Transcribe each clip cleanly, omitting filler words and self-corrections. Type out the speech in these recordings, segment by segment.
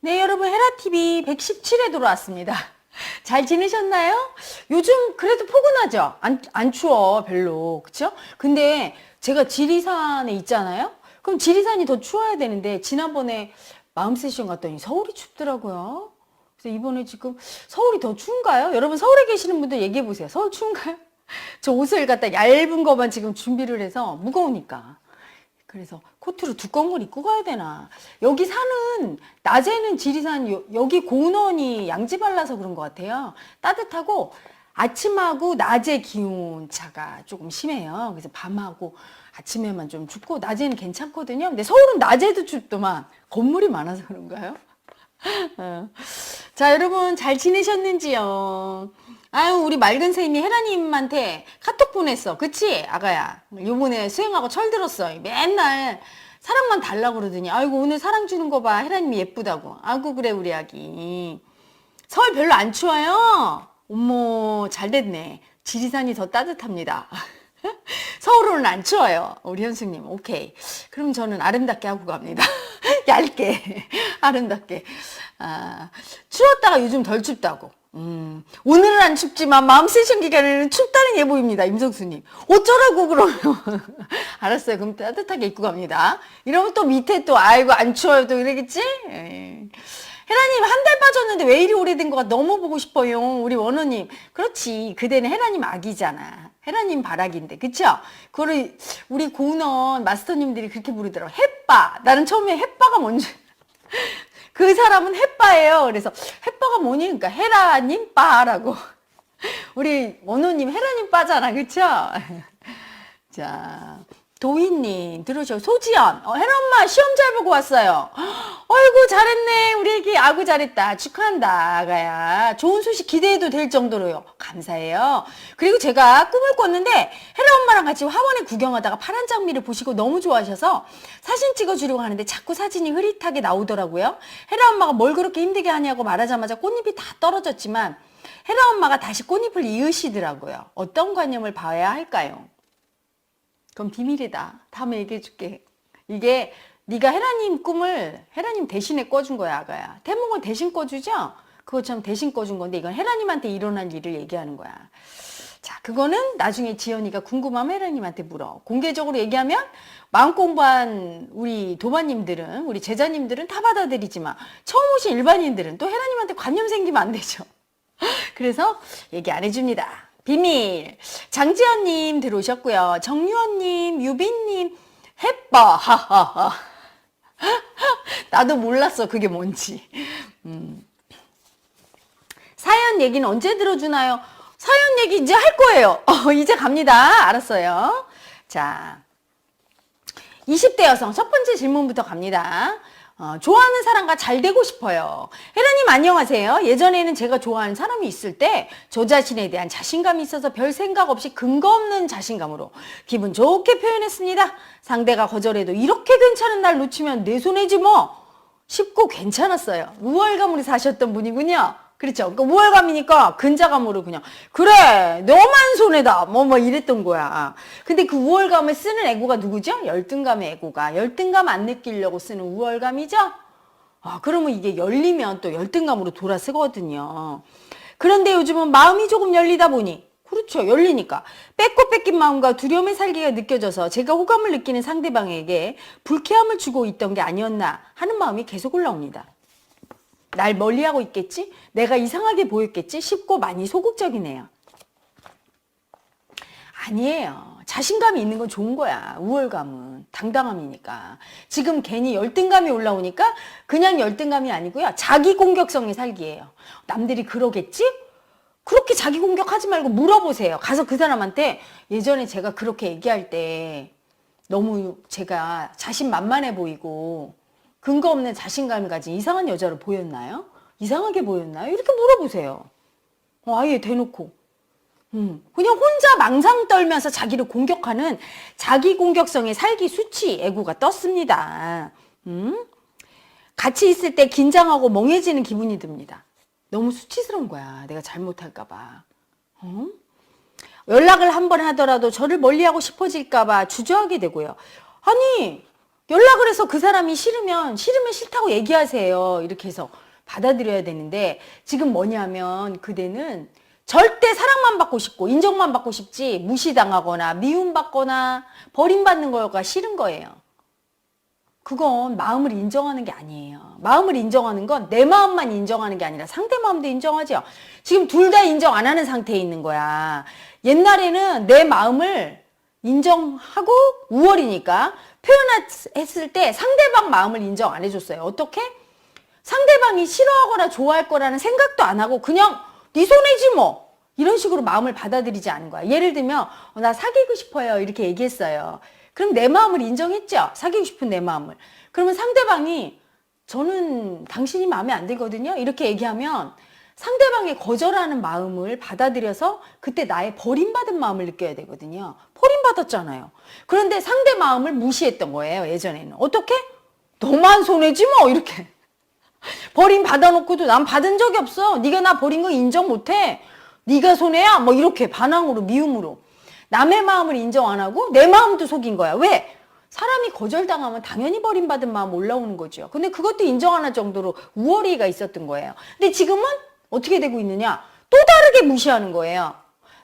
네, 여러분 헤라TV 117회 돌아왔습니다. 잘 지내셨나요? 요즘 그래도 포근하죠? 안 추워, 별로. 그쵸? 근데 제가 지리산에 있잖아요? 그럼 지리산이 더 추워야 되는데, 지난번에 마음 세션 갔더니 서울이 춥더라고요. 그래서 이번에 지금 서울이 더 추운가요? 여러분 서울에 계시는 분들 얘기해보세요. 서울 추운가요? 저 옷을 갖다 얇은 거만 지금 준비를 해서 무거우니까. 그래서 코트로 두꺼운 걸 입고 가야 되나. 여기 산은 낮에는 지리산 여기 고원이 양지 발라서 그런 것 같아요. 따뜻하고 아침하고 낮에 기온 차가 조금 심해요. 그래서 밤하고 아침에만 좀 춥고 낮에는 괜찮거든요. 근데 서울은 낮에도 춥더만 건물이 많아서 그런가요? 자, 여러분 잘 지내셨는지요? 아유, 우리 맑은 쌤이 혜라님한테 카톡 보냈어. 그치? 아가야. 요번에 수행하고 철들었어. 맨날 사랑만 달라고 그러더니, 아이고, 오늘 사랑 주는 거 봐. 혜라님이 예쁘다고. 아이고, 그래, 우리 아기. 서울 별로 안 추워요? 어머, 잘 됐네. 지리산이 더 따뜻합니다. 서울은 안 추워요. 우리 현숙님. 오케이. 그럼 저는 아름답게 하고 갑니다. 얇게. 아름답게. 아, 추웠다가 요즘 덜 춥다고. 오늘은 안 춥지만 마음 세션 기간에는 춥다는 예보입니다. 임성수님. 어쩌라고 그러면. 알았어요. 그럼 따뜻하게 입고 갑니다. 이러면 또 밑에 또 아이고 안 추워요 또 이러겠지? 에이. 혜라님 한 달 빠졌는데 왜 이리 오래된 거가 너무 보고 싶어요. 우리 원호님. 그렇지. 그대는 혜라님 아기잖아. 혜라님 바라기인데. 그쵸? 그거를 우리 고은원 마스터님들이 그렇게 부르더라고. 햇바. 나는 처음에 햇바가 뭔지. 그 사람은 햇바예요. 그래서 햇바가 뭐니? 그러니까 혜라님 빠라고. 우리 원호님 혜라님 빠잖아. 그쵸? 자, 도희님 들으셔. 소지연. 혜라 엄마 시험 잘 보고 왔어요. 아이고 잘했네. 우리 애기 아구 잘했다. 축하한다. 아가야. 좋은 소식 기대해도 될 정도로요. 감사해요. 그리고 제가 꿈을 꿨는데 혜라 엄마랑 같이 화원에 구경하다가 파란 장미를 보시고 너무 좋아하셔서 사진 찍어주려고 하는데 자꾸 사진이 흐릿하게 나오더라고요. 혜라 엄마가 뭘 그렇게 힘들게 하냐고 말하자마자 꽃잎이 다 떨어졌지만 혜라 엄마가 다시 꽃잎을 이으시더라고요. 어떤 관념을 봐야 할까요? 그건 비밀이다. 다음에 얘기해줄게. 이게 네가 혜라님 꿈을 혜라님 대신에 꿔준 거야, 아가야. 태몽을 대신 꿔주죠? 그것처럼 대신 꿔준 건데 이건 혜라님한테 일어날 일을 얘기하는 거야. 자, 그거는 나중에 지연이가 궁금하면 혜라님한테 물어. 공개적으로 얘기하면 마음 공부한 우리 도마님들은, 우리 제자님들은 다 받아들이지만 처음 오신 일반인들은 또 혜라님한테 관념 생기면 안 되죠. 그래서 얘기 안 해줍니다. 비밀. 장지연님 들어오셨고요. 정유원님, 유빈님, 햇바, 하하하. 나도 몰랐어, 그게 뭔지. 사연 얘기는 언제 들어주나요? 사연 얘기 이제 할 거예요. 이제 갑니다. 알았어요. 자, 20대 여성 첫 번째 질문부터 갑니다. 좋아하는 사람과 잘 되고 싶어요. 혜라님 안녕하세요. 예전에는 제가 좋아하는 사람이 있을 때 저 자신에 대한 자신감이 있어서 별 생각 없이 근거 없는 자신감으로 기분 좋게 표현했습니다. 상대가 거절해도 이렇게 괜찮은 날 놓치면 내 손해지 뭐 싶고 괜찮았어요. 우월감으로 사셨던 분이군요. 그렇죠. 그러니까 우월감이니까 근자감으로 그냥 그래 너만 손해다 뭐 이랬던 거야. 근데 그 우월감을 쓰는 애고가 누구죠? 열등감의 애고가. 열등감 안 느끼려고 쓰는 우월감이죠. 그러면 이게 열리면 또 열등감으로 돌아서거든요. 그런데 요즘은 마음이 조금 열리다 보니 그렇죠. 열리니까 뺏고 뺏긴 마음과 두려움의 살기가 느껴져서 제가 호감을 느끼는 상대방에게 불쾌함을 주고 있던 게 아니었나 하는 마음이 계속 올라옵니다. 날 멀리하고 있겠지? 내가 이상하게 보였겠지? 싶고 많이 소극적이네요. 아니에요. 자신감이 있는 건 좋은 거야. 우월감은. 당당함이니까. 지금 괜히 열등감이 올라오니까 그냥 열등감이 아니고요. 자기 공격성의 살기예요. 남들이 그러겠지? 그렇게 자기 공격하지 말고 물어보세요. 가서 그 사람한테 예전에 제가 그렇게 얘기할 때 너무 제가 자신만만해 보이고 근거 없는 자신감을 가진 이상한 여자로 보였나요? 이상하게 보였나요? 이렇게 물어보세요. 아예 대놓고. 그냥 혼자 망상 떨면서 자기를 공격하는 자기 공격성의 살기 수치 애고가 떴습니다. 같이 있을 때 긴장하고 멍해지는 기분이 듭니다. 너무 수치스러운 거야. 내가 잘못할까봐. 연락을 한 번 하더라도 저를 멀리하고 싶어질까봐 주저하게 되고요. 아니 연락을 해서 그 사람이 싫으면 싫다고 얘기하세요. 이렇게 해서 받아들여야 되는데 지금 뭐냐면 그대는 절대 사랑만 받고 싶고 인정만 받고 싶지 무시당하거나 미움받거나 버림받는 거가 싫은 거예요. 그건 마음을 인정하는 게 아니에요. 마음을 인정하는 건 내 마음만 인정하는 게 아니라 상대 마음도 인정하죠. 지금 둘 다 인정 안 하는 상태에 있는 거야. 옛날에는 내 마음을 인정하고 우월이니까 표현했을 때 상대방 마음을 인정 안 해줬어요. 어떻게? 상대방이 싫어하거나 좋아할 거라는 생각도 안 하고 그냥 네 손해지 뭐 이런 식으로 마음을 받아들이지 않은 거야. 예를 들면 나 사귀고 싶어요 이렇게 얘기했어요. 그럼 내 마음을 인정했죠. 사귀고 싶은 내 마음을. 그러면 상대방이 저는 당신이 마음에 안 들거든요 이렇게 얘기하면 상대방의 거절하는 마음을 받아들여서 그때 나의 버림받은 마음을 느껴야 되거든요. 버림받았잖아요. 그런데 상대 마음을 무시했던 거예요. 예전에는. 어떻게? 너만 손해지 뭐 이렇게. 버림받아놓고도 난 받은 적이 없어. 네가 나 버린 거 인정 못해. 네가 손해야? 뭐 이렇게 반항으로 미움으로. 남의 마음을 인정 안 하고 내 마음도 속인 거야. 왜? 사람이 거절당하면 당연히 버림받은 마음 올라오는 거죠. 근데 그것도 인정 안 할 정도로 우월이가 있었던 거예요. 근데 지금은 어떻게 되고 있느냐? 또 다르게 무시하는 거예요.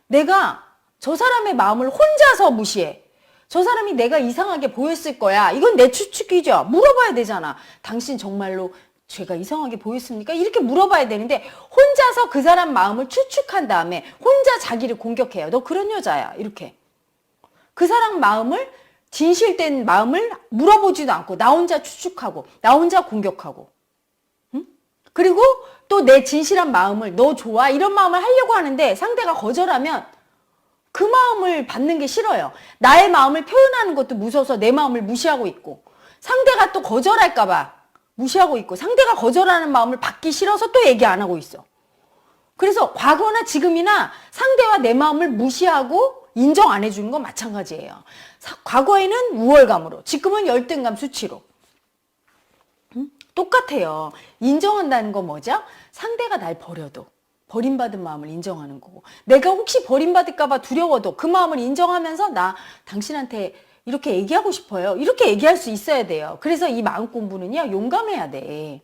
내가 저 사람의 마음을 혼자서 무시해. 저 사람이 내가 이상하게 보였을 거야. 이건 내 추측이죠. 물어봐야 되잖아. 당신 정말로 제가 이상하게 보였습니까? 이렇게 물어봐야 되는데 혼자서 그 사람 마음을 추측한 다음에 혼자 자기를 공격해요. 너 그런 여자야. 이렇게. 그 사람 마음을 진실된 마음을 물어보지도 않고 나 혼자 추측하고 나 혼자 공격하고 그리고 또 내 진실한 마음을 너 좋아 이런 마음을 하려고 하는데 상대가 거절하면 그 마음을 받는 게 싫어요. 나의 마음을 표현하는 것도 무서워서 내 마음을 무시하고 있고 상대가 또 거절할까 봐 무시하고 있고 상대가 거절하는 마음을 받기 싫어서 또 얘기 안 하고 있어. 그래서 과거나 지금이나 상대와 내 마음을 무시하고 인정 안 해주는 건 마찬가지예요. 과거에는 우월감으로 지금은 열등감 수치로. 똑같아요. 인정한다는 건 뭐죠? 상대가 날 버려도 버림받은 마음을 인정하는 거고 내가 혹시 버림받을까 봐 두려워도 그 마음을 인정하면서 나 당신한테 이렇게 얘기하고 싶어요. 이렇게 얘기할 수 있어야 돼요. 그래서 이 마음 공부는요. 용감해야 돼.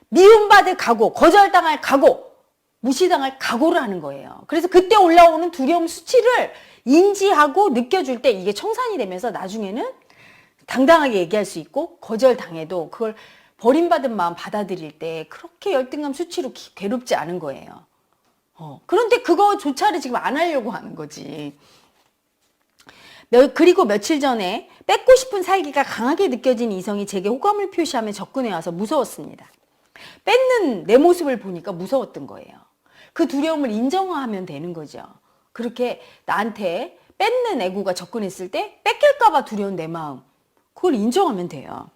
미움받을 각오, 거절당할 각오, 무시당할 각오를 하는 거예요. 그래서 그때 올라오는 두려움 수치를 인지하고 느껴줄 때 이게 청산이 되면서 나중에는 당당하게 얘기할 수 있고 거절당해도 그걸 버림받은 마음 받아들일 때 그렇게 열등감 수치로 괴롭지 않은 거예요. 그런데 그거조차를 지금 안 하려고 하는 거지. 그리고 며칠 전에 뺏고 싶은 살기가 강하게 느껴진 이성이 제게 호감을 표시하며 접근해와서 무서웠습니다. 뺏는 내 모습을 보니까 무서웠던 거예요. 그 두려움을 인정하면 되는 거죠. 그렇게 나한테 뺏는 애구가 접근했을 때 뺏길까 봐 두려운 내 마음 그걸 인정하면 돼요.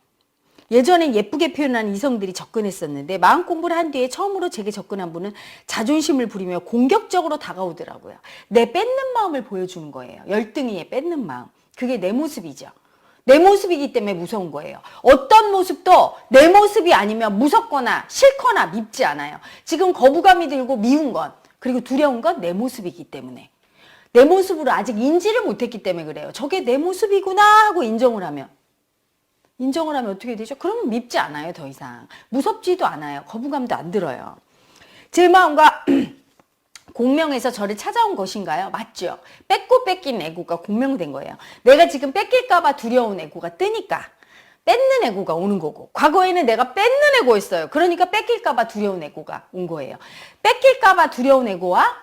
예전엔 예쁘게 표현한 이성들이 접근했었는데 마음 공부를 한 뒤에 처음으로 제게 접근한 분은 자존심을 부리며 공격적으로 다가오더라고요. 내 뺏는 마음을 보여주는 거예요. 열등이의 뺏는 마음. 그게 내 모습이죠. 내 모습이기 때문에 무서운 거예요. 어떤 모습도 내 모습이 아니면 무섭거나 싫거나 밉지 않아요. 지금 거부감이 들고 미운 건 그리고 두려운 건 내 모습이기 때문에 내 모습으로 아직 인지를 못했기 때문에 그래요. 저게 내 모습이구나 하고 인정을 하면 어떻게 되죠? 그러면 밉지 않아요. 더 이상. 무섭지도 않아요. 거부감도 안 들어요. 제 마음과 공명에서 저를 찾아온 것인가요? 맞죠? 뺏고 뺏긴 애고가 공명된 거예요. 내가 지금 뺏길까 봐 두려운 애고가 뜨니까 뺏는 애고가 오는 거고 과거에는 내가 뺏는 애고였어요. 그러니까 뺏길까 봐 두려운 애고가 온 거예요. 뺏길까 봐 두려운 애고와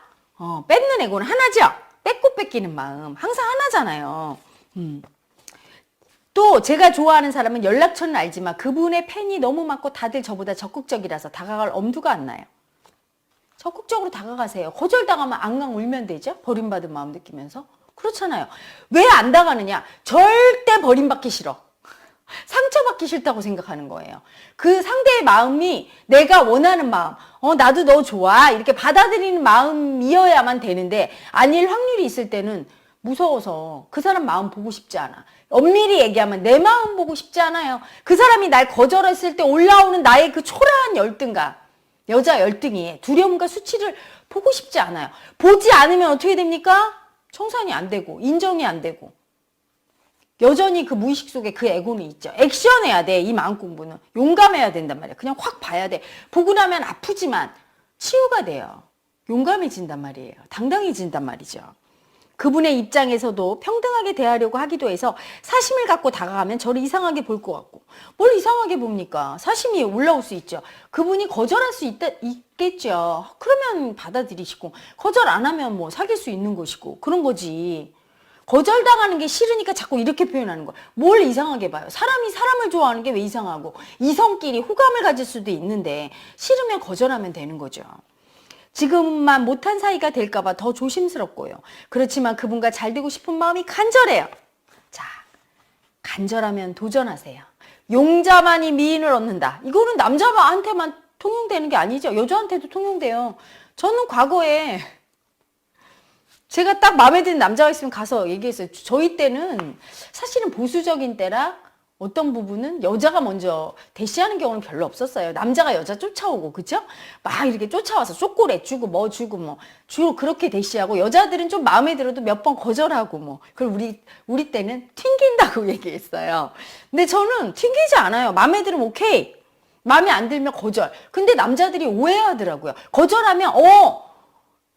뺏는 애고는 하나죠? 뺏고 뺏기는 마음 항상 하나잖아요. 또 제가 좋아하는 사람은 연락처는 알지만 그분의 팬이 너무 많고 다들 저보다 적극적이라서 다가갈 엄두가 안 나요. 적극적으로 다가가세요. 거절당하면 앙앙 울면 되죠. 버림받은 마음 느끼면서. 그렇잖아요. 왜 안 다가느냐. 절대 버림받기 싫어. 상처받기 싫다고 생각하는 거예요. 그 상대의 마음이 내가 원하는 마음, 나도 너 좋아 이렇게 받아들이는 마음이어야만 되는데 아닐 확률이 있을 때는 무서워서 그 사람 마음 보고 싶지 않아. 엄밀히 얘기하면 내 마음 보고 싶지 않아요. 그 사람이 날 거절했을 때 올라오는 나의 그 초라한 열등감, 여자 열등이 두려움과 수치를 보고 싶지 않아요. 보지 않으면 어떻게 됩니까? 청산이 안 되고 인정이 안 되고 여전히 그 무의식 속에 그 에고는 있죠. 액션해야 돼. 이 마음 공부는. 용감해야 된단 말이야. 그냥 확 봐야 돼. 보고 나면 아프지만 치유가 돼요. 용감해진단 말이에요. 당당해진단 말이죠. 그분의 입장에서도 평등하게 대하려고 하기도 해서 사심을 갖고 다가가면 저를 이상하게 볼 것 같고. 뭘 이상하게 봅니까? 사심이 올라올 수 있죠. 그분이 거절할 수 있겠죠. 그러면 받아들이시고 거절 안 하면 뭐 사귈 수 있는 것이고 그런 거지. 거절당하는 게 싫으니까 자꾸 이렇게 표현하는 거야. 뭘 이상하게 봐요. 사람이 사람을 좋아하는 게 왜 이상하고 이성끼리 호감을 가질 수도 있는데 싫으면 거절하면 되는 거죠. 지금만 못한 사이가 될까봐 더 조심스럽고요. 그렇지만 그분과 잘 되고 싶은 마음이 간절해요. 자, 간절하면 도전하세요. 용자만이 미인을 얻는다. 이거는 남자한테만 통용되는 게 아니죠. 여자한테도 통용돼요. 저는 과거에 제가 딱 마음에 드는 남자가 있으면 가서 얘기했어요. 저희 때는 사실은 보수적인 때라 어떤 부분은 여자가 먼저 대시하는 경우는 별로 없었어요. 남자가 여자 쫓아오고, 그죠? 막 이렇게 쫓아와서 초콜릿 주고 뭐 주고 뭐 주로 그렇게 대시하고 여자들은 좀 마음에 들어도 몇 번 거절하고 뭐. 그걸 우리 때는 튕긴다고 얘기했어요. 근데 저는 튕기지 않아요. 마음에 들으면 오케이. 마음에 안 들면 거절. 근데 남자들이 오해하더라고요. 거절하면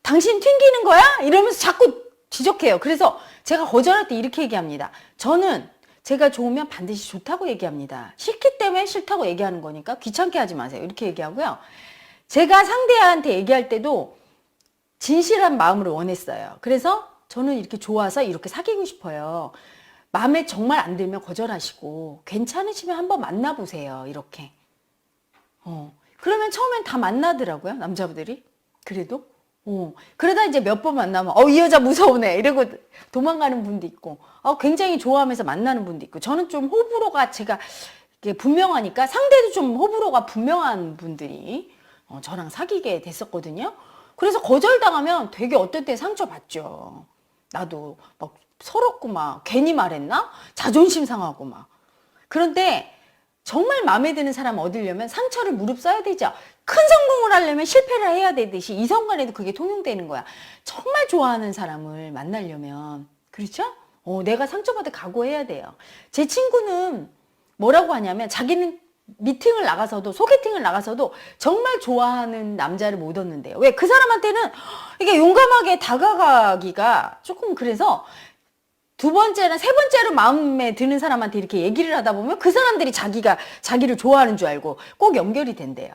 당신 튕기는 거야? 이러면서 자꾸 지적해요. 그래서 제가 거절할 때 이렇게 얘기합니다. 저는 제가 좋으면 반드시 좋다고 얘기합니다. 싫기 때문에 싫다고 얘기하는 거니까 귀찮게 하지 마세요. 이렇게 얘기하고요. 제가 상대한테 얘기할 때도 진실한 마음으로 원했어요. 그래서 저는 이렇게 좋아서 이렇게 사귀고 싶어요. 마음에 정말 안 들면 거절하시고 괜찮으시면 한번 만나보세요. 이렇게. 그러면 처음엔 다 만나더라고요. 남자분들이. 그래도. 그러다 이제 몇 번 만나면, 이 여자 무서우네. 이러고 도망가는 분도 있고, 굉장히 좋아하면서 만나는 분도 있고, 저는 좀 호불호가 제가 분명하니까 상대도 좀 호불호가 분명한 분들이 저랑 사귀게 됐었거든요. 그래서 거절당하면 되게 어떨 때 상처받죠. 나도 막 서럽고 막 괜히 말했나? 자존심 상하고 막. 그런데 정말 마음에 드는 사람 얻으려면 상처를 무릅써야 되죠. 큰 성공을 하려면 실패를 해야 되듯이 이성간에도 그게 통용되는 거야. 정말 좋아하는 사람을 만나려면. 그렇죠? 내가 상처받을 각오해야 돼요. 제 친구는 뭐라고 하냐면 자기는 미팅을 나가서도 소개팅을 나가서도 정말 좋아하는 남자를 못 얻는데요. 왜? 그 사람한테는 이게 용감하게 다가가기가 조금 그래서 두 번째나 세 번째로 마음에 드는 사람한테 이렇게 얘기를 하다 보면 그 사람들이 자기를 좋아하는 줄 알고 꼭 연결이 된대요.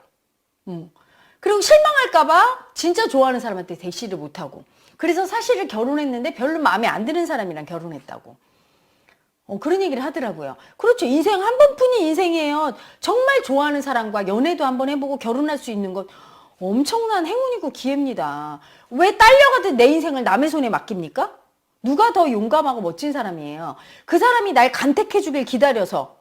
그리고 실망할까봐 진짜 좋아하는 사람한테 대시를 못하고. 그래서 사실을 결혼했는데 별로 마음에 안 드는 사람이랑 결혼했다고. 그런 얘기를 하더라고요. 그렇죠. 인생 한 번뿐인 인생이에요. 정말 좋아하는 사람과 연애도 한번 해보고 결혼할 수 있는 건 엄청난 행운이고 기회입니다. 왜 딸려가듯 내 인생을 남의 손에 맡깁니까? 누가 더 용감하고 멋진 사람이에요. 그 사람이 날 간택해주길 기다려서,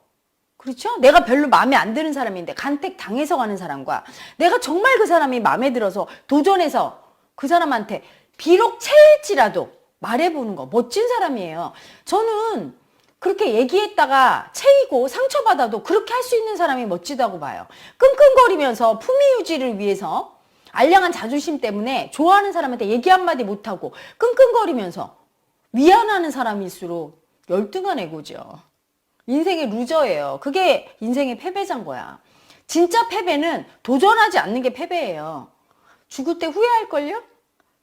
그렇죠? 내가 별로 마음에 안 드는 사람인데 간택 당해서 가는 사람과 내가 정말 그 사람이 마음에 들어서 도전해서 그 사람한테 비록 체일지라도 말해보는 거 멋진 사람이에요. 저는 그렇게 얘기했다가 체이고 상처받아도 그렇게 할 수 있는 사람이 멋지다고 봐요. 끙끙거리면서 품위 유지를 위해서 알량한 자존심 때문에 좋아하는 사람한테 얘기 한마디 못하고 끙끙거리면서 미안하는 사람일수록 열등한 에고죠. 인생의 루저예요. 그게 인생의 패배자인 거야. 진짜 패배는 도전하지 않는 게 패배예요. 죽을 때 후회할걸요?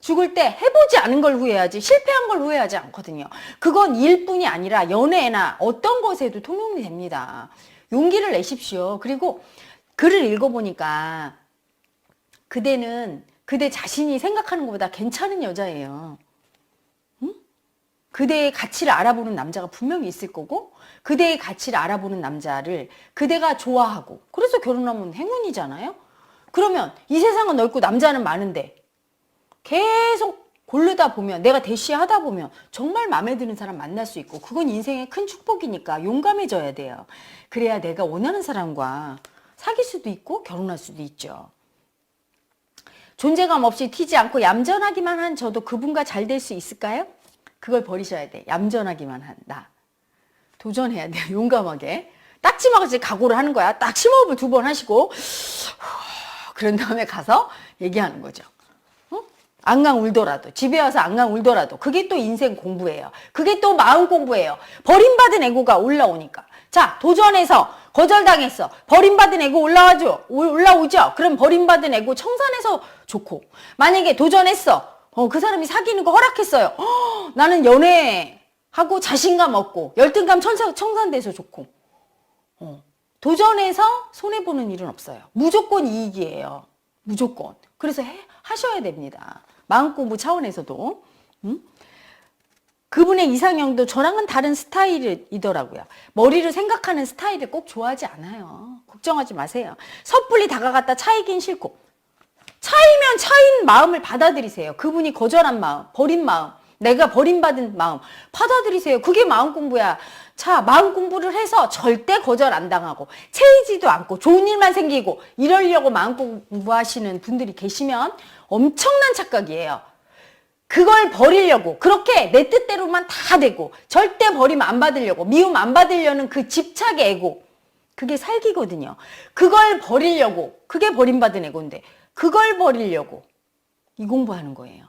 죽을 때 해보지 않은 걸 후회하지 실패한 걸 후회하지 않거든요. 그건 일뿐이 아니라 연애나 어떤 것에도 통용이 됩니다. 용기를 내십시오. 그리고 글을 읽어보니까 그대는 그대 자신이 생각하는 것보다 괜찮은 여자예요. 그대의 가치를 알아보는 남자가 분명히 있을 거고 그대의 가치를 알아보는 남자를 그대가 좋아하고 그래서 결혼하면 행운이잖아요. 그러면 이 세상은 넓고 남자는 많은데 계속 고르다 보면 내가 대시하다 보면 정말 마음에 드는 사람 만날 수 있고 그건 인생의 큰 축복이니까 용감해져야 돼요. 그래야 내가 원하는 사람과 사귈 수도 있고 결혼할 수도 있죠. 존재감 없이 튀지 않고 얌전하기만 한 저도 그분과 잘 될 수 있을까요? 그걸 버리셔야 돼. 얌전하기만 한 나. 도전해야 돼요. 용감하게. 딱지막이 각오를 하는 거야. 딱 심호흡을 2번 하시고 그런 다음에 가서 얘기하는 거죠. 앙앙 울더라도, 집에 와서 앙앙 울더라도 그게 또 인생 공부예요. 그게 또 마음 공부예요. 버림받은 에고가 올라오니까. 자, 도전해서 거절당했어. 버림받은 에고 올라오죠. 그럼 버림받은 에고 청산해서 좋고, 만약에 도전했어. 그 사람이 사귀는 거 허락했어요. 나는 연애하고 자신감 얻고 열등감 청산돼서 좋고. 도전해서 손해보는 일은 없어요. 무조건 이익이에요. 무조건. 그래서 하셔야 됩니다. 마음 공부 차원에서도. 그분의 이상형도 저랑은 다른 스타일이더라고요. 머리를 생각하는 스타일을 꼭 좋아하지 않아요. 걱정하지 마세요. 섣불리 다가갔다 차이긴 싫고. 차이면 차인 마음을 받아들이세요. 그분이 거절한 마음, 버린 마음, 내가 버림받은 마음 받아들이세요. 그게 마음 공부야. 자, 마음 공부를 해서 절대 거절 안 당하고 채이지도 않고 좋은 일만 생기고 이러려고 마음 공부하시는 분들이 계시면 엄청난 착각이에요. 그걸 버리려고 그렇게 내 뜻대로만 다 되고 절대 버림 안 받으려고 미움 안 받으려는 그 집착의 에고, 그게 살기거든요. 그걸 버리려고, 그게 버림받은 에고인데 그걸 버리려고 이 공부하는 거예요.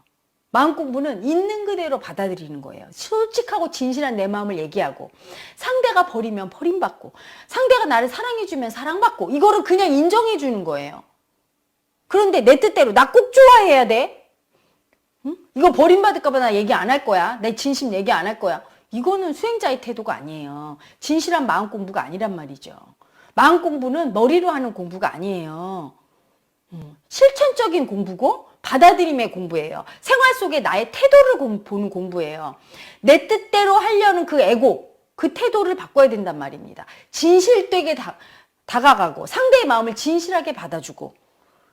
마음 공부는 있는 그대로 받아들이는 거예요. 솔직하고 진실한 내 마음을 얘기하고, 상대가 버리면 버림받고, 상대가 나를 사랑해주면 사랑받고, 이거를 그냥 인정해주는 거예요. 그런데 내 뜻대로 나 꼭 좋아해야 돼? 응? 이거 버림받을까봐 나 얘기 안 할 거야. 내 진심 얘기 안 할 거야. 이거는 수행자의 태도가 아니에요. 진실한 마음 공부가 아니란 말이죠. 마음 공부는 머리로 하는 공부가 아니에요. 실천적인 공부고 받아들임의 공부예요. 생활 속에 나의 태도를 보는 공부예요. 내 뜻대로 하려는 그 에고, 그 태도를 바꿔야 된단 말입니다. 진실되게 다가가고 상대의 마음을 진실하게 받아주고,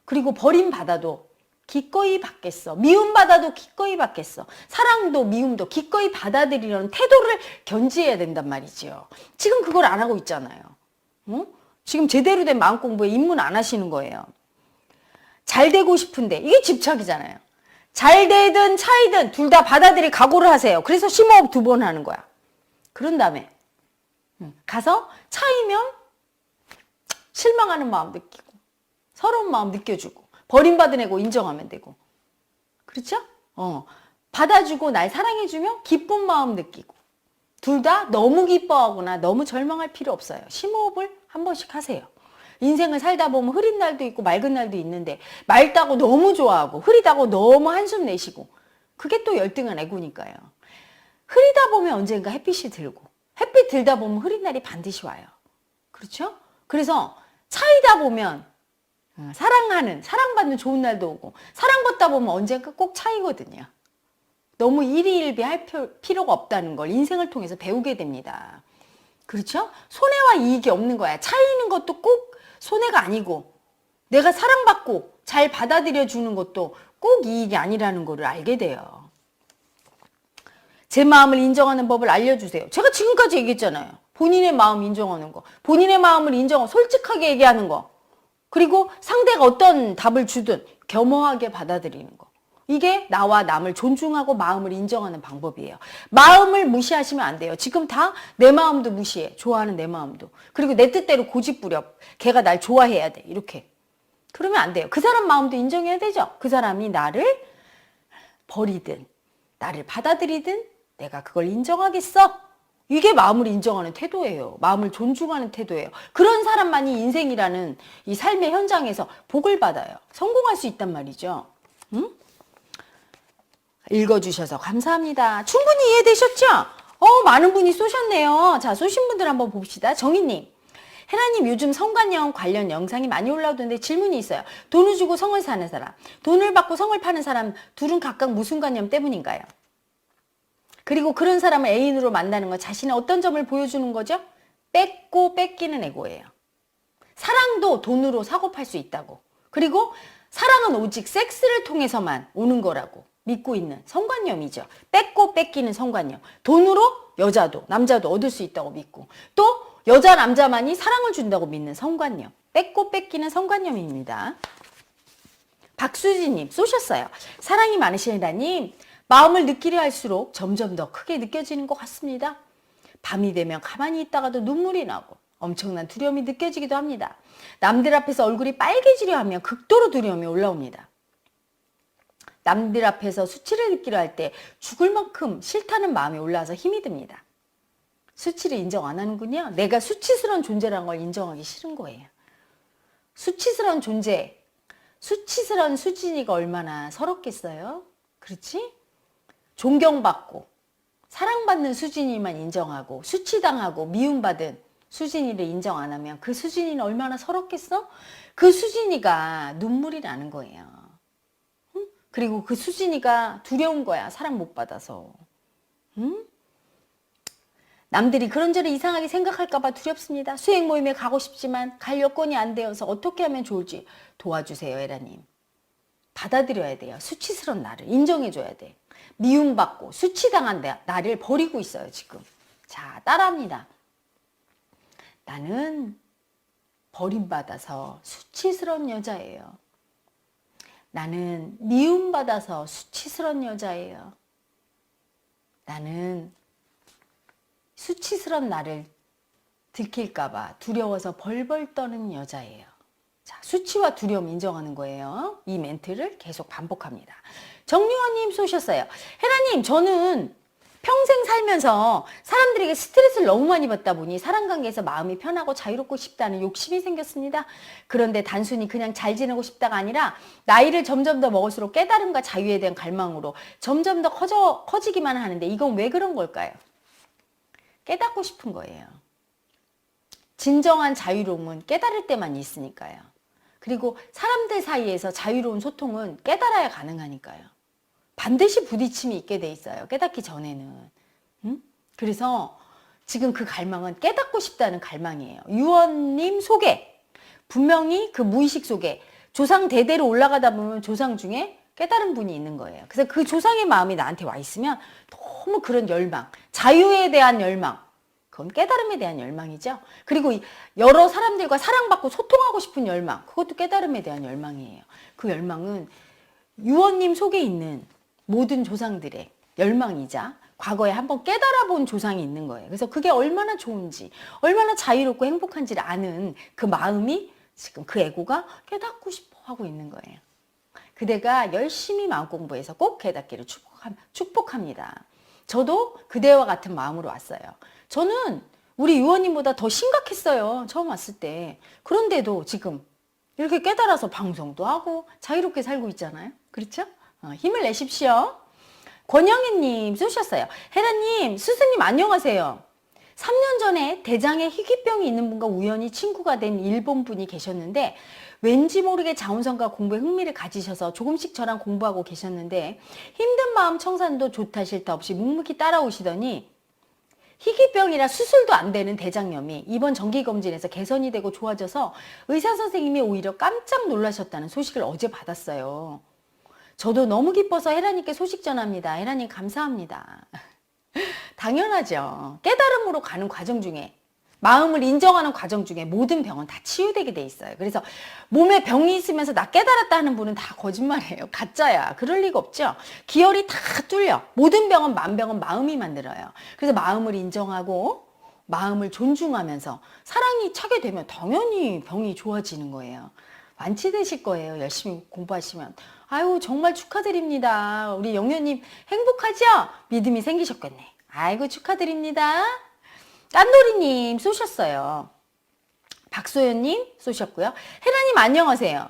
그리고 버림받아도 기꺼이 받겠어. 미움받아도 기꺼이 받겠어. 사랑도 미움도 기꺼이 받아들이려는 태도를 견지해야 된단 말이죠. 지금 그걸 안 하고 있잖아요. 지금 제대로 된 마음 공부에 입문 안 하시는 거예요. 잘 되고 싶은데 이게 집착이잖아요. 잘 되든 차이든 둘 다 받아들일 각오를 하세요. 그래서 심호흡 2번 하는 거야. 그런 다음에 가서 차이면 실망하는 마음 느끼고 서러운 마음 느껴주고 버림받은 애고 인정하면 되고, 그렇죠? 받아주고 날 사랑해주면 기쁜 마음 느끼고, 둘 다 너무 기뻐하거나 너무 절망할 필요 없어요. 심호흡을 한 번씩 하세요. 인생을 살다 보면 흐린 날도 있고 맑은 날도 있는데, 맑다고 너무 좋아하고 흐리다고 너무 한숨 내쉬고, 그게 또 열등한 애고니까요. 흐리다 보면 언젠가 햇빛이 들고, 햇빛 들다 보면 흐린 날이 반드시 와요. 그렇죠? 그래서 차이다 보면 사랑받는 좋은 날도 오고, 사랑받다 보면 언젠가 꼭 차이거든요. 너무 일희일비할 필요가 없다는 걸 인생을 통해서 배우게 됩니다. 그렇죠? 손해와 이익이 없는 거야. 차이는 것도 꼭 손해가 아니고, 내가 사랑받고 잘 받아들여주는 것도 꼭 이익이 아니라는 거를 알게 돼요. 제 마음을 인정하는 법을 알려주세요. 제가 지금까지 얘기했잖아요. 본인의 마음 인정하는 거, 본인의 마음을 인정하고 솔직하게 얘기하는 거, 그리고 상대가 어떤 답을 주든 겸허하게 받아들이는 거. 이게 나와 남을 존중하고 마음을 인정하는 방법이에요. 마음을 무시하시면 안 돼요. 지금 다 내 마음도 무시해. 좋아하는 내 마음도. 그리고 내 뜻대로 고집부려. 걔가 날 좋아해야 돼. 이렇게. 그러면 안 돼요. 그 사람 마음도 인정해야 되죠. 그 사람이 나를 버리든 나를 받아들이든 내가 그걸 인정하겠어. 이게 마음을 인정하는 태도예요. 마음을 존중하는 태도예요. 그런 사람만이 인생이라는 이 삶의 현장에서 복을 받아요. 성공할 수 있단 말이죠. 응? 읽어주셔서 감사합니다. 충분히 이해되셨죠? 많은 분이 쏘셨네요. 자, 쏘신 분들 한번 봅시다. 정희님. 혜라님, 요즘 성관영 관련 영상이 많이 올라오던데 질문이 있어요. 돈을 주고 성을 사는 사람, 돈을 받고 성을 파는 사람 둘은 각각 무슨 관념 때문인가요? 그리고 그런 사람을 애인으로 만나는 건 자신의 어떤 점을 보여주는 거죠? 뺏고 뺏기는 에고예요. 사랑도 돈으로 사고 팔 수 있다고. 그리고 사랑은 오직 섹스를 통해서만 오는 거라고 믿고 있는 성관념이죠. 뺏고 뺏기는 성관념. 돈으로 여자도 남자도 얻을 수 있다고 믿고, 또 여자 남자만이 사랑을 준다고 믿는 성관념. 뺏고 뺏기는 성관념입니다. 박수진님 쏘셨어요. 사랑이 많으신 혜라님, 마음을 느끼려 할수록 점점 더 크게 느껴지는 것 같습니다. 밤이 되면 가만히 있다가도 눈물이 나고 엄청난 두려움이 느껴지기도 합니다. 남들 앞에서 얼굴이 빨개지려 하면 극도로 두려움이 올라옵니다. 남들 앞에서 수치를 느끼려 할 때 죽을 만큼 싫다는 마음이 올라와서 힘이 듭니다. 수치를 인정 안 하는군요. 내가 수치스러운 존재라는 걸 인정하기 싫은 거예요. 수치스러운 존재, 수치스러운 수진이가 얼마나 서럽겠어요? 그렇지? 존경받고 사랑받는 수진이만 인정하고 수치당하고 미움받은 수진이를 인정 안 하면 그 수진이는 얼마나 서럽겠어? 그 수진이가 눈물이 나는 거예요. 응? 그리고 그 수진이가 두려운 거야. 사랑 못 받아서. 응? 남들이 그런저런 이상하게 생각할까 봐 두렵습니다. 수행 모임에 가고 싶지만 갈 여건이 안 되어서 어떻게 하면 좋을지 도와주세요, 에라님. 받아들여야 돼요. 수치스러운 나를 인정해줘야 돼. 미움받고 수치당한 나를 버리고 있어요, 지금. 자, 따라합니다. 나는 버림받아서 수치스러운 여자예요. 나는 미움받아서 수치스러운 여자예요. 나는 수치스러운 나를 들킬까봐 두려워서 벌벌 떠는 여자예요. 자, 수치와 두려움 인정하는 거예요. 이 멘트를 계속 반복합니다. 정유원님 쏘셨어요. 헤라님, 저는 평생 살면서 사람들에게 스트레스를 너무 많이 받다 보니 사람관계에서 마음이 편하고 자유롭고 싶다는 욕심이 생겼습니다. 그런데 단순히 그냥 잘 지내고 싶다가 아니라 나이를 점점 더 먹을수록 깨달음과 자유에 대한 갈망으로 점점 더 커지기만 하는데 이건 왜 그런 걸까요? 깨닫고 싶은 거예요. 진정한 자유로움은 깨달을 때만 있으니까요. 그리고 사람들 사이에서 자유로운 소통은 깨달아야 가능하니까요. 반드시 부딪힘이 있게 돼 있어요. 깨닫기 전에는. 그래서 지금 그 갈망은 깨닫고 싶다는 갈망이에요. 유원님 속에 분명히 그 무의식 속에 조상 대대로 올라가다 보면 조상 중에 깨달은 분이 있는 거예요. 그래서 그 조상의 마음이 나한테 와 있으면 너무 그런 열망, 자유에 대한 열망, 그건 깨달음에 대한 열망이죠. 그리고 여러 사람들과 사랑받고 소통하고 싶은 열망, 그것도 깨달음에 대한 열망이에요. 그 열망은 유원님 속에 있는 모든 조상들의 열망이자 과거에 한번 깨달아 본 조상이 있는 거예요. 그래서 그게 얼마나 좋은지, 얼마나 자유롭고 행복한지를 아는 그 마음이 지금 그 에고가 깨닫고 싶어 하고 있는 거예요. 그대가 열심히 마음 공부해서 꼭 깨닫기를 축복합니다. 저도 그대와 같은 마음으로 왔어요. 저는 우리 유원님보다 더 심각했어요. 처음 왔을 때. 그런데도 지금 이렇게 깨달아서 방송도 하고 자유롭게 살고 있잖아요. 그렇죠? 힘을 내십시오. 권영희님 쏘셨어요. 헤라님, 스승님 안녕하세요. 3년 전에 대장에 희귀병이 있는 분과 우연히 친구가 된 일본 분이 계셨는데 왠지 모르게 자원성과 공부에 흥미를 가지셔서 조금씩 저랑 공부하고 계셨는데 힘든 마음 청산도 좋다 싫다 없이 묵묵히 따라오시더니 희귀병이라 수술도 안 되는 대장염이 이번 정기검진에서 개선이 되고 좋아져서 의사선생님이 오히려 깜짝 놀라셨다는 소식을 어제 받았어요. 저도 너무 기뻐서 헤라님께 소식 전합니다. 헤라님 감사합니다. 당연하죠. 깨달음으로 가는 과정 중에 마음을 인정하는 과정 중에 모든 병은 다 치유되게 돼 있어요. 그래서 몸에 병이 있으면서 나 깨달았다 하는 분은 다 거짓말이에요. 가짜야. 그럴 리가 없죠. 기혈이 다 뚫려. 모든 병은 만병은 마음이 만들어요. 그래서 마음을 인정하고 마음을 존중하면서 사랑이 차게 되면 당연히 병이 좋아지는 거예요. 완치되실 거예요. 열심히 공부하시면. 아유 정말 축하드립니다. 우리 영녀님 행복하죠? 믿음이 생기셨겠네. 아이고 축하드립니다. 깐돌이님 쏘셨어요. 박소연님 쏘셨고요. 헤라님 안녕하세요.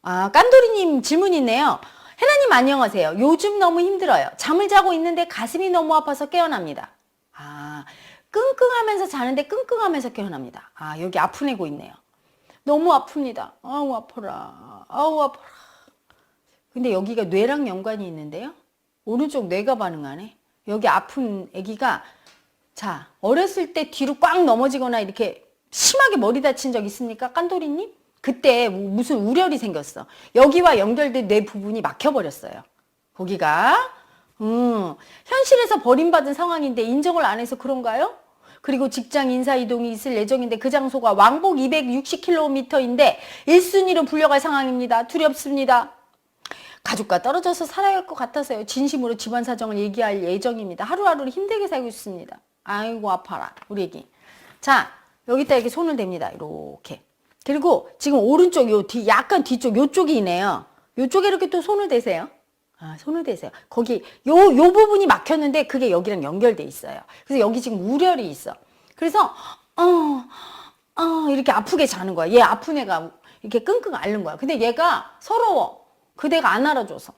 아 깐돌이님 질문 있네요. 헤라님 안녕하세요. 요즘 너무 힘들어요. 잠을 자고 있는데 가슴이 너무 아파서 깨어납니다. 아 끙끙하면서 자는데 끙끙하면서 깨어납니다. 아 여기 아픈 애고 있네요. 너무 아픕니다. 아우 아파라. 아우 아파라. 근데 여기가 뇌랑 연관이 있는데요. 오른쪽 뇌가 반응하네. 여기 아픈 애기가 자 어렸을 때 뒤로 꽉 넘어지거나 이렇게 심하게 머리 다친 적 있습니까? 깐돌이님? 그때 무슨 우열이 생겼어. 여기와 연결된 뇌 부분이 막혀버렸어요. 거기가 현실에서 버림받은 상황인데 인정을 안 해서 그런가요? 그리고 직장 인사 이동이 있을 예정인데 그 장소가 왕복 260km인데 1순위로 불려갈 상황입니다. 두렵습니다. 가족과 떨어져서 살아야 할 것 같아서요. 진심으로 집안 사정을 얘기할 예정입니다. 하루하루를 힘들게 살고 있습니다. 아이고 아파라 우리 애기. 자 여기다 이렇게 손을 댑니다. 이렇게. 그리고 지금 오른쪽 요 약간 뒤쪽 요쪽이 있네요. 요쪽에 이렇게 또 손을 대세요. 아, 손을 대세요. 거기 요 부분이 막혔는데 그게 여기랑 연결돼 있어요. 그래서 여기 지금 우열이 있어. 그래서 이렇게 아프게 자는 거야. 얘 아픈 애가 이렇게 끙끙 앓는 거야. 근데 얘가 서러워. 그대가 안 알아줘서.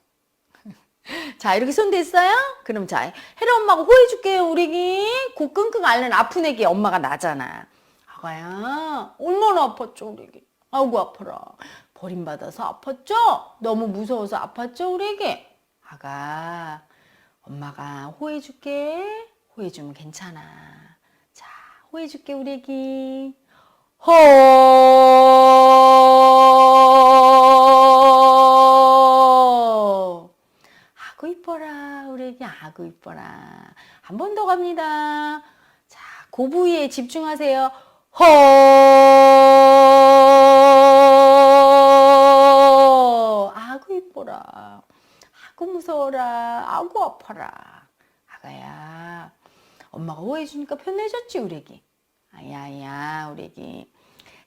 자, 이렇게 손 댔어요? 그럼 자, 혜라 엄마가 호해줄게요, 우리 기. 그 끙끙 앓는 아픈 애기 엄마가 나잖아. 아가야, 얼마나 아팠죠, 우리 기. 아이고, 아파라. 버림받아서 아팠죠? 너무 무서워서 아팠죠, 우리 기. 아가, 엄마가 호해줄게. 호해주면 괜찮아. 자, 호해줄게, 우리 애기. 아구 이뻐라, 우리 애기. 아구 이뻐라. 한 번 더 갑니다. 자, 그 부위에 집중하세요. 아구 이뻐라. 아구 무서워라. 아구 아파라. 아가야, 엄마가 호해주니까 편해졌지, 우리 애기. 아야야, 우리 애기.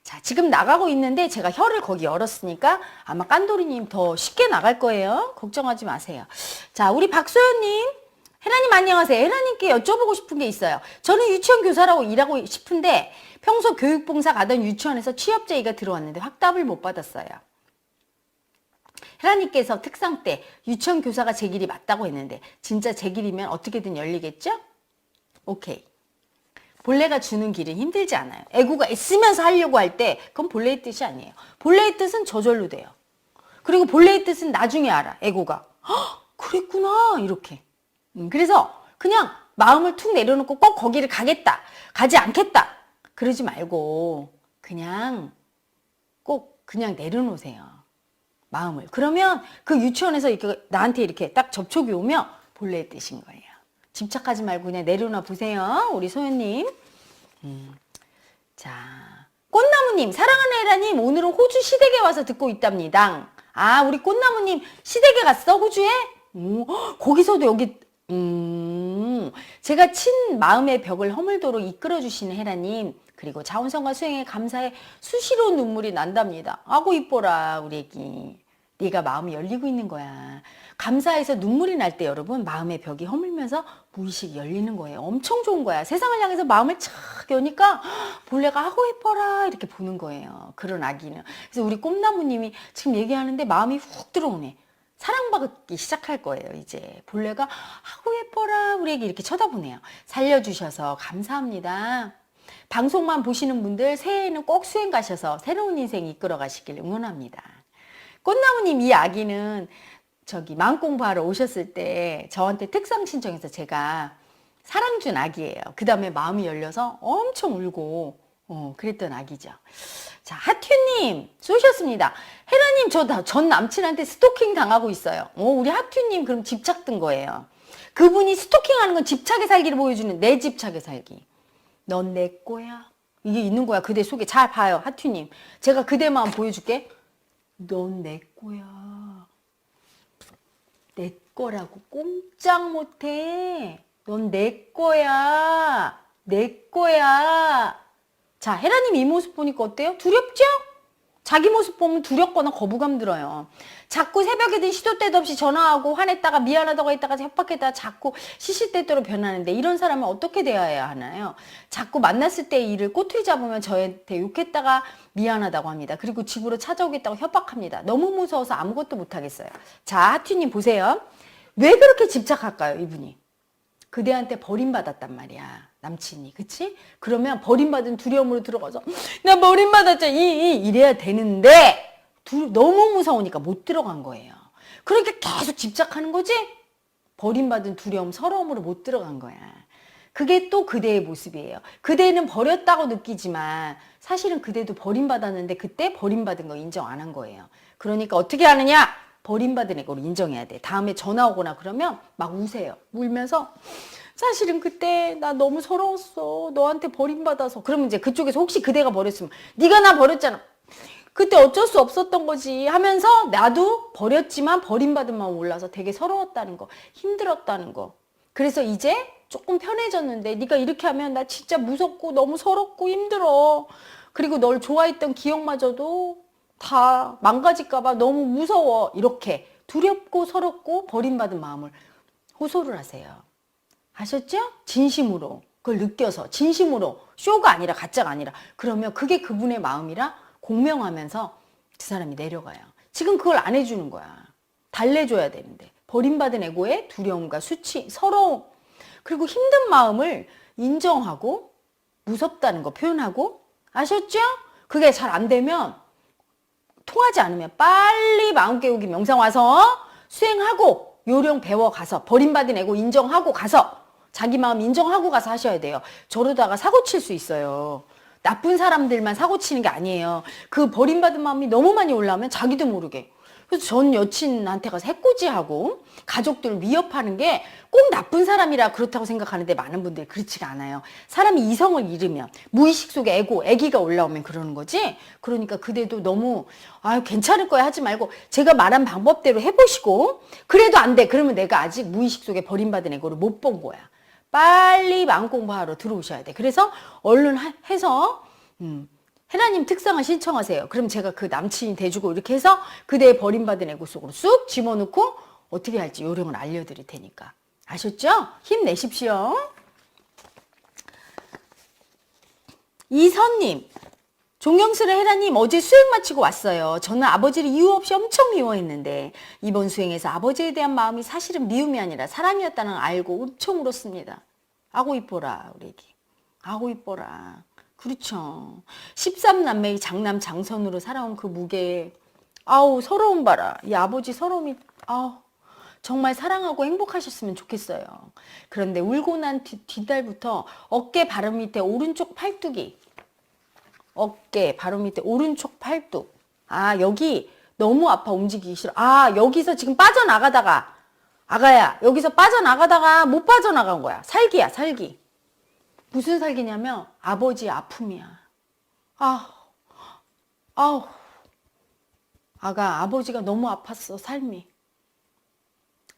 자, 지금 나가고 있는데 제가 혀를 거기 열었으니까 아마 깐돌이님 더 쉽게 나갈 거예요. 걱정하지 마세요. 자, 우리 박소연님. 혜라님 안녕하세요. 혜라님께 여쭤보고 싶은 게 있어요. 저는 유치원 교사라고 일하고 싶은데 평소 교육봉사 가던 유치원에서 취업 제의가 들어왔는데 확답을 못 받았어요. 혜라님께서 특상 때 유치원 교사가 제 길이 맞다고 했는데 진짜 제 길이면 어떻게든 열리겠죠? 오케이. 본래가 주는 길은 힘들지 않아요. 애구가 애쓰면서 하려고 할 때 그건 본래의 뜻이 아니에요. 본래의 뜻은 저절로 돼요. 그리고 본래의 뜻은 나중에 알아. 애구가. 그랬구나 이렇게. 그래서 그냥 마음을 툭 내려놓고 꼭 거기를 가겠다. 가지 않겠다. 그러지 말고 그냥 꼭 그냥 내려놓으세요. 마음을. 그러면 그 유치원에서 이렇게 나한테 이렇게 딱 접촉이 오면 본래의 뜻인 거예요. 집착하지 말고 그냥 내려놔 보세요. 우리 소연님. 자, 꽃나무님, 사랑하는 혜라님, 오늘은 호주 시댁에 와서 듣고 있답니다. 아, 우리 꽃나무님 시댁에 갔어? 호주에? 거기서도 여기 제가 친 마음의 벽을 허물도록 이끌어주시는 혜라님, 그리고 자원성과 수행에 감사해 수시로 눈물이 난답니다. 아고 이뻐라 우리 애기. 네가 마음이 열리고 있는 거야. 감사해서 눈물이 날 때 여러분 마음의 벽이 허물면서 무의식이 열리는 거예요. 엄청 좋은 거야. 세상을 향해서 마음을 착 여니까 본래가 하고 예뻐라 이렇게 보는 거예요. 그런 아기는. 그래서 우리 꽃나무님이 지금 얘기하는데 마음이 훅 들어오네. 사랑받기 시작할 거예요. 이제 본래가 하고 예뻐라 우리 애기 이렇게 쳐다보네요. 살려주셔서 감사합니다. 방송만 보시는 분들 새해에는 꼭 수행 가셔서 새로운 인생 이끌어 가시길 응원합니다. 꽃나무님 이 아기는 저기 마음 공부하러 오셨을 때 저한테 특상 신청해서 제가 사랑 준 아기예요. 그 다음에 마음이 열려서 엄청 울고 그랬던 아기죠. 자, 하튜님 쏘셨습니다. 혜라님 저 전 남친한테 스토킹 당하고 있어요. 우리 하튜님 그럼 집착 든 거예요. 그분이 스토킹하는 건 집착의 살기를 보여주는 내 집착의 살기. 넌 내 거야. 이게 있는 거야. 그대 속에. 잘 봐요. 하튜님. 제가 그대 마음 보여줄게. 넌 내 거야. 내 거라고 꼼짝 못해. 넌 내 거야. 내 거야. 자, 혜라님 이 모습 보니까 어때요? 두렵죠? 자기 모습 보면 두렵거나 거부감 들어요. 자꾸 새벽에든 시도 때도 없이 전화하고 화냈다가 미안하다고 했다가 협박했다가 자꾸 시시때때로 변하는데 이런 사람은 어떻게 대해야 하나요? 자꾸 만났을 때 일을 꼬투리 잡으면 저한테 욕했다가 미안하다고 합니다. 그리고 집으로 찾아오겠다고 협박합니다. 너무 무서워서 아무것도 못하겠어요. 자, 하튜님 보세요. 왜 그렇게 집착할까요, 이분이? 그대한테 버림받았단 말이야. 남친이. 그치? 그러면 버림받은 두려움으로 들어가서 나 버림받았잖아. 이래야 되는데 너무 무서우니까 못 들어간 거예요. 그러니까 계속 집착하는 거지? 버림받은 두려움, 서러움으로 못 들어간 거야. 그게 또 그대의 모습이에요. 그대는 버렸다고 느끼지만 사실은 그대도 버림받았는데 그때 버림받은 거 인정 안 한 거예요. 그러니까 어떻게 하느냐? 버림받은 애를 인정해야 돼. 다음에 전화 오거나 그러면 막 우세요. 울면서 사실은 그때 나 너무 서러웠어. 너한테 버림받아서. 그러면 이제 그쪽에서 혹시 그대가 버렸으면 네가 나 버렸잖아. 그때 어쩔 수 없었던 거지 하면서 나도 버렸지만 버림받은 마음 올라서 되게 서러웠다는 거. 힘들었다는 거. 그래서 이제 조금 편해졌는데 네가 이렇게 하면 나 진짜 무섭고 너무 서럽고 힘들어. 그리고 널 좋아했던 기억마저도 다 망가질까봐 너무 무서워. 이렇게 두렵고 서럽고 버림받은 마음을 호소를 하세요. 아셨죠? 진심으로. 그걸 느껴서 진심으로 쇼가 아니라 가짜가 아니라 그러면 그게 그분의 마음이라 공명하면서 그 사람이 내려가요. 지금 그걸 안 해주는 거야. 달래줘야 되는데 버림받은 에고의 두려움과 수치, 서러움 그리고 힘든 마음을 인정하고 무섭다는 거 표현하고 아셨죠? 그게 잘 안 되면 통하지 않으면 빨리 마음 깨우기 명상 와서 수행하고 요령 배워가서 버림받은 에고 인정하고 가서 자기 마음 인정하고 가서 하셔야 돼요. 저러다가 사고 칠 수 있어요. 나쁜 사람들만 사고 치는 게 아니에요. 그 버림받은 마음이 너무 많이 올라오면 자기도 모르게. 그래서 전 여친한테 가서 해코지하고 가족들을 위협하는 게 꼭 나쁜 사람이라 그렇다고 생각하는데 많은 분들이 그렇지가 않아요. 사람이 이성을 잃으면 무의식 속에 에고, 애기가 올라오면 그러는 거지. 그러니까 그대도 너무 괜찮을 거야 하지 말고 제가 말한 방법대로 해보시고 그래도 안 돼. 그러면 내가 아직 무의식 속에 버림받은 에고를 못 본 거야. 빨리 마음 공부하러 들어오셔야 돼. 그래서 얼른 해서 헤라님 특성을 신청하세요. 그럼 제가 그 남친이 돼주고 이렇게 해서 그대의 버림받은 에고 속으로 쑥 집어넣고 어떻게 할지 요령을 알려드릴 테니까. 아셨죠? 힘내십시오. 이선님, 존경스레 헤라님 어제 수행 마치고 왔어요. 저는 아버지를 이유 없이 엄청 미워했는데 이번 수행에서 아버지에 대한 마음이 사실은 미움이 아니라 사랑이었다는 걸 알고 엄청 울었습니다. 아고 이뻐라 우리 애기. 아고 이뻐라. 그렇죠. 13남매의 장남 장선으로 살아온 그 무게에 서러움 봐라. 이 아버지 서러움이 정말 사랑하고 행복하셨으면 좋겠어요. 그런데 울고 난 뒷달부터 어깨 바로 밑에 오른쪽 팔뚝이 어깨 바로 밑에 오른쪽 팔뚝 여기 너무 아파 움직이기 싫어. 여기서 지금 빠져나가다가 아가야 여기서 빠져나가다가 못 빠져나간 거야. 살기야 살기. 무슨 살기냐면 아버지의 아픔이야. 아버지가 너무 아팠어 삶이.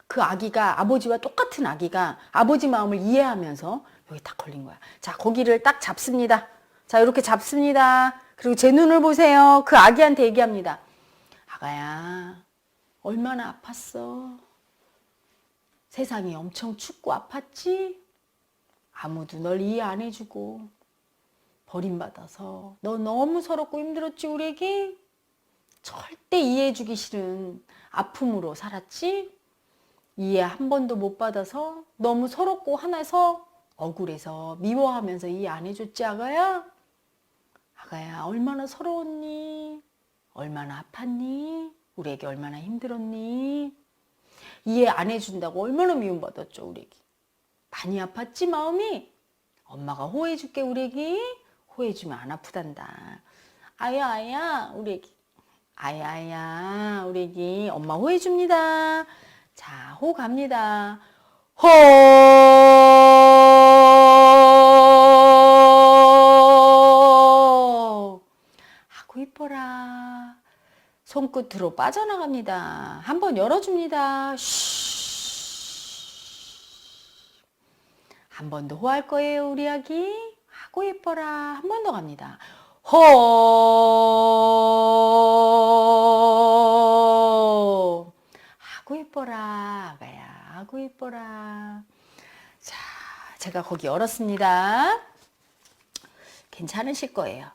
그 아기가 아버지와 똑같은 아기가 아버지 마음을 이해하면서 여기 딱 걸린 거야. 자 거기를 딱 잡습니다. 자 이렇게 잡습니다. 그리고 제 눈을 보세요. 그 아기한테 얘기합니다. 아가야 얼마나 아팠어. 세상이 엄청 춥고 아팠지? 아무도 널 이해 안 해주고 버림받아서 너 너무 서럽고 힘들었지 우리 애기? 절대 이해해주기 싫은 아픔으로 살았지? 이해 한 번도 못 받아서 너무 서럽고 화나서 억울해서 미워하면서 이해 안 해줬지 아가야? 아가야 얼마나 서러웠니? 얼마나 아팠니? 우리 애기 얼마나 힘들었니? 이해 안 해준다고 얼마나 미움받았죠 우리 애기. 많이 아팠지 마음이? 엄마가 호해줄게 우리 애기. 호해주면 안 아프단다. 아야 우리 애기. 아야 우리 애기. 엄마 호해줍니다. 자 호 갑니다. 호. 아구 이뻐라. 손끝으로 빠져나갑니다. 한번 열어줍니다. 한 번 더 호할 거예요 우리 아기. 아구 예뻐라. 한 번 더 갑니다. 호. 아구 예뻐라 아가야. 아구 예뻐라. 자 제가 거기 열었습니다. 괜찮으실 거예요.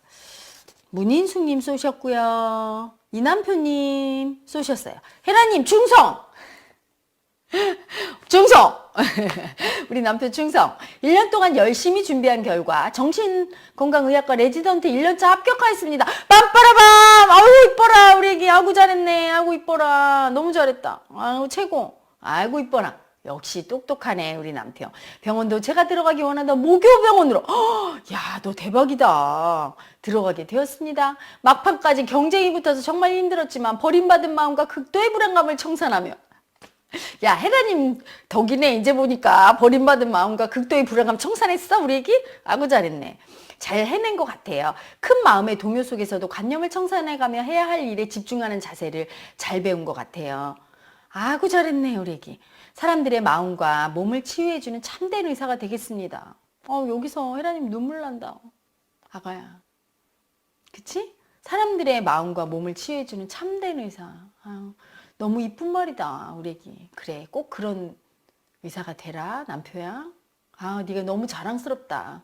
문인숙님 쏘셨고요. 이남표님 쏘셨어요. 헤라님 충성! 충성! 우리 남편 충성. 1년 동안 열심히 준비한 결과 정신건강의학과 레지던트 1년차 합격하였습니다. 빰빠라밤! 아우 이뻐라 우리 애기. 아구 잘했네. 아구 이뻐라. 너무 잘했다. 아우 최고. 아이고 이뻐라. 역시 똑똑하네 우리 남편. 병원도 제가 들어가기 원하던 모교병원으로. 야, 너 대박이다. 들어가게 되었습니다. 막판까지 경쟁이 붙어서 정말 힘들었지만 버림받은 마음과 극도의 불안감을 청산하며 야 헤라님 덕이네. 이제 보니까 버림받은 마음과 극도의 불안감 청산했어 우리 애기? 아구 잘했네. 잘 해낸 것 같아요. 큰 마음의 동요 속에서도 관념을 청산해가며 해야 할 일에 집중하는 자세를 잘 배운 것 같아요. 아구 잘했네 우리 애기. 사람들의 마음과 몸을 치유해주는 참된 의사가 되겠습니다. 여기서 헤라님 눈물 난다. 아가야. 그치? 사람들의 마음과 몸을 치유해주는 참된 의사. 아유, 너무 이쁜 말이다, 우리 애기. 그래, 꼭 그런 의사가 되라, 남표야. 아, 네가 너무 자랑스럽다.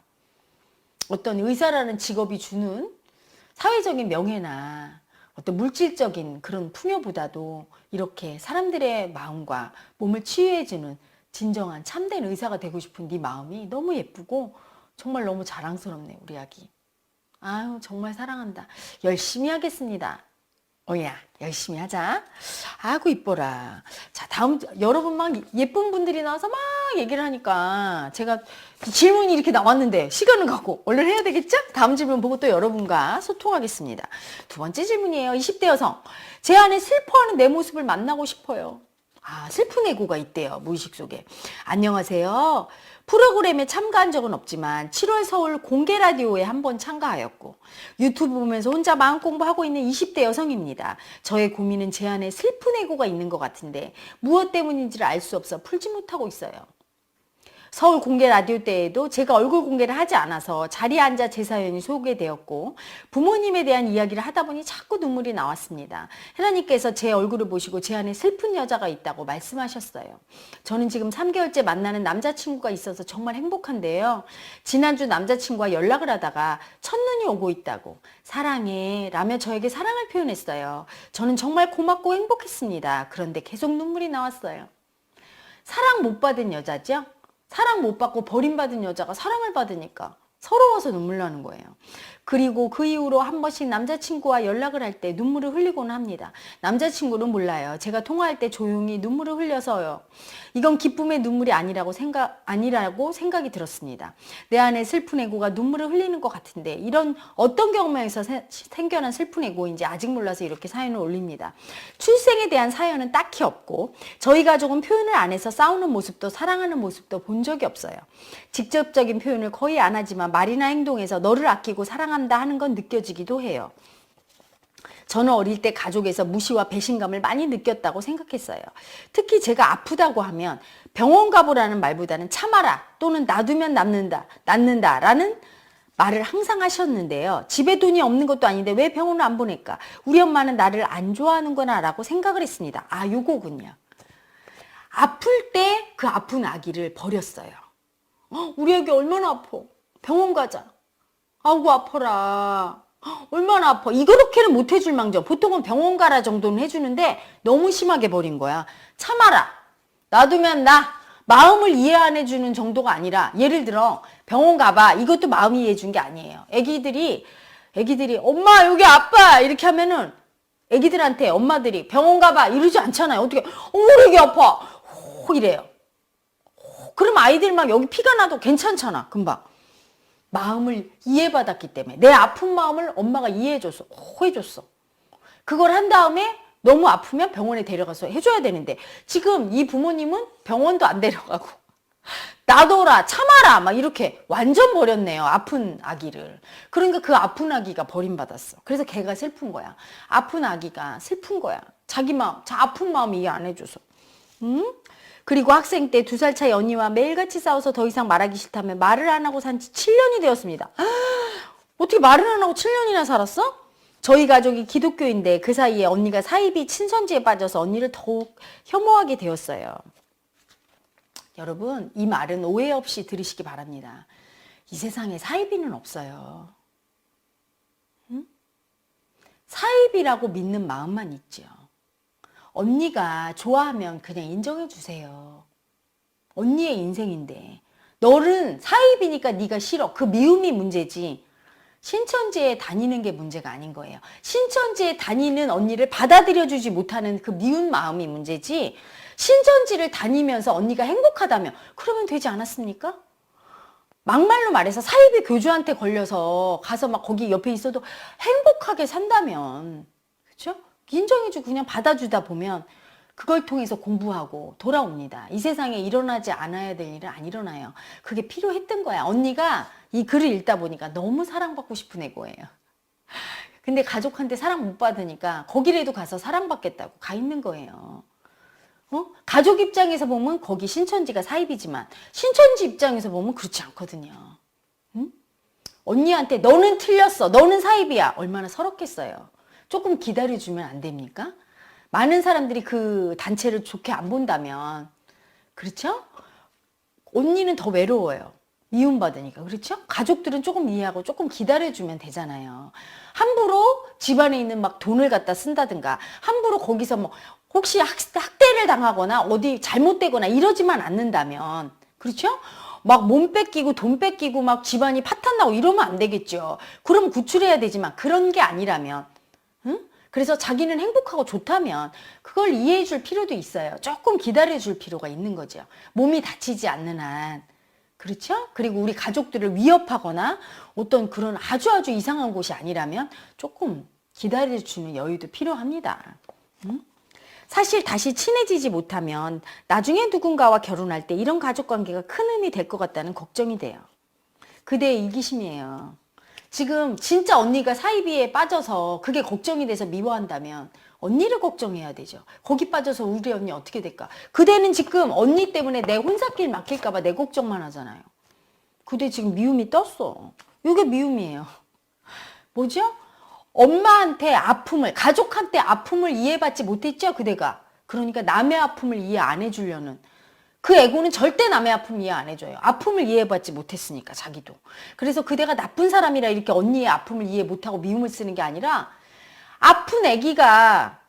어떤 의사라는 직업이 주는 사회적인 명예나 어떤 물질적인 그런 풍요보다도 이렇게 사람들의 마음과 몸을 치유해주는 진정한 참된 의사가 되고 싶은 네 마음이 너무 예쁘고 정말 너무 자랑스럽네, 우리 아기. 아유, 정말 사랑한다. 열심히 하겠습니다. 어야, 열심히 하자. 아이고, 이뻐라. 자, 다음, 여러분 막 예쁜 분들이 나와서 막 얘기를 하니까 제가 질문이 이렇게 나왔는데 시간은 가고 얼른 해야 되겠죠? 다음 질문 보고 또 여러분과 소통하겠습니다. 두 번째 질문이에요. 20대 여성. 제 안에 슬퍼하는 내 모습을 만나고 싶어요. 아, 슬픈 애고가 있대요. 무의식 속에. 안녕하세요. 프로그램에 참가한 적은 없지만 7월 서울 공개 라디오에 한번 참가하였고 유튜브 보면서 혼자 마음 공부하고 있는 20대 여성입니다. 저의 고민은 제 안에 슬픈 애고가 있는 것 같은데 무엇 때문인지를 알 수 없어 풀지 못하고 있어요. 서울 공개 라디오 때에도 제가 얼굴 공개를 하지 않아서 자리에 앉아 제 사연이 소개되었고 부모님에 대한 이야기를 하다 보니 자꾸 눈물이 나왔습니다. 혜라님께서 제 얼굴을 보시고 제 안에 슬픈 여자가 있다고 말씀하셨어요. 저는 지금 3개월째 만나는 남자친구가 있어서 정말 행복한데요. 지난주 남자친구와 연락을 하다가 첫눈이 오고 있다고 사랑해 라며 저에게 사랑을 표현했어요. 저는 정말 고맙고 행복했습니다. 그런데 계속 눈물이 나왔어요. 사랑 못 받은 여자죠? 사랑 못 받고 버림받은 여자가 사랑을 받으니까 서러워서 눈물 나는 거예요. 그리고 그 이후로 한 번씩 남자친구와 연락을 할 때 눈물을 흘리곤 합니다. 남자친구는 몰라요. 제가 통화할 때 조용히 눈물을 흘려서요. 이건 기쁨의 눈물이 아니라고 생각이 들었습니다. 내 안에 슬픈 애고가 눈물을 흘리는 것 같은데 이런 어떤 경험에서 생겨난 슬픈 애고인지 아직 몰라서 이렇게 사연을 올립니다. 출생에 대한 사연은 딱히 없고 저희 가족은 표현을 안 해서 싸우는 모습도 사랑하는 모습도 본 적이 없어요. 직접적인 표현을 거의 안 하지만 말이나 행동에서 너를 아끼고 사랑한다 하는 건 느껴지기도 해요. 저는 어릴 때 가족에서 무시와 배신감을 많이 느꼈다고 생각했어요. 특히 제가 아프다고 하면 병원 가보라는 말보다는 참아라 또는 놔두면 낫는다라는 말을 항상 하셨는데요. 집에 돈이 없는 것도 아닌데 왜 병원을 안 보낼까? 우리 엄마는 나를 안 좋아하는구나 라고 생각을 했습니다. 아, 요거군요. 아플 때 그 아픈 아기를 버렸어요. 우리 아기 얼마나 아파. 병원 가자. 아이고 아파라. 얼마나 아파. 이거렇게는 못 해줄 망정. 보통은 병원 가라 정도는 해주는데 너무 심하게 버린 거야. 참아라. 놔두면 나. 마음을 이해 안 해주는 정도가 아니라 예를 들어 병원 가봐. 이것도 마음 이해해 준 게 아니에요. 애기들이 엄마 여기 아파 이렇게 하면은 애기들한테 엄마들이 병원 가봐 이러지 않잖아요. 어떻게 우리 애기 아파. 이래요. 그럼 아이들 막 여기 피가 나도 괜찮잖아. 금방. 마음을 이해받았기 때문에 내 아픈 마음을 엄마가 이해해줬어. 해줬어. 그걸 한 다음에 너무 아프면 병원에 데려가서 해줘야 되는데 지금 이 부모님은 병원도 안 데려가고 놔둬라 참아라 막 이렇게 완전 버렸네요. 아픈 아기를. 그러니까 그 아픈 아기가 버림받았어. 그래서 걔가 슬픈 거야. 아픈 아기가 슬픈 거야. 자기 마음, 아픈 마음 이해 안 해줘서. 응? 그리고 학생 때 2살 차이 언니와 매일같이 싸워서 더 이상 말하기 싫다며 말을 안 하고 산 지 7년이 되었습니다. 어떻게 말을 안 하고 7년이나 살았어? 저희 가족이 기독교인데 그 사이에 언니가 사이비 친선지에 빠져서 언니를 더욱 혐오하게 되었어요. 여러분, 이 말은 오해 없이 들으시기 바랍니다. 이 세상에 사이비는 없어요. 응? 사이비라고 믿는 마음만 있죠. 언니가 좋아하면 그냥 인정해 주세요. 언니의 인생인데 너는 사입이니까 네가 싫어. 그 미움이 문제지. 신천지에 다니는 게 문제가 아닌 거예요. 신천지에 다니는 언니를 받아들여주지 못하는 그 미운 마음이 문제지. 신천지를 다니면서 언니가 행복하다면 그러면 되지 않았습니까? 막말로 말해서 사이비 교주한테 걸려서 가서 막 거기 옆에 있어도 행복하게 산다면 그렇죠? 인정해주고 그냥 받아주다 보면 그걸 통해서 공부하고 돌아옵니다. 이 세상에 일어나지 않아야 될 일은 안 일어나요. 그게 필요했던 거야. 언니가 이 글을 읽다 보니까 너무 사랑받고 싶은 애고예요. 근데 가족한테 사랑 못 받으니까 거기라도 가서 사랑받겠다고 가 있는 거예요. 가족 입장에서 보면 거기 신천지가 사입이지만 신천지 입장에서 보면 그렇지 않거든요. 응? 언니한테 너는 틀렸어. 너는 사입이야. 얼마나 서럽겠어요. 조금 기다려주면 안 됩니까? 많은 사람들이 그 단체를 좋게 안 본다면, 그렇죠? 언니는 더 외로워요. 미움받으니까. 그렇죠? 가족들은 조금 이해하고 조금 기다려주면 되잖아요. 함부로 집안에 있는 막 돈을 갖다 쓴다든가, 함부로 거기서 뭐, 혹시 학대를 당하거나 어디 잘못되거나 이러지만 않는다면, 그렇죠? 막 몸 뺏기고 돈 뺏기고 막 집안이 파탄나고 이러면 안 되겠죠. 그럼 구출해야 되지만 그런 게 아니라면, 응? 그래서 자기는 행복하고 좋다면 그걸 이해해 줄 필요도 있어요. 조금 기다려 줄 필요가 있는 거죠. 몸이 다치지 않는 한. 그렇죠? 그리고 우리 가족들을 위협하거나 어떤 그런 아주 이상한 곳이 아니라면 조금 기다려 주는 여유도 필요합니다. 응? 사실 다시 친해지지 못하면 나중에 누군가와 결혼할 때 이런 가족관계가 큰 힘이 될 것 같다는 걱정이 돼요. 그대의 이기심이에요. 지금 진짜 언니가 사이비에 빠져서 그게 걱정이 돼서 미워한다면 언니를 걱정해야 되죠. 거기 빠져서 우리 언니 어떻게 될까? 그대는 지금 언니 때문에 내 혼사길 막힐까 봐 내 걱정만 하잖아요. 그대 지금 미움이 떴어. 이게 미움이에요. 뭐죠? 엄마한테 아픔을, 가족한테 아픔을 이해받지 못했죠, 그대가. 그러니까 남의 아픔을 이해 안 해주려는. 그 에고는 절대 남의 아픔 이해 안 해줘요. 아픔을 이해받지 못했으니까, 자기도. 그래서 그대가 나쁜 사람이라 이렇게 언니의 아픔을 이해 못하고 미움을 쓰는 게 아니라, 아픈 애기가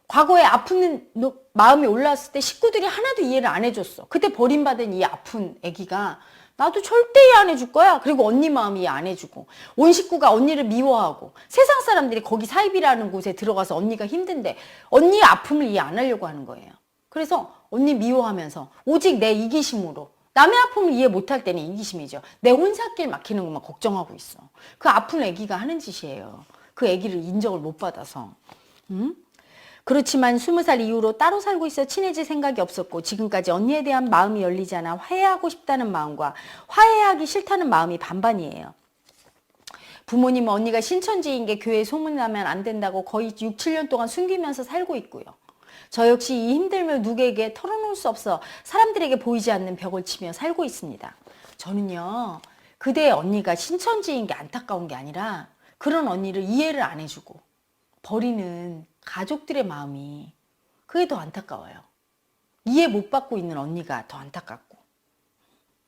과거에 아픈 마음이 올라왔을 때 식구들이 하나도 이해를 안 해줬어. 그때 버림받은 이 아픈 애기가 나도 절대 이해 안 해줄 거야. 그리고 언니 마음 이해 안 해주고 온 식구가 언니를 미워하고 세상 사람들이 거기 사입이라는 곳에 들어가서 언니가 힘든데 언니의 아픔을 이해 안 하려고 하는 거예요. 그래서 언니 미워하면서 오직 내 이기심으로 남의 아픔을 이해 못할 때는 이기심이죠. 내 혼사길 막히는 것만 걱정하고 있어. 그 아픈 애기가 하는 짓이에요. 그 애기를 인정을 못 받아서. 응? 그렇지만 20살 이후로 따로 살고 있어 친해질 생각이 없었고 지금까지 언니에 대한 마음이 열리지 않아 화해하고 싶다는 마음과 화해하기 싫다는 마음이 반반이에요. 부모님은 언니가 신천지인 게 교회에 소문나면 안 된다고 거의 6, 7년 동안 숨기면서 살고 있고요. 저 역시 이 힘듦을 누구에게 털어놓을 수 없어 사람들에게 보이지 않는 벽을 치며 살고 있습니다. 저는요, 그대의 언니가 신천지인 게 안타까운 게 아니라 그런 언니를 이해를 안 해주고 버리는 가족들의 마음이 그게 더 안타까워요. 이해 못 받고 있는 언니가 더 안타깝고.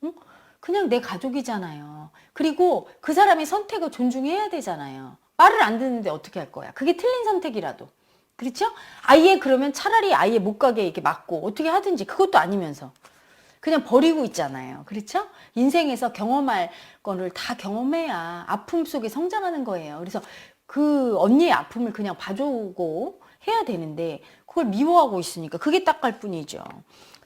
응? 그냥 내 가족이잖아요. 그리고 그 사람의 선택을 존중해야 되잖아요. 말을 안 듣는데 어떻게 할 거야. 그게 틀린 선택이라도. 그렇죠? 아예 그러면 차라리 아예 못 가게 이렇게 막고 어떻게 하든지 그것도 아니면서 그냥 버리고 있잖아요. 그렇죠? 인생에서 경험할 거를 다 경험해야 아픔 속에 성장하는 거예요. 그래서 그 언니의 아픔을 그냥 봐주고 해야 되는데 그걸 미워하고 있으니까 그게 딱갈 뿐이죠.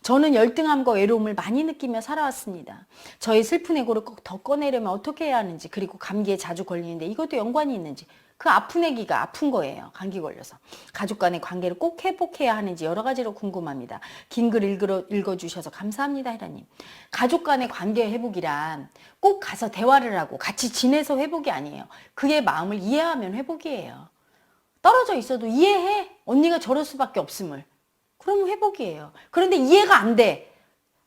저는 열등함과 외로움을 많이 느끼며 살아왔습니다. 저의 슬픈 애고를 꼭 더 꺼내려면 어떻게 해야 하는지 그리고 감기에 자주 걸리는데 이것도 연관이 있는지 그 아픈 애기가 아픈 거예요. 감기 걸려서. 가족 간의 관계를 꼭 회복해야 하는지 여러 가지로 궁금합니다. 긴 글 읽어주셔서 감사합니다, 혜라님. 가족 간의 관계 회복이란 꼭 가서 대화를 하고 같이 지내서 회복이 아니에요. 그의 마음을 이해하면 회복이에요. 떨어져 있어도 이해해. 언니가 저럴 수밖에 없음을. 그러면 회복이에요. 그런데 이해가 안 돼.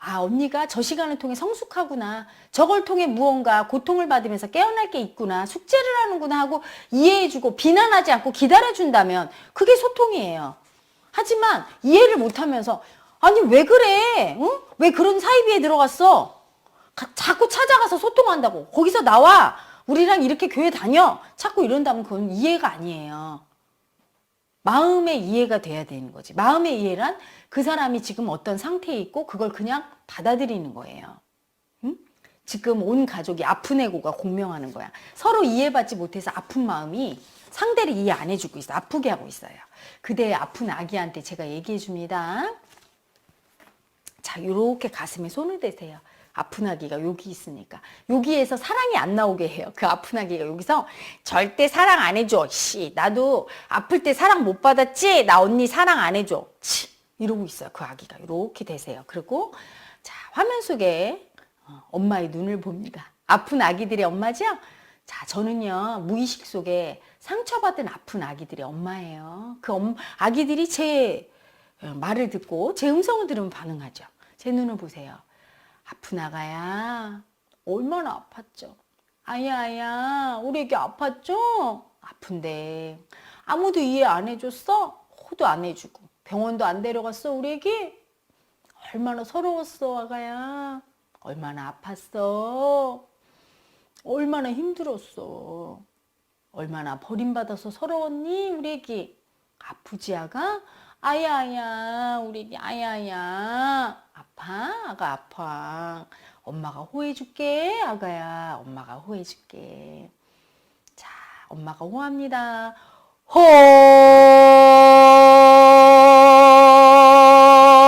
아, 언니가 저 시간을 통해 성숙하구나. 저걸 통해 무언가 고통을 받으면서 깨어날 게 있구나. 숙제를 하는구나 하고 이해해주고 비난하지 않고 기다려준다면 그게 소통이에요. 하지만 이해를 못하면서 아니 왜 그래? 응? 왜 그런 사이비에 들어갔어? 자꾸 찾아가서 소통한다고. 거기서 나와. 우리랑 이렇게 교회 다녀. 자꾸 이런다면 그건 이해가 아니에요. 마음의 이해가 돼야 되는 거지. 마음의 이해란 그 사람이 지금 어떤 상태에 있고 그걸 그냥 받아들이는 거예요. 응? 지금 온 가족이 아픈 애고가 공명하는 거야. 서로 이해받지 못해서 아픈 마음이 상대를 이해 안 해주고 있어. 아프게 하고 있어요. 그대의 아픈 아기한테 제가 얘기해 줍니다. 자, 요렇게 가슴에 손을 대세요. 아픈 아기가 여기 있으니까 여기에서 사랑이 안 나오게 해요. 그 아픈 아기가 여기서 절대 사랑 안 해줘. 씨, 나도 아플 때 사랑 못 받았지. 나 언니 사랑 안 해줘. 치, 이러고 있어요. 그 아기가 이렇게 되세요. 그리고 자, 화면 속에 엄마의 눈을 봅니다. 아픈 아기들의 엄마죠. 자, 저는요 무의식 속에 상처받은 아픈 아기들의 엄마예요. 그 아기들이 제 말을 듣고 제 음성을 들으면 반응하죠. 제 눈을 보세요. 아픈 아가야 얼마나 아팠죠. 아야, 우리 애기 아팠죠? 아픈데. 아무도 이해 안 해줬어? 호도 안 해주고. 병원도 안 데려갔어, 우리 애기? 얼마나 서러웠어, 아가야. 얼마나 아팠어. 얼마나 힘들었어. 얼마나 버림받아서 서러웠니, 우리 애기? 아프지, 아가? 아야, 우리 애기, 아야. 아파? 아가 아파. 엄마가 호해줄게, 아가야. 엄마가 호해줄게. 자, 엄마가 호합니다.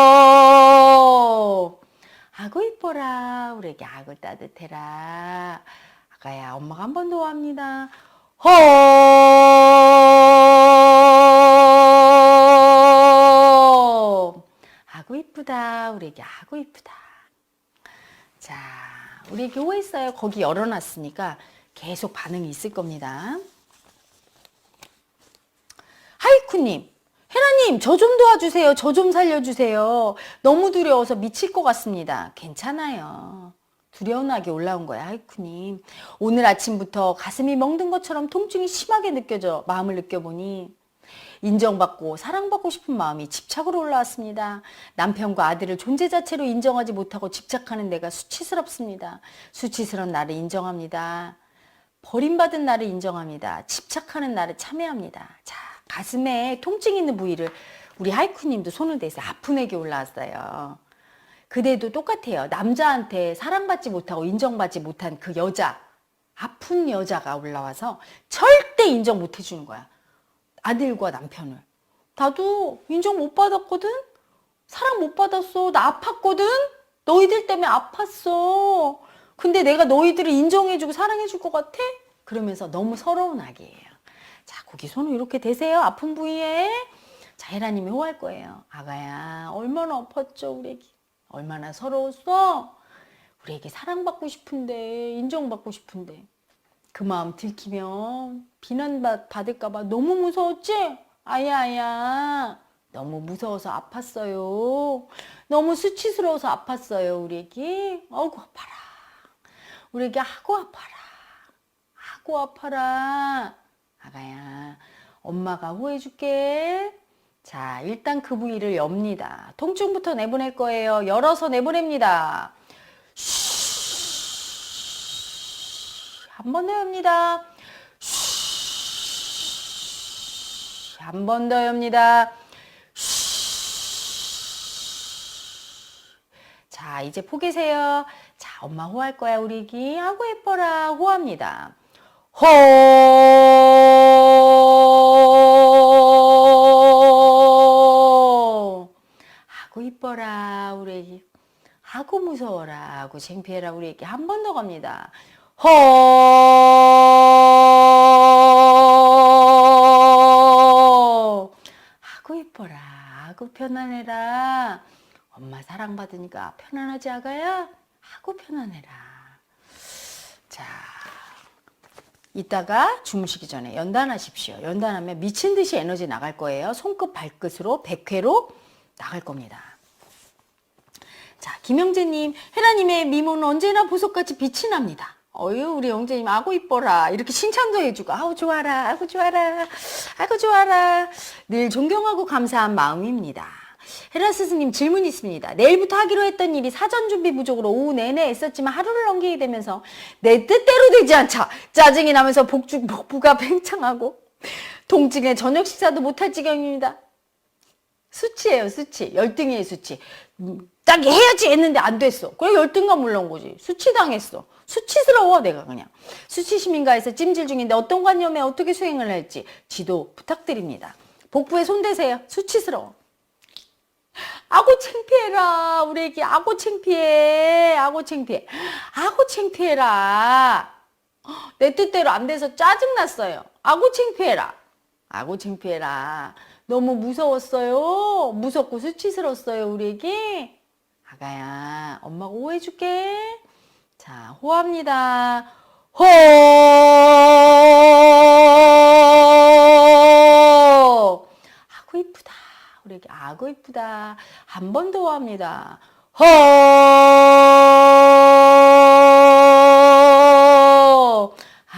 호! 아구 이뻐라. 우리 애기 아구 따뜻해라. 아가야, 엄마가 한 번 더 호합니다. 호! 아구 이쁘다. 우리 애기 아구 이쁘다. 자, 우리 애기 호했어요. 거기 열어놨으니까 계속 반응이 있을 겁니다. 하이쿠님, 헤라님, 저 좀 도와주세요. 저 좀 살려주세요. 너무 두려워서 미칠 것 같습니다. 괜찮아요. 두려운 낙이 올라온 거야, 하이쿠님. 오늘 아침부터 가슴이 멍든 것처럼 통증이 심하게 느껴져 마음을 느껴보니 인정받고 사랑받고 싶은 마음이 집착으로 올라왔습니다. 남편과 아들을 존재 자체로 인정하지 못하고 집착하는 내가 수치스럽습니다. 수치스러운 나를 인정합니다. 버림받은 나를 인정합니다. 집착하는 나를 참여합니다. 자, 가슴에 통증 있는 부위를 우리 하이쿠님도 손을 대서 아픈 애기 올라왔어요. 그대도 똑같아요. 남자한테 사랑받지 못하고 인정받지 못한 그 여자, 아픈 여자가 올라와서 절대 인정 못 해주는 거야. 아들과 남편을. 나도 인정 못 받았거든? 사랑 못 받았어. 나 아팠거든? 너희들 때문에 아팠어. 근데 내가 너희들을 인정해주고 사랑해줄 것 같아? 그러면서 너무 서러운 아기예요. 자, 거기 손을 이렇게 대세요. 아픈 부위에. 자, 헤라님이 호할 거예요. 아가야, 얼마나 아팠죠, 우리 애기. 얼마나 서러웠어? 우리 애기 사랑받고 싶은데, 인정받고 싶은데. 그 마음 들키면 비난받을까봐 너무 무서웠지? 아야. 너무 무서워서 아팠어요. 너무 수치스러워서 아팠어요, 우리 애기. 어구, 아파라. 우리 애기 아고 아파라. 아고 아파라. 아가야, 엄마가 호해줄게. 자, 일단 그 부위를 엽니다. 통증부터 내보낼 거예요. 열어서 내보냅니다. 한 번 더 엽니다. 한 번 더 엽니다. 자, 이제 포개세요. 자, 엄마 호할 거야, 우리 애기. 아고 예뻐라. 호합니다. 호! 아고 이뻐라, 우리 애기. 아고 무서워라. 아고 창피해라, 우리 애기. 한 번 더 갑니다. 호! 아고 이뻐라. 아고 편안해라. 엄마 사랑받으니까 편안하지, 아가야? 아고 편안해라. 자, 이따가 주무시기 전에 연단하십시오. 연단하면 미친 듯이 에너지 나갈 거예요. 손끝 발끝으로 100회로 나갈 겁니다. 자, 김영재님, 헤라님의 미모는 언제나 보석같이 빛이 납니다. 어유, 우리 영재님, 아고 이뻐라. 이렇게 칭찬도 해주고, 아우, 좋아라, 아고 좋아라, 아고 좋아라. 늘 존경하고 감사한 마음입니다. 헤라 스승님, 질문이 있습니다. 내일부터 하기로 했던 일이 사전 준비 부족으로 오후 내내 애썼지만 하루를 넘기게 되면서 내 뜻대로 되지 않자 짜증이 나면서 복부가 팽창하고 통증에 저녁 식사도 못할 지경입니다. 수치예요, 수치. 열등이에요, 수치. 딱 해야지 했는데 안 됐어. 그래, 열등감 올라온 거지. 수치당했어. 수치스러워, 내가 그냥. 수치심인가해서 찜질 중인데 어떤 관념에 어떻게 수행을 할지 지도 부탁드립니다. 복부에 손대세요. 수치스러워. 아고 창피해라. 우리 애기 아고 창피해. 아고 창피해. 아고 창피해라. 내 뜻대로 안 돼서 짜증났어요. 아고 창피해라. 아고 창피해라. 너무 무서웠어요. 무섭고 수치스러웠어요, 우리 애기. 아가야, 엄마가 호해줄게. 자, 호합니다. 호! 아고 이쁘다. 우리 애기 아고 이쁘다. 한 번 더 호합니다. 호!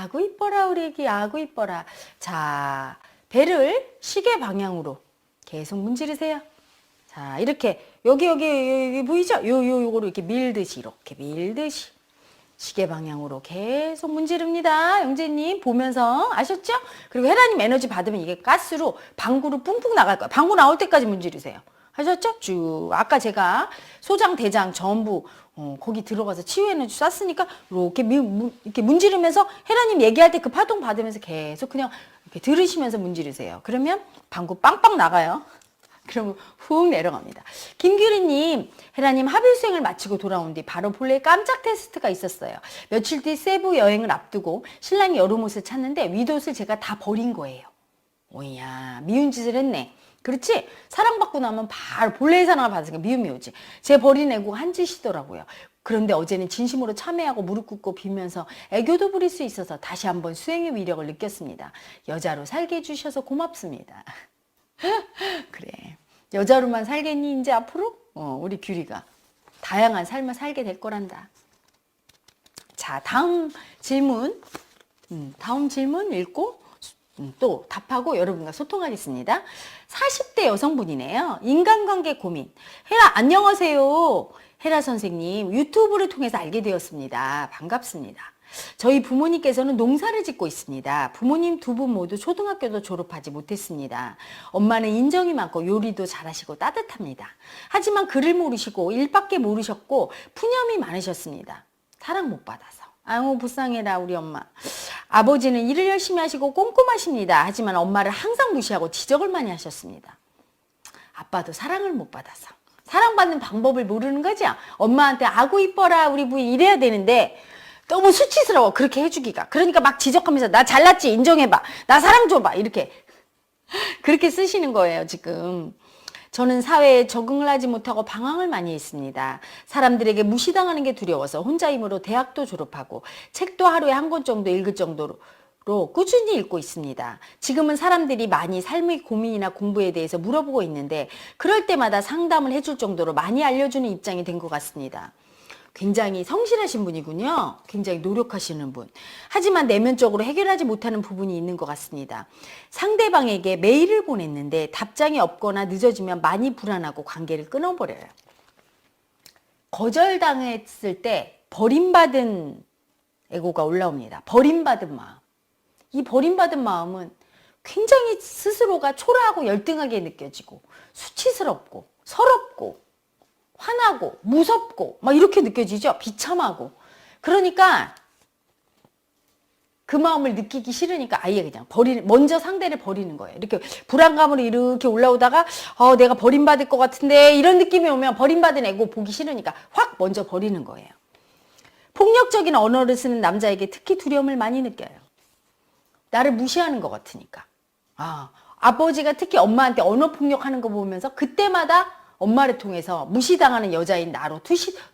아구 이뻐라 우리 애기 아구 이뻐라. 자, 배를 시계 방향으로 계속 문지르세요. 자, 이렇게 여기 보이죠? 요거로 이렇게 밀듯이 이렇게 밀듯이 시계 방향으로 계속 문지릅니다. 영재님 보면서 아셨죠? 그리고 헤라님 에너지 받으면 이게 가스로 방구로 뿡뿡 나갈 거예요. 방구 나올 때까지 문지르세요. 하셨죠? 쭉 아까 제가 소장 대장 전부 거기 들어가서 치유 에너지 쐈으니까 이렇게 이렇게 문지르면서 헤라님 얘기할 때 그 파동 받으면서 계속 그냥 이렇게 들으시면서 문지르세요. 그러면 방구 빵빵 나가요. 그러면 훅 내려갑니다. 김규리님, 헤라님 합일 수행을 마치고 돌아온 뒤 바로 본래 깜짝 테스트가 있었어요. 며칠 뒤 세부 여행을 앞두고 신랑이 여름 옷을 찾는데 윗옷을 제가 다 버린 거예요. 오야, 미운 짓을 했네. 그렇지? 사랑받고 나면 바로 본래의 사랑을 받으니까 미움이 오지. 제 버린 애고가 한 짓이더라고요. 그런데 어제는 진심으로 참회하고 무릎 꿇고 빌면서 애교도 부릴 수 있어서 다시 한번 수행의 위력을 느꼈습니다. 여자로 살게 해주셔서 고맙습니다. 그래. 여자로만 살겠니 이제 앞으로? 우리 규리가 다양한 삶을 살게 될 거란다. 자, 다음 질문 읽고 또 답하고 여러분과 소통하겠습니다. 40대 여성분이네요. 인간관계 고민. 헤라 안녕하세요. 헤라 선생님 유튜브를 통해서 알게 되었습니다. 반갑습니다. 저희 부모님께서는 농사를 짓고 있습니다. 부모님 두 분 모두 초등학교도 졸업하지 못했습니다. 엄마는 인정이 많고 요리도 잘하시고 따뜻합니다. 하지만 글을 모르시고 일밖에 모르셨고 푸념이 많으셨습니다. 사랑 못 받아서. 아유 불쌍해라 우리 엄마. 아버지는 일을 열심히 하시고 꼼꼼하십니다. 하지만 엄마를 항상 무시하고 지적을 많이 하셨습니다. 아빠도 사랑을 못 받아서. 사랑받는 방법을 모르는 거죠. 엄마한테 아구 이뻐라 우리 부인 이래야 되는데 너무 수치스러워 그렇게 해주기가. 그러니까 막 지적하면서 나 잘났지 인정해봐. 나 사랑 줘봐. 이렇게 그렇게 쓰시는 거예요 지금. 저는 사회에 적응을 하지 못하고 방황을 많이 했습니다. 사람들에게 무시당하는 게 두려워서 혼자 힘으로 대학도 졸업하고 책도 하루에 한 권 정도 읽을 정도로 꾸준히 읽고 있습니다. 지금은 사람들이 많이 삶의 고민이나 공부에 대해서 물어보고 있는데 그럴 때마다 상담을 해줄 정도로 많이 알려주는 입장이 된 것 같습니다. 굉장히 성실하신 분이군요. 굉장히 노력하시는 분. 하지만 내면적으로 해결하지 못하는 부분이 있는 것 같습니다. 상대방에게 메일을 보냈는데 답장이 없거나 늦어지면 많이 불안하고 관계를 끊어버려요. 거절당했을 때 버림받은 에고가 올라옵니다. 버림받은 마음. 이 버림받은 마음은 굉장히 스스로가 초라하고 열등하게 느껴지고 수치스럽고 서럽고 화나고 무섭고 막 이렇게 느껴지죠. 비참하고. 그러니까 그 마음을 느끼기 싫으니까 아예 그냥 먼저 상대를 버리는 거예요. 이렇게 불안감으로 이렇게 올라오다가 내가 버림받을 것 같은데 이런 느낌이 오면 버림받은 애고 보기 싫으니까 확 먼저 버리는 거예요. 폭력적인 언어를 쓰는 남자에게 특히 두려움을 많이 느껴요. 나를 무시하는 것 같으니까. 아버지가 특히 엄마한테 언어 폭력하는 거 보면서 그때마다 엄마를 통해서 무시당하는 여자인 나로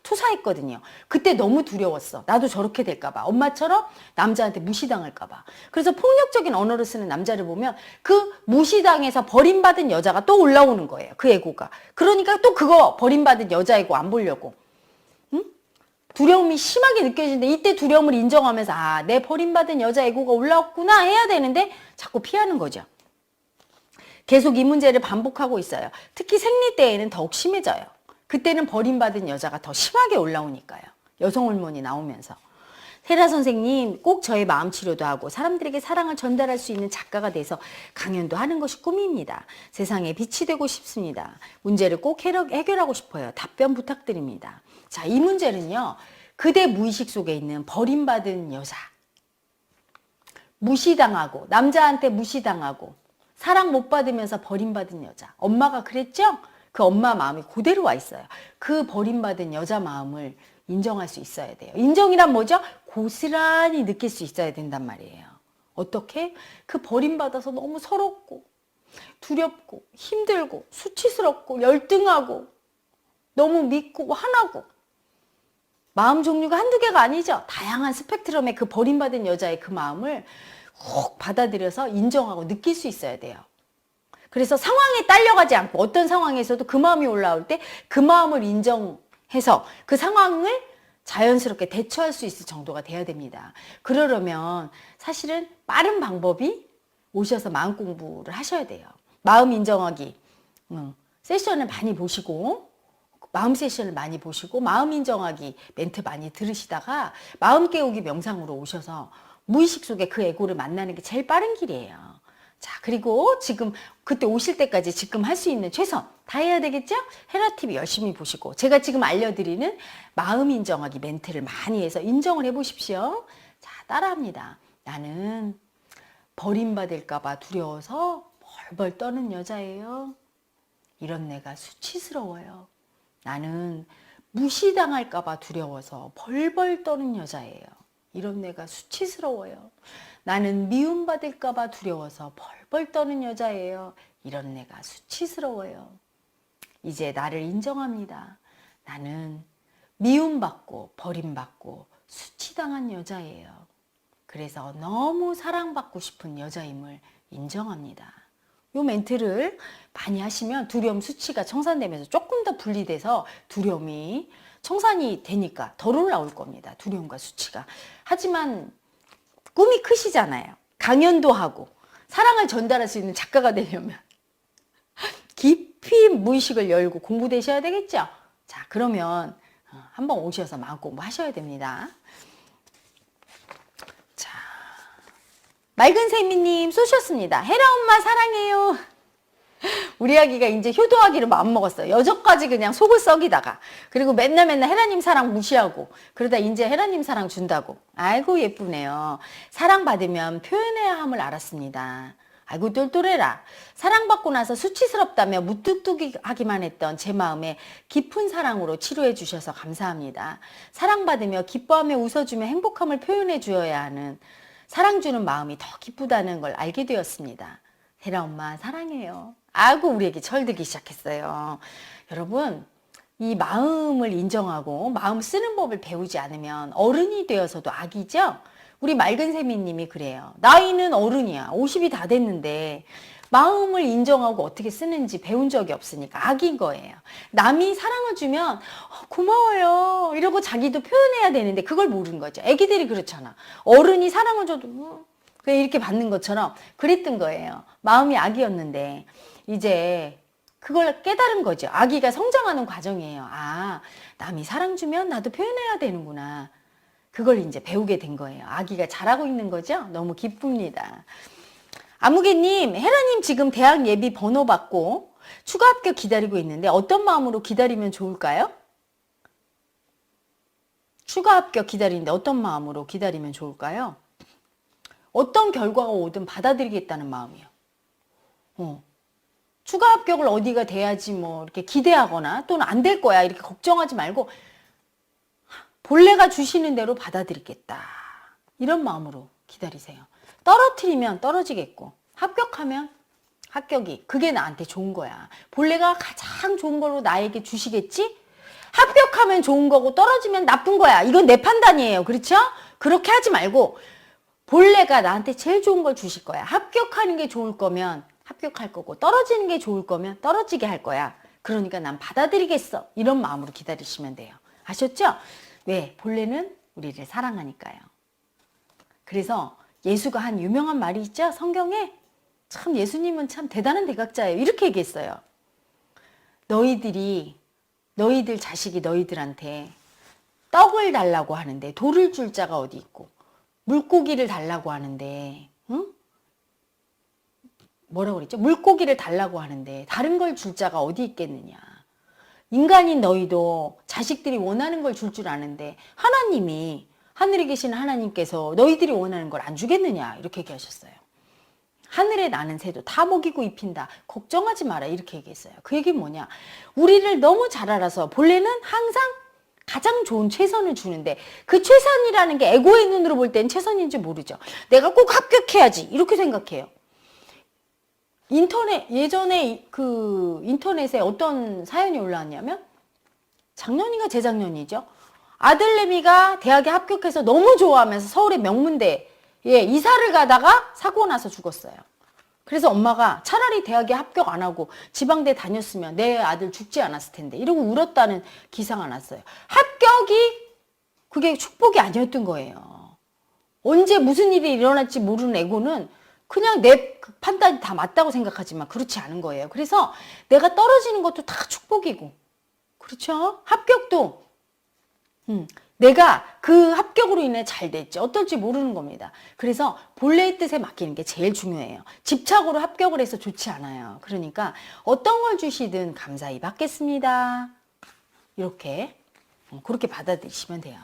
투사했거든요. 그때 너무 두려웠어. 나도 저렇게 될까봐. 엄마처럼 남자한테 무시당할까봐. 그래서 폭력적인 언어를 쓰는 남자를 보면 그 무시당해서 버림받은 여자가 또 올라오는 거예요. 그 애고가. 그러니까 또 그거 버림받은 여자 애고 안 보려고. 응? 두려움이 심하게 느껴지는데 이때 두려움을 인정하면서 내 버림받은 여자 애고가 올라왔구나 해야 되는데 자꾸 피하는 거죠. 계속 이 문제를 반복하고 있어요. 특히 생리 때에는 더욱 심해져요. 그때는 버림받은 여자가 더 심하게 올라오니까요. 여성 호르몬이 나오면서. 헤라 선생님 꼭 저의 마음 치료도 하고 사람들에게 사랑을 전달할 수 있는 작가가 돼서 강연도 하는 것이 꿈입니다. 세상에 빛이 되고 싶습니다. 문제를 꼭 해결하고 싶어요. 답변 부탁드립니다. 자, 이 문제는요. 그대 무의식 속에 있는 버림받은 여자. 무시당하고 남자한테 무시당하고 사랑 못 받으면서 버림받은 여자. 엄마가 그랬죠? 그 엄마 마음이 그대로 와 있어요. 그 버림받은 여자 마음을 인정할 수 있어야 돼요. 인정이란 뭐죠? 고스란히 느낄 수 있어야 된단 말이에요. 어떻게? 그 버림받아서 너무 서럽고 두렵고 힘들고 수치스럽고 열등하고 너무 믿고 화나고 마음 종류가 한두 개가 아니죠. 다양한 스펙트럼의 그 버림받은 여자의 그 마음을 훅 받아들여서 인정하고 느낄 수 있어야 돼요. 그래서 상황에 딸려가지 않고 어떤 상황에서도 그 마음이 올라올 때 그 마음을 인정해서 그 상황을 자연스럽게 대처할 수 있을 정도가 돼야 됩니다. 그러려면 사실은 빠른 방법이 오셔서 마음 공부를 하셔야 돼요. 마음 인정하기 세션을 많이 보시고 마음 세션을 많이 보시고 마음 인정하기 멘트 많이 들으시다가 마음 깨우기 명상으로 오셔서 무의식 속에 그 에고를 만나는 게 제일 빠른 길이에요. 자, 그리고 지금 그때 오실 때까지 지금 할 수 있는 최선 다 해야 되겠죠? 헤라TV 열심히 보시고 제가 지금 알려드리는 마음 인정하기 멘트를 많이 해서 인정을 해보십시오. 자, 따라합니다. 나는 버림받을까 봐 두려워서 벌벌 떠는 여자예요. 이런 내가 수치스러워요. 나는 무시당할까 봐 두려워서 벌벌 떠는 여자예요. 이런 내가 수치스러워요. 나는 미움받을까 봐 두려워서 벌벌 떠는 여자예요. 이런 내가 수치스러워요. 이제 나를 인정합니다. 나는 미움받고 버림받고 수치당한 여자예요. 그래서 너무 사랑받고 싶은 여자임을 인정합니다. 요 멘트를 많이 하시면 두려움 수치가 청산되면서 조금 더 분리돼서 두려움이 청산이 되니까 덜 올라올 겁니다. 두려움과 수치가. 하지만 꿈이 크시잖아요. 강연도 하고 사랑을 전달할 수 있는 작가가 되려면 깊이 무의식을 열고 공부되셔야 되겠죠. 자, 그러면 한번 오셔서 마음 공부 하셔야 됩니다. 자, 맑은 세미님 쏘셨습니다. 헤라 엄마 사랑해요. 우리 아기가 이제 효도하기로 마음먹었어요. 여전까지 그냥 속을 썩이다가 그리고 맨날 헤라님 사랑 무시하고 그러다 이제 헤라님 사랑 준다고. 아이고 예쁘네요. 사랑받으면 표현해야 함을 알았습니다. 아이고 똘똘해라. 사랑받고 나서 수치스럽다며 무뚝뚝하기만 했던 제 마음에 깊은 사랑으로 치료해 주셔서 감사합니다. 사랑받으며 기뻐하며 웃어주며 행복함을 표현해 주어야 하는 사랑 주는 마음이 더 기쁘다는 걸 알게 되었습니다. 헤라 엄마 사랑해요. 아이고 우리 애기 철들기 시작했어요. 여러분 이 마음을 인정하고 마음 쓰는 법을 배우지 않으면 어른이 되어서도 아기죠. 우리 맑은 세미님이 그래요. 나이는 어른이야. 50이 다 됐는데 마음을 인정하고 어떻게 쓰는지 배운 적이 없으니까 아기인 거예요. 남이 사랑을 주면 고마워요 이러고 자기도 표현해야 되는데 그걸 모르는 거죠. 애기들이 그렇잖아. 어른이 사랑을 줘도 그냥 이렇게 받는 것처럼 그랬던 거예요. 마음이 아기였는데 이제 그걸 깨달은 거죠. 아기가 성장하는 과정이에요. 아, 남이 사랑 주면 나도 표현해야 되는구나. 그걸 이제 배우게 된 거예요. 아기가 잘하고 있는 거죠. 너무 기쁩니다. 아무개님, 헤라님 지금 대학 예비 번호 받고 추가 합격 기다리고 있는데 어떤 마음으로 기다리면 좋을까요? 추가 합격 기다리는데 어떤 마음으로 기다리면 좋을까요? 어떤 결과가 오든 받아들이겠다는 마음이요. 추가 합격을 어디가 돼야지 뭐 이렇게 기대하거나 또는 안 될 거야 이렇게 걱정하지 말고 본래가 주시는 대로 받아들이겠다. 이런 마음으로 기다리세요. 떨어뜨리면 떨어지겠고 합격하면 합격이 그게 나한테 좋은 거야. 본래가 가장 좋은 걸로 나에게 주시겠지? 합격하면 좋은 거고 떨어지면 나쁜 거야. 이건 내 판단이에요. 그렇죠? 그렇게 하지 말고 본래가 나한테 제일 좋은 걸 주실 거야. 합격하는 게 좋을 거면 합격할 거고 떨어지는 게 좋을 거면 떨어지게 할 거야. 그러니까 난 받아들이겠어. 이런 마음으로 기다리시면 돼요. 아셨죠? 왜? 본래는 우리를 사랑하니까요. 그래서 예수가 한 유명한 말이 있죠? 성경에 참 예수님은 참 대단한 대각자예요. 이렇게 얘기했어요. 너희들 자식이 너희들한테 떡을 달라고 하는데 돌을 줄 자가 어디 있고 물고기를 달라고 하는데 응? 뭐라고 그랬죠? 물고기를 달라고 하는데 다른 걸 줄 자가 어디 있겠느냐. 인간인 너희도 자식들이 원하는 걸 줄 줄 아는데 하나님이 하늘에 계신 하나님께서 너희들이 원하는 걸 안 주겠느냐 이렇게 얘기하셨어요. 하늘에 나는 새도 다 먹이고 입힌다. 걱정하지 마라 이렇게 얘기했어요. 그 얘기는 뭐냐. 우리를 너무 잘 알아서 본래는 항상 가장 좋은 최선을 주는데 그 최선이라는 게 에고의 눈으로 볼 땐 최선인지 모르죠. 내가 꼭 합격해야지 이렇게 생각해요. 예전에 그 인터넷에 어떤 사연이 올라왔냐면 작년인가 재작년이죠. 아들내미가 대학에 합격해서 너무 좋아하면서 서울의 명문대에 이사를 가다가 사고 나서 죽었어요. 그래서 엄마가 차라리 대학에 합격 안 하고 지방대 다녔으면 내 아들 죽지 않았을 텐데 이러고 울었다는 기사가 났어요. 합격이 그게 축복이 아니었던 거예요. 언제 무슨 일이 일어날지 모르는 에고는 그냥 내 판단이 다 맞다고 생각하지만 그렇지 않은 거예요. 그래서 내가 떨어지는 것도 다 축복이고, 그렇죠? 합격도 내가 그 합격으로 인해 잘 됐지 어떨지 모르는 겁니다. 그래서 본래의 뜻에 맡기는 게 제일 중요해요. 집착으로 합격을 해서 좋지 않아요. 그러니까 어떤 걸 주시든 감사히 받겠습니다. 이렇게 그렇게 받아들이시면 돼요.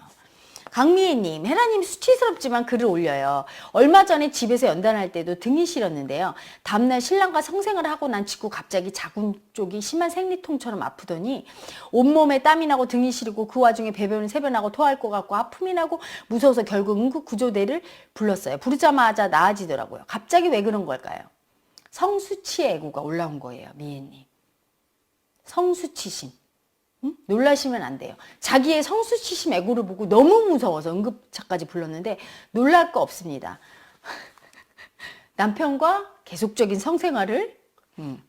강미애님, 헤라님 수치스럽지만 글을 올려요. 얼마 전에 집에서 연단할 때도 등이 시렸는데요. 다음날 신랑과 성생활을 하고 난 직후 갑자기 자궁 쪽이 심한 생리통처럼 아프더니 온몸에 땀이 나고 등이 시리고 그 와중에 배변을 세변하고 토할 것 같고 아픔이 나고 무서워서 결국 응급구조대를 불렀어요. 부르자마자 나아지더라고요. 갑자기 왜 그런 걸까요? 성수치의 애고가 올라온 거예요. 미애님. 성수치심. 놀라시면 안 돼요. 자기의 성수치심 애고를 보고 너무 무서워서 응급차까지 불렀는데 놀랄 거 없습니다. 남편과 계속적인 성생활을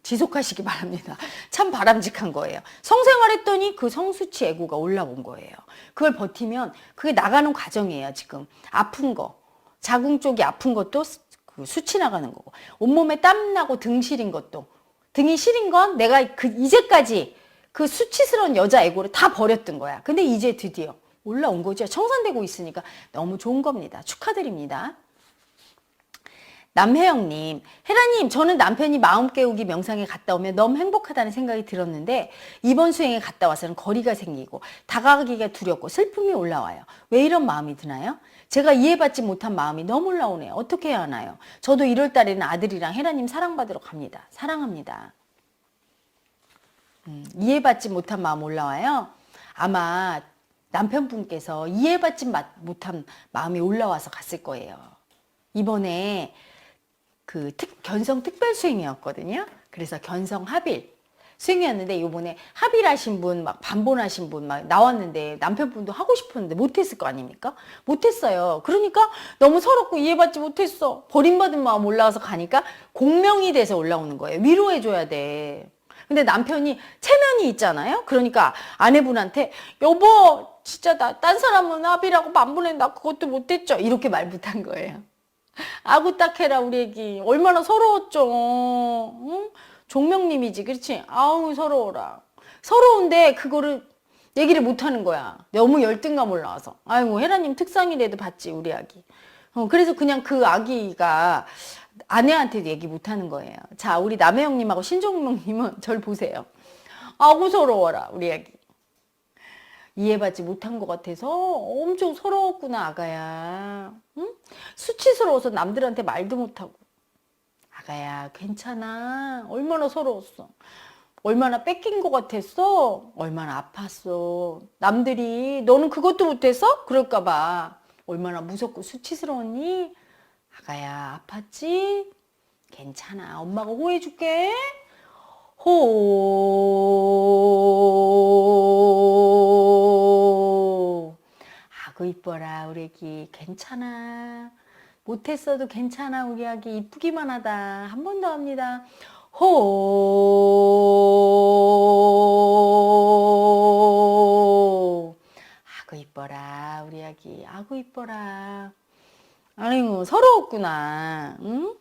지속하시기 바랍니다. 참 바람직한 거예요. 성생활했더니 그 성수치 애고가 올라온 거예요. 그걸 버티면 그게 나가는 과정이에요. 지금 아픈 거, 자궁 쪽이 아픈 것도 그 수치 나가는 거고, 온몸에 땀 나고 등 시린 것도, 등이 시린 건 내가 이제까지 그 수치스러운 여자 애고를 다 버렸던 거야. 근데 이제 드디어 올라온 거죠. 청산되고 있으니까 너무 좋은 겁니다. 축하드립니다. 남혜영님, 헤라님, 저는 남편이 마음 깨우기 명상에 갔다 오면 너무 행복하다는 생각이 들었는데 이번 수행에 갔다 와서는 거리가 생기고 다가가기가 두렵고 슬픔이 올라와요. 왜 이런 마음이 드나요? 제가 이해받지 못한 마음이 너무 올라오네요. 어떻게 해야 하나요? 저도 1월 달에는 아들이랑 헤라님 사랑받으러 갑니다. 사랑합니다. 이해받지 못한 마음 올라와요. 아마 남편분께서 이해받지 못한 마음이 올라와서 갔을 거예요. 이번에 그 견성 특별 수행이었거든요. 그래서 견성 합일 수행이었는데 이번에 합일하신 분, 막 반본하신 분 막 나왔는데 남편분도 하고 싶었는데 못했을 거 아닙니까? 못했어요. 그러니까 너무 서럽고 이해받지 못했어. 버림받은 마음 올라와서 가니까 공명이 돼서 올라오는 거예요. 위로해줘야 돼. 근데 남편이 체면이 있잖아요. 그러니까 아내분한테 여보 진짜 나 딴 사람은 합의라고 반분해 나 그것도 못했죠. 이렇게 말 못한 거예요. 아구 딱 해라 우리 애기. 얼마나 서러웠죠. 응? 종명님이지 그렇지? 아우 서러워라. 서러운데 그거를 얘기를 못하는 거야. 너무 열등감 올라와서. 아이고 헤라님 특상이라도 받지 우리 아기. 그래서 그냥 그 아기가 아내한테도 얘기 못하는 거예요. 자, 우리 남혜영님하고 신종명님은 절 보세요. 아고 서러워라 우리 아기. 이해받지 못한 것 같아서 엄청 서러웠구나 아가야. 응? 수치스러워서 남들한테 말도 못하고. 아가야 괜찮아. 얼마나 서러웠어. 얼마나 뺏긴 것 같았어. 얼마나 아팠어. 남들이 너는 그것도 못해서 그럴까 봐. 얼마나 무섭고 수치스러웠니? 아가야 아팠지? 괜찮아. 엄마가 호해줄게. 호. 아구 이뻐라 우리 애기. 괜찮아. 못했어도 괜찮아 우리 아기. 이쁘기만 하다. 한 번 더 합니다. 호. 아구 이뻐라 우리 아기. 아구 이뻐라. 아이고 서러웠구나. 응?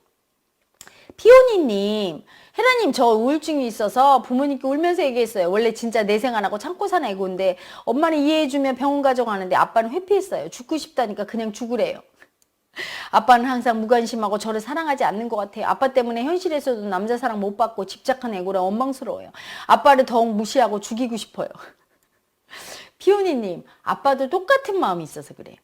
피오니님, 헤라님 저 우울증이 있어서 부모님께 울면서 얘기했어요. 원래 진짜 내생 안 하고 참고 산 애고인데 엄마는 이해해주면 병원 가져가는데 아빠는 회피했어요. 죽고 싶다니까 그냥 죽으래요. 아빠는 항상 무관심하고 저를 사랑하지 않는 것 같아요. 아빠 때문에 현실에서도 남자 사랑 못 받고 집착한 애고라 원망스러워요. 아빠를 더욱 무시하고 죽이고 싶어요. 피오니님, 아빠도 똑같은 마음이 있어서 그래요.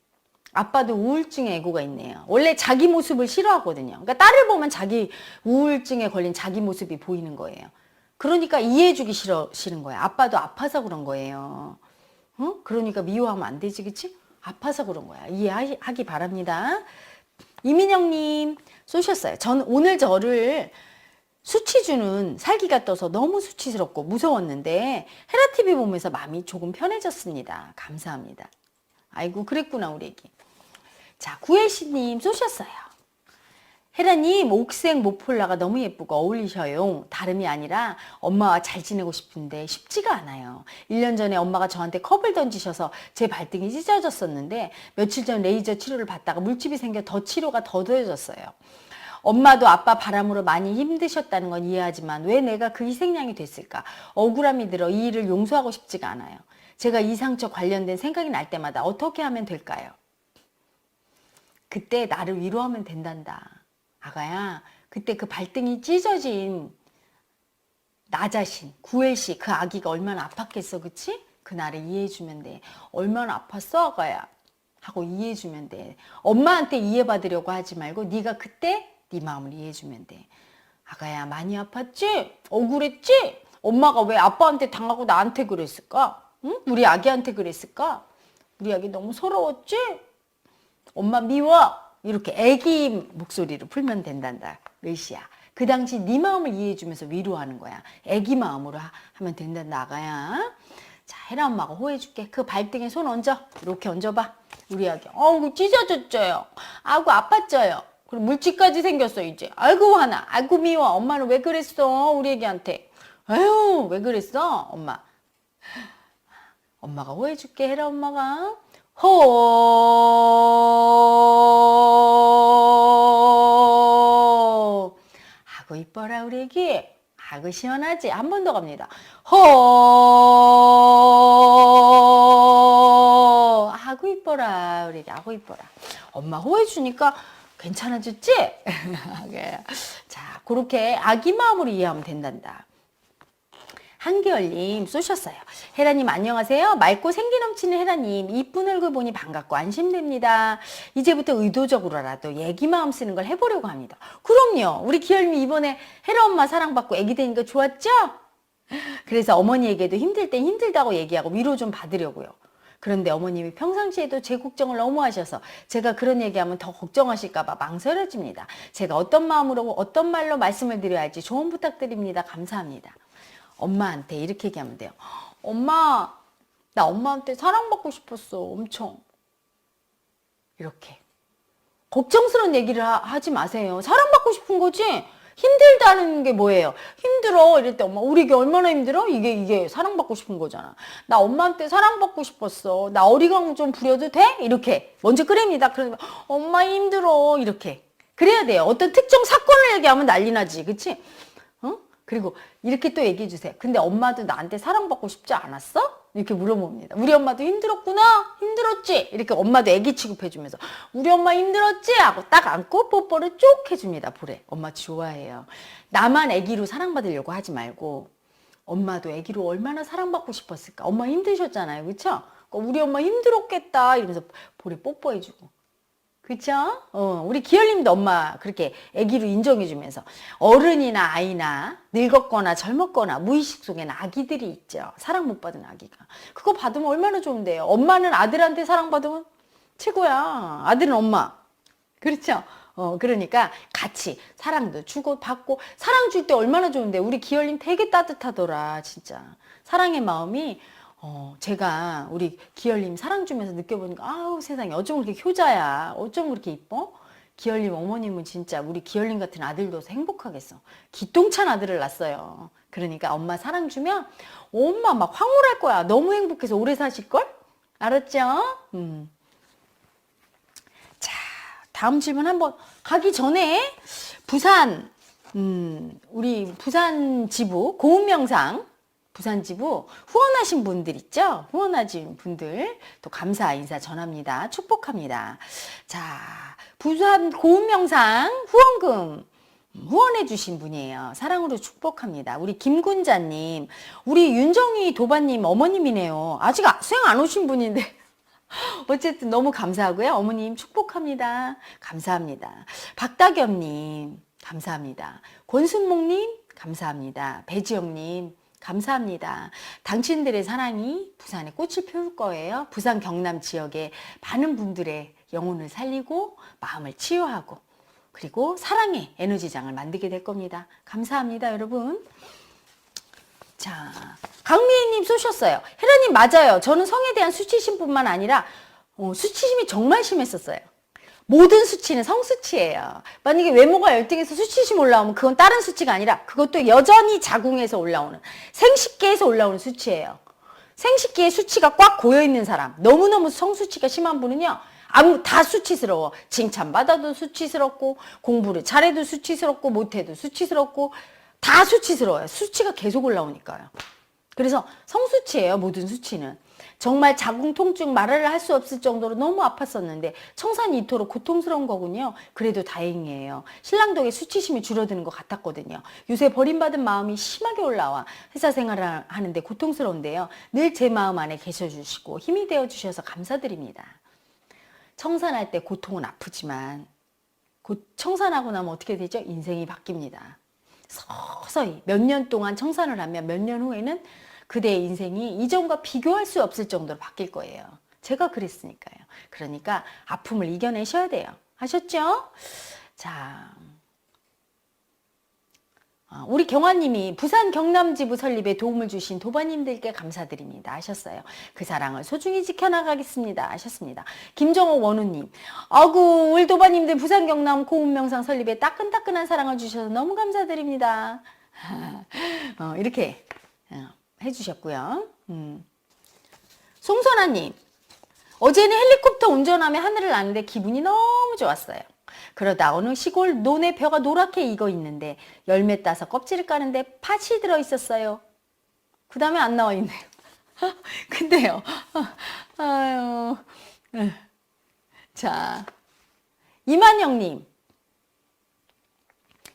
아빠도 우울증의 애고가 있네요. 원래 자기 모습을 싫어하거든요. 그러니까 딸을 보면 자기 우울증에 걸린 자기 모습이 보이는 거예요. 그러니까 이해해주기 싫은 거예요. 아빠도 아파서 그런 거예요. 어? 그러니까 미워하면 안 되지, 그치? 아파서 그런 거야. 이해하기 바랍니다. 이민영님 쏘셨어요. 저는 오늘 저를 수치 주는 살기가 떠서 너무 수치스럽고 무서웠는데 헤라TV 보면서 마음이 조금 편해졌습니다. 감사합니다. 아이고 그랬구나 우리 애기. 자 구혜씨님 쏘셨어요. 혜라님, 옥색 모폴라가 너무 예쁘고 어울리셔요. 다름이 아니라 엄마와 잘 지내고 싶은데 쉽지가 않아요. 1년 전에 엄마가 저한테 컵을 던지셔서 제 발등이 찢어졌었는데 며칠 전 레이저 치료를 받다가 물집이 생겨 더 치료가 더뎌졌어요. 엄마도 아빠 바람으로 많이 힘드셨다는 건 이해하지만 왜 내가 그 희생양이 됐을까? 억울함이 들어 이 일을 용서하고 싶지가 않아요. 제가 이 상처 관련된 생각이 날 때마다 어떻게 하면 될까요? 그때 나를 위로하면 된단다. 아가야, 그때 그 발등이 찢어진 나 자신, 구엘씨, 그 아기가 얼마나 아팠겠어, 그치? 그 나를 이해해주면 돼. 얼마나 아팠어, 아가야? 하고 이해해주면 돼. 엄마한테 이해받으려고 하지 말고 네가 그때 네 마음을 이해해주면 돼. 아가야, 많이 아팠지? 억울했지? 엄마가 왜 아빠한테 당하고 나한테 그랬을까? 응? 우리 아기한테 그랬을까? 우리 아기 너무 서러웠지? 엄마 미워. 이렇게 애기 목소리로 풀면 된단다. 글씨야. 그 당시 네 마음을 이해해주면서 위로하는 거야. 애기 마음으로 하면 된단다, 아가야. 자, 혜라 엄마가 호해줄게. 그 발등에 손 얹어. 이렇게 얹어봐. 우리 아기. 어우, 찢어졌죠요. 아이고, 아팠죠요. 그리고 물집까지 생겼어, 이제. 아이고, 화나. 아이고, 미워. 엄마는 왜 그랬어? 우리 애기한테. 아유, 왜 그랬어? 엄마가 호해줄게, 혜라 엄마가. 호. 아고 이뻐라 우리 애기. 아고 시원하지. 한 번 더 갑니다. 호. 아고 이뻐라 우리 애기. 아고 이뻐라. 엄마 호해주니까 괜찮아졌지? 자, 그렇게 아기 마음으로 이해하면 된단다. 한계열님 쏘셨어요. 혜라님 안녕하세요. 맑고 생기 넘치는 혜라님 이쁜 얼굴 보니 반갑고 안심됩니다. 이제부터 의도적으로라도 애기 마음 쓰는 걸 해보려고 합니다. 그럼요. 우리 기열님 이번에 혜라 엄마 사랑받고 애기 되니까 좋았죠? 그래서 어머니에게도 힘들 땐 힘들다고 얘기하고 위로 좀 받으려고요. 그런데 어머님이 평상시에도 제 걱정을 너무 하셔서 제가 그런 얘기하면 더 걱정하실까봐 망설여집니다. 제가 어떤 마음으로 어떤 말로 말씀을 드려야 할지 조언 부탁드립니다. 감사합니다. 엄마한테 이렇게 얘기하면 돼요. 엄마, 나 엄마한테 사랑받고 싶었어. 엄청. 이렇게. 걱정스러운 얘기를 하지 마세요. 사랑받고 싶은 거지. 힘들다는 게 뭐예요? 힘들어. 이럴 때 엄마, 우리 이게 얼마나 힘들어? 이게 사랑받고 싶은 거잖아. 나 엄마한테 사랑받고 싶었어. 나 어리광 좀 부려도 돼? 이렇게. 먼저 그럽니다. 그러면 엄마 힘들어. 이렇게. 그래야 돼요. 어떤 특정 사건을 얘기하면 난리 나지. 그치? 그리고 이렇게 또 얘기해 주세요. 근데 엄마도 나한테 사랑받고 싶지 않았어? 이렇게 물어봅니다. 우리 엄마도 힘들었구나? 힘들었지? 이렇게 엄마도 애기 취급해 주면서 우리 엄마 힘들었지? 하고 딱 안고 뽀뽀를 쭉 해줍니다. 볼에. 엄마 좋아해요. 나만 애기로 사랑받으려고 하지 말고 엄마도 애기로 얼마나 사랑받고 싶었을까? 엄마 힘드셨잖아요. 그쵸? 우리 엄마 힘들었겠다 이러면서 볼에 뽀뽀해 주고. 그쵸? 우리 기열님도 엄마 그렇게 아기로 인정해주면서 어른이나 아이나 늙었거나 젊었거나 무의식 속에는 아기들이 있죠. 사랑 못 받은 아기가. 그거 받으면 얼마나 좋은데요. 엄마는 아들한테 사랑받으면 최고야. 아들은 엄마. 그렇죠? 그러니까 같이 사랑도 주고 받고 사랑 줄 때 얼마나 좋은데 우리 기열님 되게 따뜻하더라. 진짜. 사랑의 마음이 제가 우리 기열님 사랑 주면서 느껴보니까 아우 세상에 어쩜 그렇게 효자야. 어쩜 그렇게 이뻐? 기열님 어머님은 진짜 우리 기열님 같은 아들도 행복하겠어. 기똥찬 아들을 낳았어요. 그러니까 엄마 사랑 주면 엄마 막 황홀할 거야. 너무 행복해서 오래 사실걸? 알았죠? 자, 다음 질문 한번 가기 전에 부산 우리 부산 지부 고운명상 부산 지부 후원하신 분들 있죠? 후원하신 분들 또 감사 인사 전합니다. 축복합니다. 자, 부산 고운명상 후원금 후원해 주신 분이에요. 사랑으로 축복합니다. 우리 김군자님, 우리 윤정희 도반님 어머님이네요. 아직 수행 안 오신 분인데 어쨌든 너무 감사하고요. 어머님 축복합니다. 감사합니다. 박다겸님 감사합니다. 권순목님 감사합니다. 배지영님 감사합니다. 당신들의 사랑이 부산에 꽃을 피울 거예요. 부산 경남 지역의 많은 분들의 영혼을 살리고 마음을 치유하고 그리고 사랑의 에너지장을 만들게 될 겁니다. 감사합니다, 여러분. 자, 강미애님 쏘셨어요. 혜라님 맞아요. 저는 성에 대한 수치심뿐만 아니라 수치심이 정말 심했었어요. 모든 수치는 성수치예요. 만약에 외모가 열등해서 수치심 올라오면 그건 다른 수치가 아니라 그것도 여전히 자궁에서 올라오는 생식기에서 올라오는 수치예요. 생식기에 수치가 꽉 고여있는 사람, 너무너무 성수치가 심한 분은요, 다 수치스러워. 칭찬받아도 수치스럽고, 공부를 잘해도 수치스럽고, 못해도 수치스럽고, 다 수치스러워요. 수치가 계속 올라오니까요. 그래서 성수치예요, 모든 수치는. 정말 자궁 통증 말을 할 수 없을 정도로 너무 아팠었는데 청산이 이토록 고통스러운 거군요. 그래도 다행이에요. 신랑 덕에 수치심이 줄어드는 것 같았거든요. 요새 버림받은 마음이 심하게 올라와 회사 생활을 하는데 고통스러운데요. 늘 제 마음 안에 계셔주시고 힘이 되어주셔서 감사드립니다. 청산할 때 고통은 아프지만 청산하고 나면 어떻게 되죠? 인생이 바뀝니다. 서서히 몇 년 동안 청산을 하면 몇 년 후에는 그대의 인생이 이전과 비교할 수 없을 정도로 바뀔 거예요. 제가 그랬으니까요. 그러니까 아픔을 이겨내셔야 돼요. 하셨죠? 자, 우리 경화님이 부산 경남지부 설립에 도움을 주신 도반님들께 감사드립니다. 하셨어요. 그 사랑을 소중히 지켜나가겠습니다. 하셨습니다. 김정옥 원우님, 아구 우리 도반님들 부산 경남 고운명상 설립에 따끈따끈한 사랑을 주셔서 너무 감사드립니다. 이렇게 해주셨고요. 송선아님, 어제는 헬리콥터 운전하며 하늘을 나는데 기분이 너무 좋았어요. 그러다 어느 시골 논에 벼가 노랗게 익어 있는데 열매 따서 껍질을 까는데 팥이 들어 있었어요. 그 다음에 안 나와 있네요. 근데요. 아유. 자, 이만영님.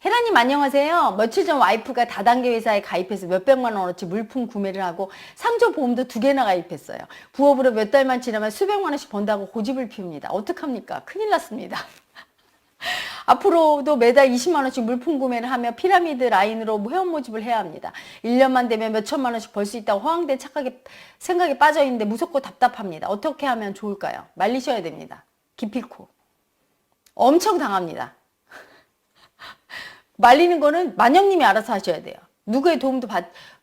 혜라님 안녕하세요. 며칠 전 와이프가 다단계 회사에 가입해서 몇백만 원어치 물품 구매를 하고 상조 보험도 2개나 가입했어요. 부업으로 몇 달만 지나면 수백만 원씩 번다고 고집을 피웁니다. 어떡합니까? 큰일 났습니다. 앞으로도 매달 20만 원씩 물품 구매를 하며 피라미드 라인으로 회원 모집을 해야 합니다. 1년만 되면 몇 천만 원씩 벌 수 있다고 허황된 생각에 빠져 있는데 무섭고 답답합니다. 어떻게 하면 좋을까요? 말리셔야 됩니다. 기필코. 엄청 당합니다. 말리는 거는 만영님이 알아서 하셔야 돼요. 누구의 도움도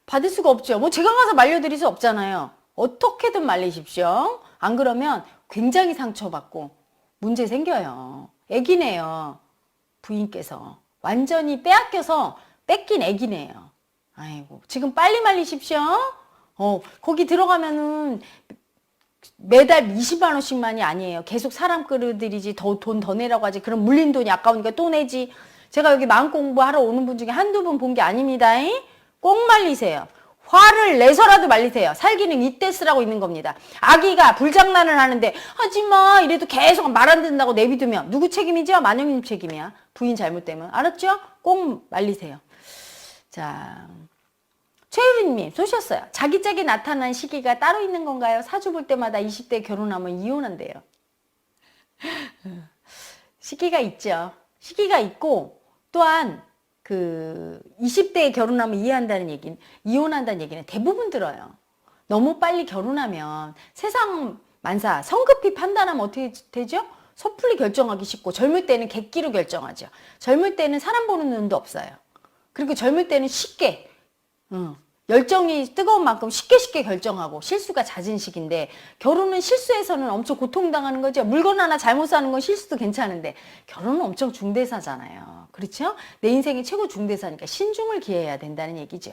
받을 수가 없죠. 뭐 제가 가서 말려드릴 수 없잖아요. 어떻게든 말리십시오. 안 그러면 굉장히 상처받고 문제 생겨요. 애기네요. 부인께서. 완전히 빼앗겨서 뺏긴 애기네요. 아이고, 지금 빨리 말리십시오. 거기 들어가면은 매달 20만 원씩만이 아니에요. 계속 사람 끌어들이지, 돈 더 내라고 하지. 그럼 물린 돈이 아까우니까 또 내지. 제가 여기 마음 공부하러 오는 분 중에 한두 분 본 게 아닙니다. 꼭 말리세요. 화를 내서라도 말리세요. 살기는 이때 쓰라고 있는 겁니다. 아기가 불장난을 하는데 하지마 이래도 계속 말 안 듣는다고 내비두면 누구 책임이죠? 만영님 책임이야. 부인 잘못되면. 알았죠? 꼭 말리세요. 자, 최유리님 쏘셨어요. 자기 짝이 나타난 시기가 따로 있는 건가요? 사주 볼 때마다 20대 결혼하면 이혼한대요. 시기가 있죠. 시기가 있고 또한 그 20대에 결혼하면 이혼한다는 얘기는 대부분 들어요. 너무 빨리 결혼하면 세상 만사 성급히 판단하면 어떻게 되죠? 섣불리 결정하기 쉽고 젊을 때는 객기로 결정하죠. 젊을 때는 사람 보는 눈도 없어요. 그리고 젊을 때는 쉽게 열정이 뜨거운 만큼 쉽게 결정하고 실수가 잦은 시기인데 결혼은 실수해서는 엄청 고통당하는 거죠. 물건 하나 잘못 사는 건 실수도 괜찮은데 결혼은 엄청 중대사잖아요. 그렇죠? 내 인생의 최고 중대사니까 신중을 기해야 된다는 얘기죠.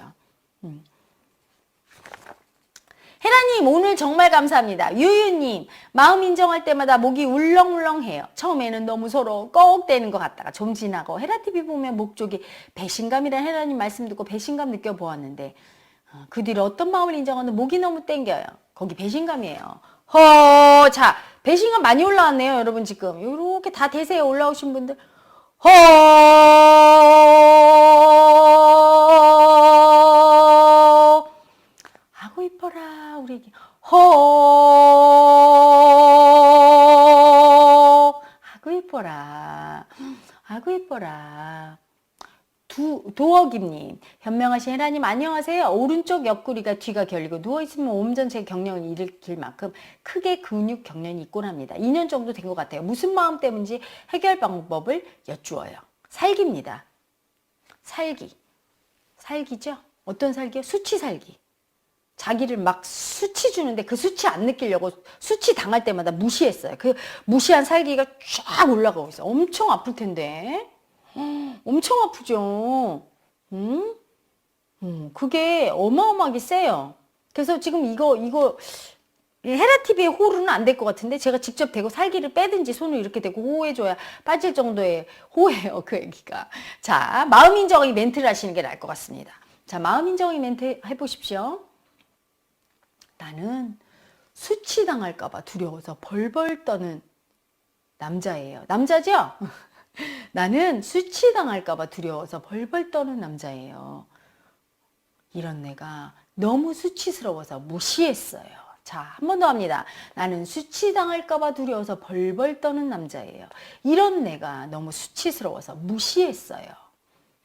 혜라님 오늘 정말 감사합니다. 유유님 마음 인정할 때마다 목이 울렁울렁해요. 처음에는 너무 서로 꺽대는 것 같다가 좀 지나고 혜라TV 보면 목 쪽이 배신감이란 혜라님 말씀 듣고 배신감 느껴보았는데 그 뒤로 어떤 마음을 인정하는 목이 너무 땡겨요. 거기 배신감이에요. 자 배신감 많이 올라왔네요. 여러분 지금 이렇게 다 대세에 올라오신 분들 아고 이뻐라 우리 애기 아고 이뻐라 아고 이뻐라. 도어김님 현명하신 혜라님 안녕하세요. 오른쪽 옆구리가 뒤가 결리고 누워있으면 몸 전체에 경련을 일으킬 만큼 크게 근육 경련이 있곤 합니다. 2년 정도 된 것 같아요. 무슨 마음 때문인지 해결 방법을 여쭈어요. 살기입니다. 살기죠? 어떤 살기요? 수치 살기. 자기를 막 수치 주는데 그 수치 안 느끼려고 수치 당할 때마다 무시했어요. 그 무시한 살기가 쫙 올라가고 있어. 엄청 아플 텐데. 엄청 아프죠. 응? 그게 어마어마하게 세요. 그래서 지금 이거 헤라TV의 호루는 안 될 것 같은데 제가 직접 대고 살기를 빼든지 손을 이렇게 대고 호호해줘야 빠질 정도의 호예요. 그 애기가. 자, 마음인정하기 멘트를 하시는 게 나을 것 같습니다. 자, 마음인정하기 멘트 해보십시오. 나는 수치당할까봐 두려워서 벌벌 떠는 남자예요. 남자죠? 나는 수치당할까봐 두려워서 벌벌 떠는 남자예요. 이런 내가 너무 수치스러워서 무시했어요. 자, 한 번 더 합니다. 나는 수치당할까봐 두려워서 벌벌 떠는 남자예요. 이런 내가 너무 수치스러워서 무시했어요.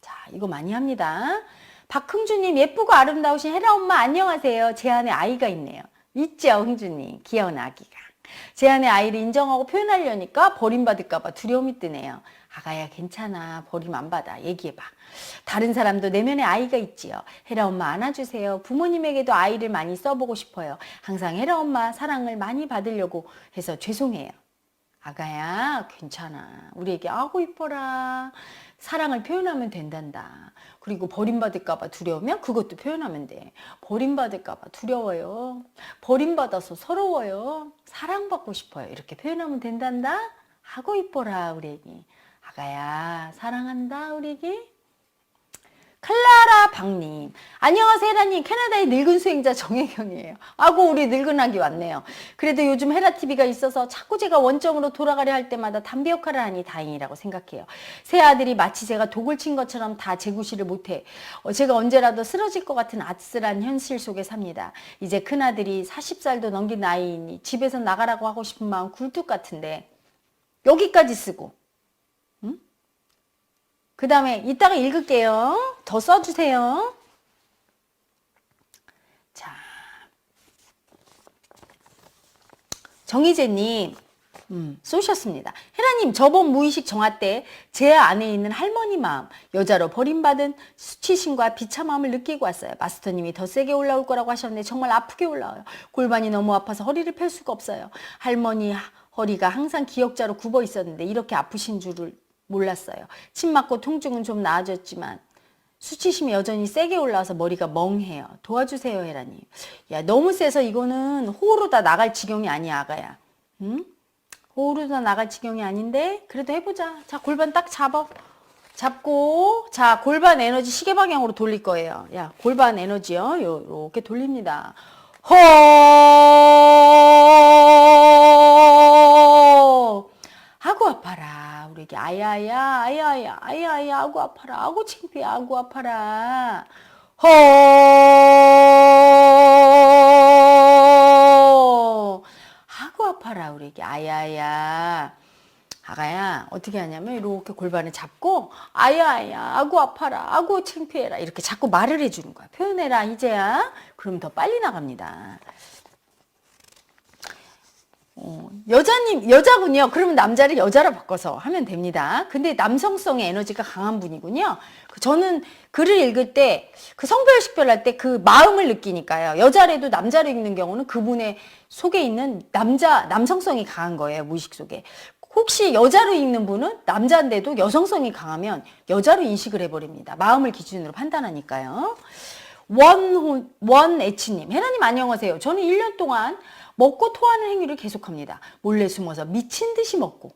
자, 이거 많이 합니다. 박흥주님, 예쁘고 아름다우신 헤라 엄마 안녕하세요. 제 안에 아이가 있네요. 있죠, 흥주님. 귀여운 아기가. 제 안에 아이를 인정하고 표현하려니까 버림받을까봐 두려움이 뜨네요. 아가야 괜찮아. 버림 안 받아. 얘기해봐. 다른 사람도 내면에 아이가 있지요. 헤라 엄마 안아주세요. 부모님에게도 아이를 많이 써보고 싶어요. 항상 헤라 엄마 사랑을 많이 받으려고 해서 죄송해요. 아가야 괜찮아. 우리 애기 아고 이뻐라. 사랑을 표현하면 된단다. 그리고 버림받을까봐 두려우면 그것도 표현하면 돼. 버림받을까봐 두려워요. 버림받아서 서러워요. 사랑받고 싶어요. 이렇게 표현하면 된단다. 아고 이뻐라 우리 애기. 아가야 사랑한다 우리 애기. 클라라 박님, 안녕하세요 헤라님. 캐나다의 늙은 수행자 정혜경이에요. 아고 우리 늙은 아기 왔네요. 그래도 요즘 헤라TV가 있어서 자꾸 제가 원점으로 돌아가려 할 때마다 담배 역할을 하니 다행이라고 생각해요. 새 아들이 마치 제가 독을 친 것처럼 다 제구실을 못해 제가 언제라도 쓰러질 것 같은 아찔한 현실 속에 삽니다. 이제 큰아들이 40살도 넘긴 나이이니 집에서 나가라고 하고 싶은 마음 굴뚝 같은데 여기까지 쓰고 그 다음에 이따가 읽을게요. 더 써주세요. 자, 정희재님 쏘셨습니다. 헤라님, 저번 무의식 정화 때 제 안에 있는 할머니 마음, 여자로 버림받은 수치심과 비참함을 느끼고 왔어요. 마스터님이 더 세게 올라올 거라고 하셨는데 정말 아프게 올라와요. 골반이 너무 아파서 허리를 펼 수가 없어요. 할머니 허리가 항상 기역자로 굽어 있었는데 이렇게 아프신 줄을 몰랐어요. 침 맞고 통증은 좀 나아졌지만 수치심이 여전히 세게 올라와서 머리가 멍해요. 도와주세요 헤라님. 야 너무 세서 이거는 호로 다 나갈 지경이 아니야 아가야. 응? 호로 다 나갈 지경이 아닌데 그래도 해보자. 자 골반 딱 잡고 자 골반 에너지 시계 방향으로 돌릴 거예요. 야 골반 에너지요. 요렇게 돌립니다. 허 아고 아파라 우리 애기 아야야 아고 아파라 아고 창피해 아고 아파라 허 아고 아파라 우리 애기 아야야 아가야 어떻게 하냐면 이렇게 골반을 잡고 아야야 아고 아파라 아고 창피해라 이렇게 자꾸 말을 해주는 거야. 표현해라 이제야. 그럼 더 빨리 나갑니다. 여자군요. 그러면 남자를 여자로 바꿔서 하면 됩니다. 근데 남성성의 에너지가 강한 분이군요. 저는 글을 읽을 때 그 성별 식별할 때 그 마음을 느끼니까요. 여자래도 남자로 읽는 경우는 그분의 속에 있는 남성성이 강한 거예요. 무의식 속에. 혹시 여자로 읽는 분은 남자인데도 여성성이 강하면 여자로 인식을 해버립니다. 마음을 기준으로 판단하니까요. 원애치님, 헤라님 안녕하세요. 저는 1년 동안 먹고 토하는 행위를 계속합니다. 몰래 숨어서 미친 듯이 먹고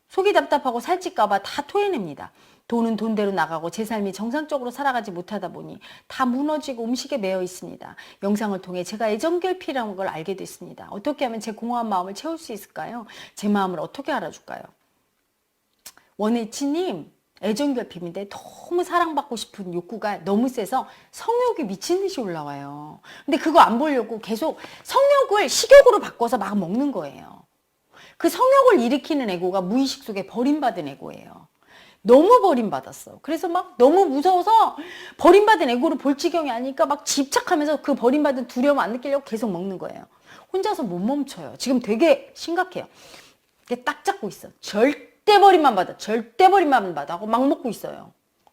속이 답답하고 살찔까봐 다 토해냅니다. 돈은 돈대로 나가고 제 삶이 정상적으로 살아가지 못하다 보니 다 무너지고 음식에 매여 있습니다. 영상을 통해 제가 애정결핍이라는 걸 알게 됐습니다. 어떻게 하면 제 공허한 마음을 채울 수 있을까요? 제 마음을 어떻게 알아줄까요? 원혜치님 애정결핍인데 너무 사랑받고 싶은 욕구가 너무 세서 성욕이 미친 듯이 올라와요. 근데 그거 안 보려고 계속 성욕을 식욕으로 바꿔서 막 먹는 거예요. 그 성욕을 일으키는 에고가 무의식 속에 버림받은 에고예요. 너무 버림받았어. 그래서 막 너무 무서워서 버림받은 에고를 볼 지경이 아니니까 막 집착하면서 그 버림받은 두려움 안 느끼려고 계속 먹는 거예요. 혼자서 못 멈춰요. 지금 되게 심각해요. 이게 딱 잡고 있어. 절대 버림만 받아. 절대 버림만 받아. 하고 막 먹고 있어요.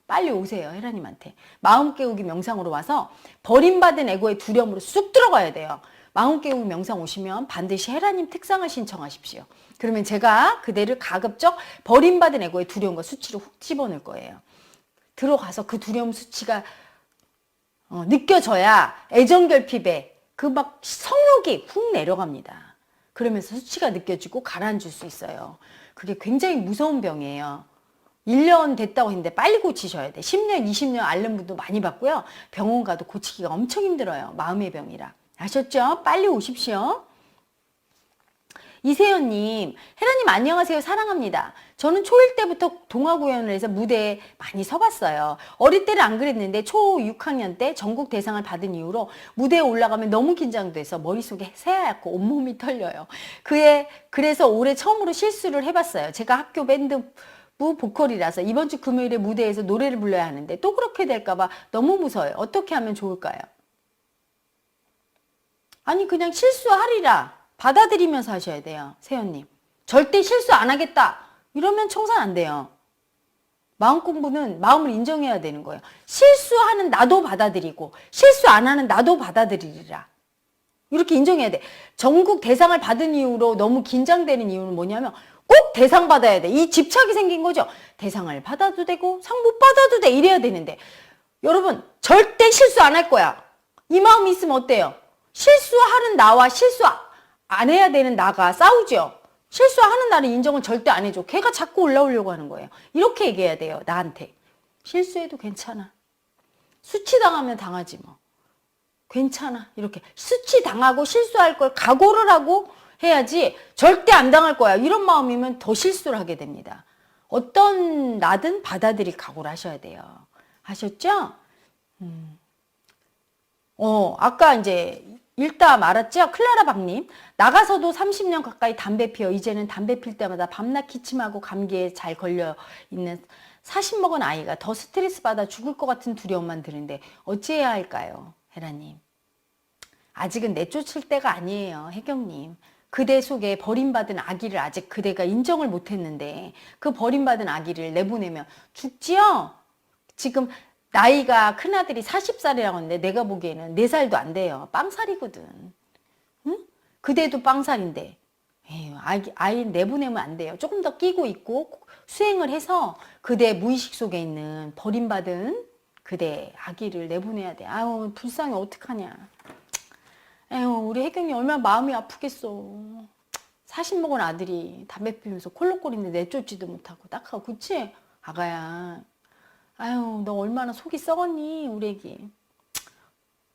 빨리 오세요. 헤라님한테. 마음 깨우기 명상으로 와서 버림받은 에고의 두려움으로 쑥 들어가야 돼요. 마음 깨우기 명상 오시면 반드시 헤라님 특상을 신청하십시오. 그러면 제가 그대를 가급적 버림받은 에고의 두려움과 수치를 훅 집어넣을 거예요. 들어가서 그 두려움 수치가 느껴져야 애정결핍에 그 막 성욕이 훅 내려갑니다. 그러면서 수치가 느껴지고 가라앉을 수 있어요. 그게 굉장히 무서운 병이에요. 1년 됐다고 했는데 빨리 고치셔야 돼. 10년, 20년 앓는 분도 많이 봤고요. 병원 가도 고치기가 엄청 힘들어요. 마음의 병이라. 아셨죠? 빨리 오십시오. 이세연님, 헤라님 안녕하세요. 사랑합니다. 저는 초1 때부터 동화구연을 해서 무대에 많이 서봤어요. 어릴 때는 안 그랬는데 초 6학년 때 전국 대상을 받은 이후로 무대에 올라가면 너무 긴장돼서 머릿속에 새하얗고 온몸이 떨려요. 그래서 올해 처음으로 실수를 해봤어요. 제가 학교 밴드부 보컬이라서 이번 주 금요일에 무대에서 노래를 불러야 하는데 또 그렇게 될까봐 너무 무서워요. 어떻게 하면 좋을까요? 아니 그냥 실수하리라. 받아들이면서 하셔야 돼요. 세연님. 절대 실수 안 하겠다. 이러면 청산 안 돼요. 마음 공부는 마음을 인정해야 되는 거예요. 실수하는 나도 받아들이고 실수 안 하는 나도 받아들이리라. 이렇게 인정해야 돼. 전국 대상을 받은 이후로 너무 긴장되는 이유는 뭐냐면 꼭 대상 받아야 돼. 이 집착이 생긴 거죠. 대상을 받아도 되고 상 못 받아도 돼. 이래야 되는데 여러분 절대 실수 안 할 거야. 이 마음이 있으면 어때요? 실수하는 나와 실수 안 해야 되는 나가 싸우죠. 실수하는 나를 인정은 절대 안 해줘. 걔가 자꾸 올라오려고 하는 거예요. 이렇게 얘기해야 돼요. 나한테. 실수해도 괜찮아. 수치당하면 당하지 뭐. 괜찮아. 이렇게 수치당하고 실수할 걸 각오를 하고 해야지 절대 안 당할 거야. 이런 마음이면 더 실수를 하게 됩니다. 어떤 나든 받아들일 각오를 하셔야 돼요. 아셨죠? 아까 이제 읽다 말았죠? 클라라 박님. 나가서도 30년 가까이 담배 피워 이제는 담배 필 때마다 밤낮 기침하고 감기에 잘 걸려 있는 40 먹은 아이가 더 스트레스 받아 죽을 것 같은 두려움만 드는데 어찌해야 할까요? 헤라님. 아직은 내쫓을 때가 아니에요. 혜경님. 그대 속에 버림받은 아기를 아직 그대가 인정을 못했는데 그 버림받은 아기를 내보내면 죽지요? 지금 나이가 큰아들이 40살이라고 하는데 내가 보기에는 4살도 안 돼요. 빵살이거든. 응? 그대도 빵살인데 에휴, 아이 내보내면 안 돼요. 조금 더 끼고 있고 수행을 해서 그대 무의식 속에 있는 버림받은 그대 아기를 내보내야 돼. 아유 불쌍해 어떡하냐. 에휴 우리 혜경이 얼마나 마음이 아프겠어. 40 먹은 아들이 담배 피우면서 콜록거리는데 내쫓지도 못하고 딱하고 그치? 아가야. 아유, 너 얼마나 속이 썩었니, 우리 애기.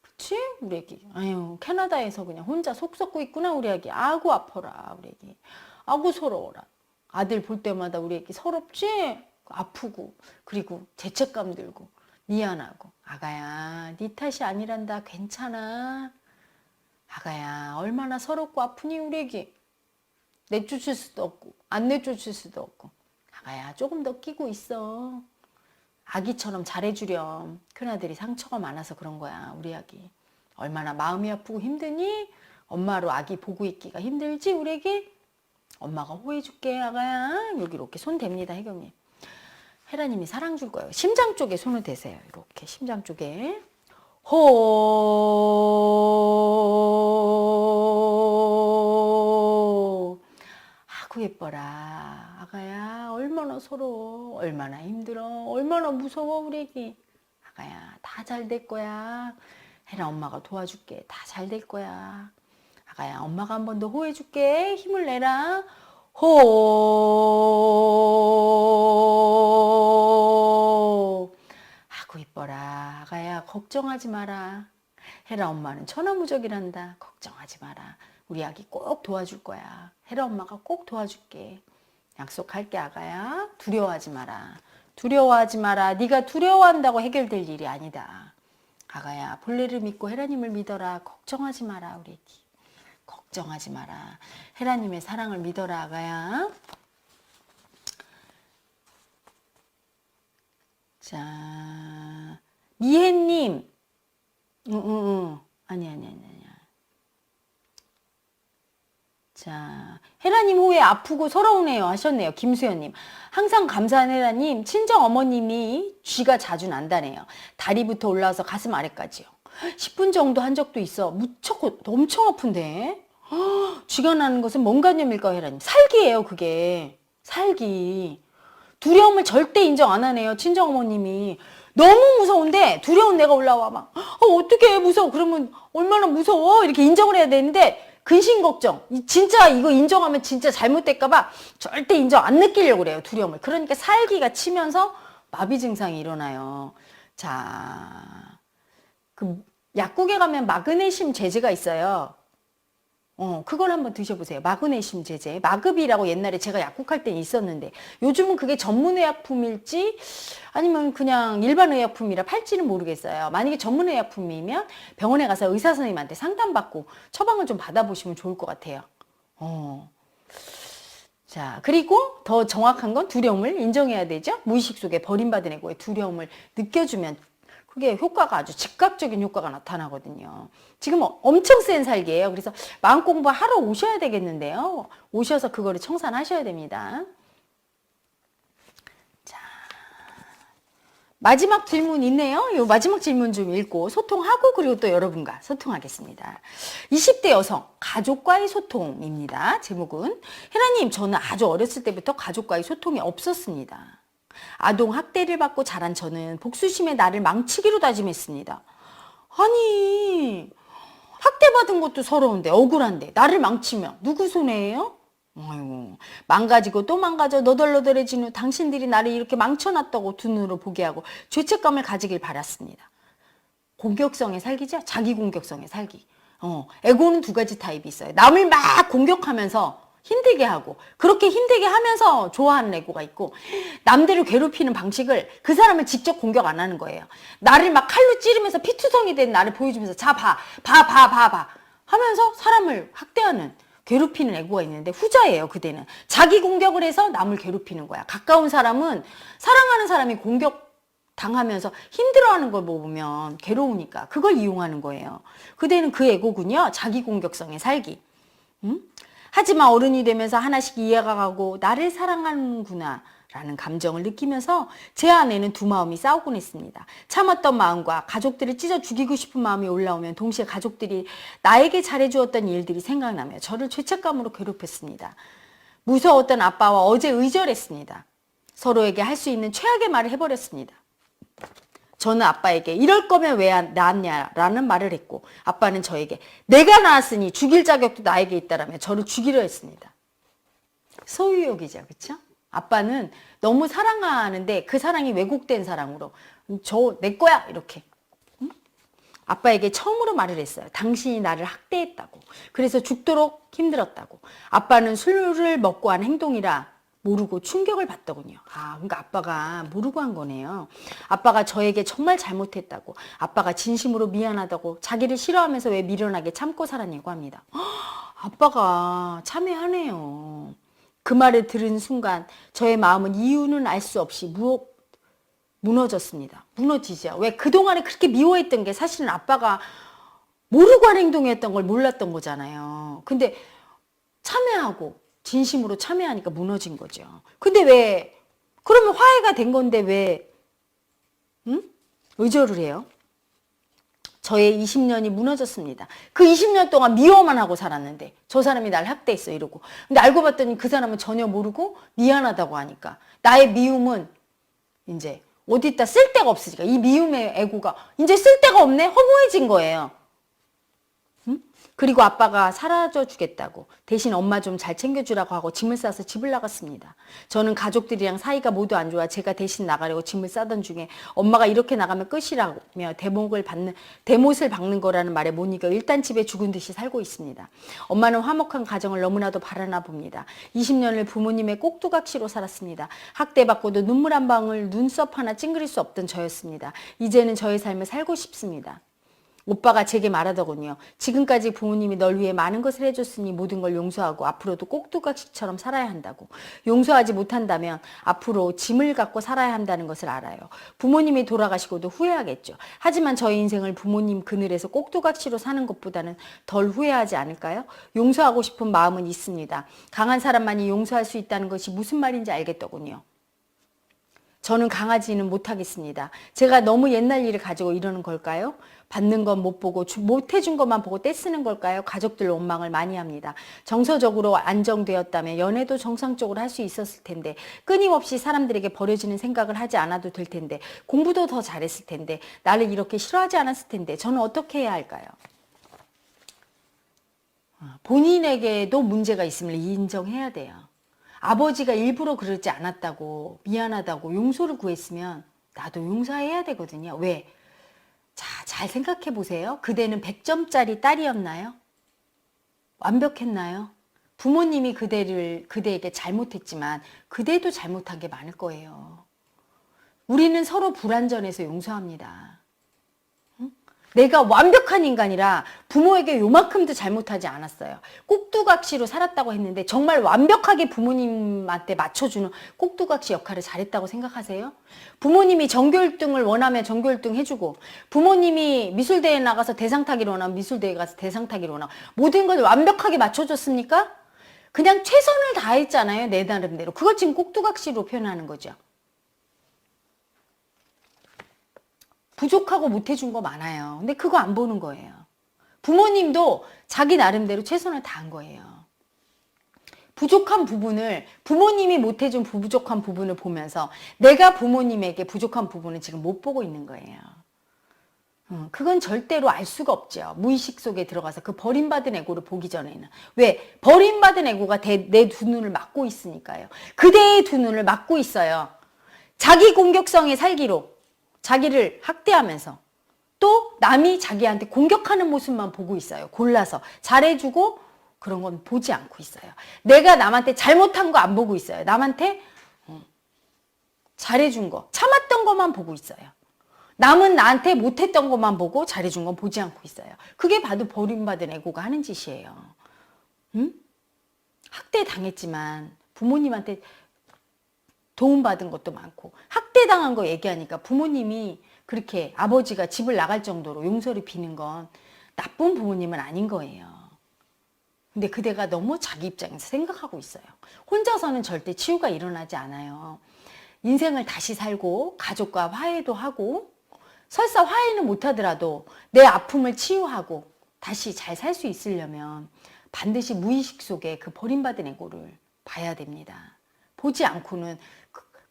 그치? 우리 애기. 아유, 캐나다에서 그냥 혼자 속 썩고 있구나, 우리 애기. 아구 아파라, 우리 애기. 아구 서러워라. 아들 볼 때마다 우리 애기 서럽지? 아프고, 그리고 죄책감 들고, 미안하고. 아가야, 네 탓이 아니란다. 괜찮아. 아가야, 얼마나 서럽고 아프니, 우리 애기. 내쫓을 수도 없고, 안 내쫓을 수도 없고. 아가야, 조금 더 끼고 있어. 아기처럼 잘해주렴. 큰아들이 상처가 많아서 그런 거야. 우리 아기. 얼마나 마음이 아프고 힘드니? 엄마로 아기 보고 있기가 힘들지 우리 애기? 엄마가 호해줄게 아가야. 여기 이렇게 손 댑니다 혜경님. 헤라님이 사랑 줄 거예요. 심장 쪽에 손을 대세요. 이렇게 심장 쪽에. 호. 아구 예뻐라. 아가야 얼마나 서러워. 얼마나 힘들어. 얼마나 무서워 우리 애기. 아가야 다 잘 될 거야. 헤라 엄마가 도와줄게. 다 잘 될 거야. 아가야 엄마가 한 번 더 호해줄게. 힘을 내라. 호. 아구 이뻐라. 아가야 걱정하지 마라. 헤라 엄마는 천하무적이란다. 걱정하지 마라. 우리 아기 꼭 도와줄 거야. 헤라 엄마가 꼭 도와줄게. 약속할게 아가야. 두려워하지 마라. 두려워하지 마라. 네가 두려워한다고 해결될 일이 아니다. 아가야 본래를 믿고 헤라님을 믿어라. 걱정하지 마라 우리 애기. 걱정하지 마라. 헤라님의 사랑을 믿어라 아가야. 자 미혜님. 아니. 자, 헤라님 후에 아프고 서러우네요 하셨네요. 김수현님. 항상 감사한 헤라님. 친정 어머님이 쥐가 자주 난다네요. 다리부터 올라와서 가슴 아래까지요. 10분 정도 한 적도 있어. 무척 엄청 아픈데. 쥐가 나는 것은 뭔 간염일까요, 헤라님? 살기예요, 그게. 살기. 두려움을 절대 인정 안 하네요, 친정 어머님이. 너무 무서운데 두려운 내가 올라와 막 어떡해 무서워. 그러면 얼마나 무서워 이렇게 인정을 해야 되는데 근심 걱정. 진짜 이거 인정하면 진짜 잘못될까봐 절대 인정 안 느끼려고 그래요, 두려움을. 그러니까 살기가 치면서 마비 증상이 일어나요. 자, 그 약국에 가면 마그네슘 제제가 있어요. 그걸 한번 드셔보세요. 마그네슘 제제. 마급이라고 옛날에 제가 약국할 때 있었는데 요즘은 그게 전문의약품일지 아니면 그냥 일반 의약품이라 팔지는 모르겠어요. 만약에 전문의약품이면 병원에 가서 의사 선생님한테 상담받고 처방을 좀 받아보시면 좋을 것 같아요. 자, 그리고 더 정확한 건 두려움을 인정해야 되죠. 무의식 속에 버림받은 에고의 두려움을 느껴주면 그게 효과가 아주 즉각적인 효과가 나타나거든요. 지금 엄청 센 살기예요. 그래서 마음 공부하러 오셔야 되겠는데요. 오셔서 그거를 청산하셔야 됩니다. 자, 마지막 질문 있네요. 이 마지막 질문 좀 읽고 소통하고 그리고 또 여러분과 소통하겠습니다. 20대 여성 가족과의 소통입니다. 제목은 헤라님, 저는 아주 어렸을 때부터 가족과의 소통이 없었습니다. 아동 학대를 받고 자란 저는 복수심에 나를 망치기로 다짐했습니다. 아니, 학대받은 것도 서러운데 억울한데 나를 망치면 누구 손해예요? 아이고, 망가지고 또 망가져 너덜너덜해진 후 당신들이 나를 이렇게 망쳐놨다고 두 눈으로 보게 하고 죄책감을 가지길 바랐습니다. 공격성의 살기죠? 자기 공격성의 살기. 에고는 두 가지 타입이 있어요. 남을 막 공격하면서 힘들게 하고 그렇게 힘들게 하면서 좋아하는 에고가 있고, 남들을 괴롭히는 방식을 그 사람을 직접 공격 안 하는 거예요. 나를 막 칼로 찌르면서 피투성이 된 나를 보여주면서 자 봐 하면서 사람을 학대하는 괴롭히는 에고가 있는데 후자예요. 그대는 자기 공격을 해서 남을 괴롭히는 거야. 가까운 사람은 사랑하는 사람이 공격 당하면서 힘들어하는 걸 보면 괴로우니까 그걸 이용하는 거예요. 그대는 그 에고군요. 자기 공격성의 살기. 하지만 어른이 되면서 하나씩 이해가 가고 나를 사랑하는구나 라는 감정을 느끼면서 제 안에는 두 마음이 싸우곤 했습니다. 참았던 마음과 가족들을 찢어 죽이고 싶은 마음이 올라오면 동시에 가족들이 나에게 잘해주었던 일들이 생각나며 저를 죄책감으로 괴롭혔습니다. 무서웠던 아빠와 어제 의절했습니다. 서로에게 할 수 있는 최악의 말을 해버렸습니다. 저는 아빠에게 이럴 거면 왜 낳았냐라는 말을 했고, 아빠는 저에게 내가 낳았으니 죽일 자격도 나에게 있다라며 저를 죽이려 했습니다. 소유욕이죠, 그렇죠? 아빠는 너무 사랑하는데 그 사랑이 왜곡된 사랑으로 저 내 거야 이렇게. 아빠에게 처음으로 말을 했어요. 당신이 나를 학대했다고. 그래서 죽도록 힘들었다고. 아빠는 술을 먹고 한 행동이라 모르고 충격을 받더군요. 그러니까 아빠가 모르고 한 거네요. 아빠가 저에게 정말 잘못했다고, 아빠가 진심으로 미안하다고, 자기를 싫어하면서 왜 미련하게 참고 살았냐고 합니다. 아빠가 참회하네요. 그 말을 들은 순간 저의 마음은 이유는 알 수 없이 무너졌습니다. 무너지죠. 왜 그동안에 그렇게 미워했던 게 사실은 아빠가 모르고 한 행동이었던 걸 몰랐던 거잖아요. 근데 참회하고 진심으로 참회하니까 무너진 거죠. 근데 왜, 그러면 화해가 된 건데 왜 의절을 해요? 저의 20년이 무너졌습니다. 그 20년 동안 미워만 하고 살았는데 저 사람이 날 학대했어 이러고. 근데 알고 봤더니 그 사람은 전혀 모르고 미안하다고 하니까 나의 미움은 이제 어디다 쓸 데가 없으니까 이 미움의 에고가 이제 쓸 데가 없네? 허무해진 거예요. 그리고 아빠가 사라져 주겠다고 대신 엄마 좀 잘 챙겨주라고 하고 짐을 싸서 집을 나갔습니다. 저는 가족들이랑 사이가 모두 안 좋아 제가 대신 나가려고 짐을 싸던 중에 엄마가 이렇게 나가면 끝이라며 대못을 박는 거라는 말에 못 이겨 일단 집에 죽은 듯이 살고 있습니다. 엄마는 화목한 가정을 너무나도 바라나 봅니다. 20년을 부모님의 꼭두각시로 살았습니다. 학대받고도 눈물 한 방울 눈썹 하나 찡그릴 수 없던 저였습니다. 이제는 저의 삶을 살고 싶습니다. 오빠가 제게 말하더군요. 지금까지 부모님이 널 위해 많은 것을 해줬으니 모든 걸 용서하고 앞으로도 꼭두각시처럼 살아야 한다고. 용서하지 못한다면 앞으로 짐을 갖고 살아야 한다는 것을 알아요. 부모님이 돌아가시고도 후회하겠죠. 하지만 저의 인생을 부모님 그늘에서 꼭두각시로 사는 것보다는 덜 후회하지 않을까요? 용서하고 싶은 마음은 있습니다. 강한 사람만이 용서할 수 있다는 것이 무슨 말인지 알겠더군요. 저는 강하지는 못하겠습니다. 제가 너무 옛날 일을 가지고 이러는 걸까요? 받는 건 못 보고 못 해준 것만 보고 떼쓰는 걸까요? 가족들 원망을 많이 합니다. 정서적으로 안정되었다면 연애도 정상적으로 할 수 있었을 텐데 끊임없이 사람들에게 버려지는 생각을 하지 않아도 될 텐데 공부도 더 잘했을 텐데 나를 이렇게 싫어하지 않았을 텐데 저는 어떻게 해야 할까요? 본인에게도 문제가 있음을 인정해야 돼요. 아버지가 일부러 그러지 않았다고 미안하다고 용서를 구했으면 나도 용서해야 되거든요. 왜? 자, 잘 생각해 보세요. 그대는 100점짜리 딸이었나요? 완벽했나요? 부모님이 그대에게 잘못했지만 그대도 잘못한 게 많을 거예요. 우리는 서로 불완전해서 용서합니다. 내가 완벽한 인간이라 부모에게 요만큼도 잘못하지 않았어요. 꼭두각시로 살았다고 했는데 정말 완벽하게 부모님한테 맞춰주는 꼭두각시 역할을 잘했다고 생각하세요? 부모님이 전교 1등을 원하면 전교 1등 해주고 부모님이 미술대회 나가서 대상 타기를 원하면 미술대회 가서 대상 타기를 원하고 모든 걸 완벽하게 맞춰줬습니까? 그냥 최선을 다했잖아요. 내 나름대로. 그걸 지금 꼭두각시로 표현하는 거죠. 부족하고 못해준 거 많아요. 근데 그거 안 보는 거예요. 부모님도 자기 나름대로 최선을 다한 거예요. 부족한 부분을 부모님이 못해준 부족한 부분을 보면서 내가 부모님에게 부족한 부분을 지금 못 보고 있는 거예요. 그건 절대로 알 수가 없죠. 무의식 속에 들어가서 그 버림받은 에고를 보기 전에는. 왜? 버림받은 에고가 내 두 눈을 막고 있으니까요. 그대의 두 눈을 막고 있어요. 자기 공격성에 살기로. 자기를 학대하면서 또 남이 자기한테 공격하는 모습만 보고 있어요. 골라서 잘해주고 그런 건 보지 않고 있어요. 내가 남한테 잘못한 거 안 보고 있어요. 남한테 잘해준 거, 참았던 것만 보고 있어요. 남은 나한테 못했던 것만 보고 잘해준 건 보지 않고 있어요. 그게 봐도 버림받은 에고가 하는 짓이에요. 학대 당했지만 부모님한테 도움받은 것도 많고 학대당한 거 얘기하니까 부모님이 그렇게 아버지가 집을 나갈 정도로 용서를 비는 건 나쁜 부모님은 아닌 거예요. 근데 그대가 너무 자기 입장에서 생각하고 있어요. 혼자서는 절대 치유가 일어나지 않아요. 인생을 다시 살고 가족과 화해도 하고 설사 화해는 못하더라도 내 아픔을 치유하고 다시 잘 살 수 있으려면 반드시 무의식 속에 그 버림받은 에고를 봐야 됩니다. 보지 않고는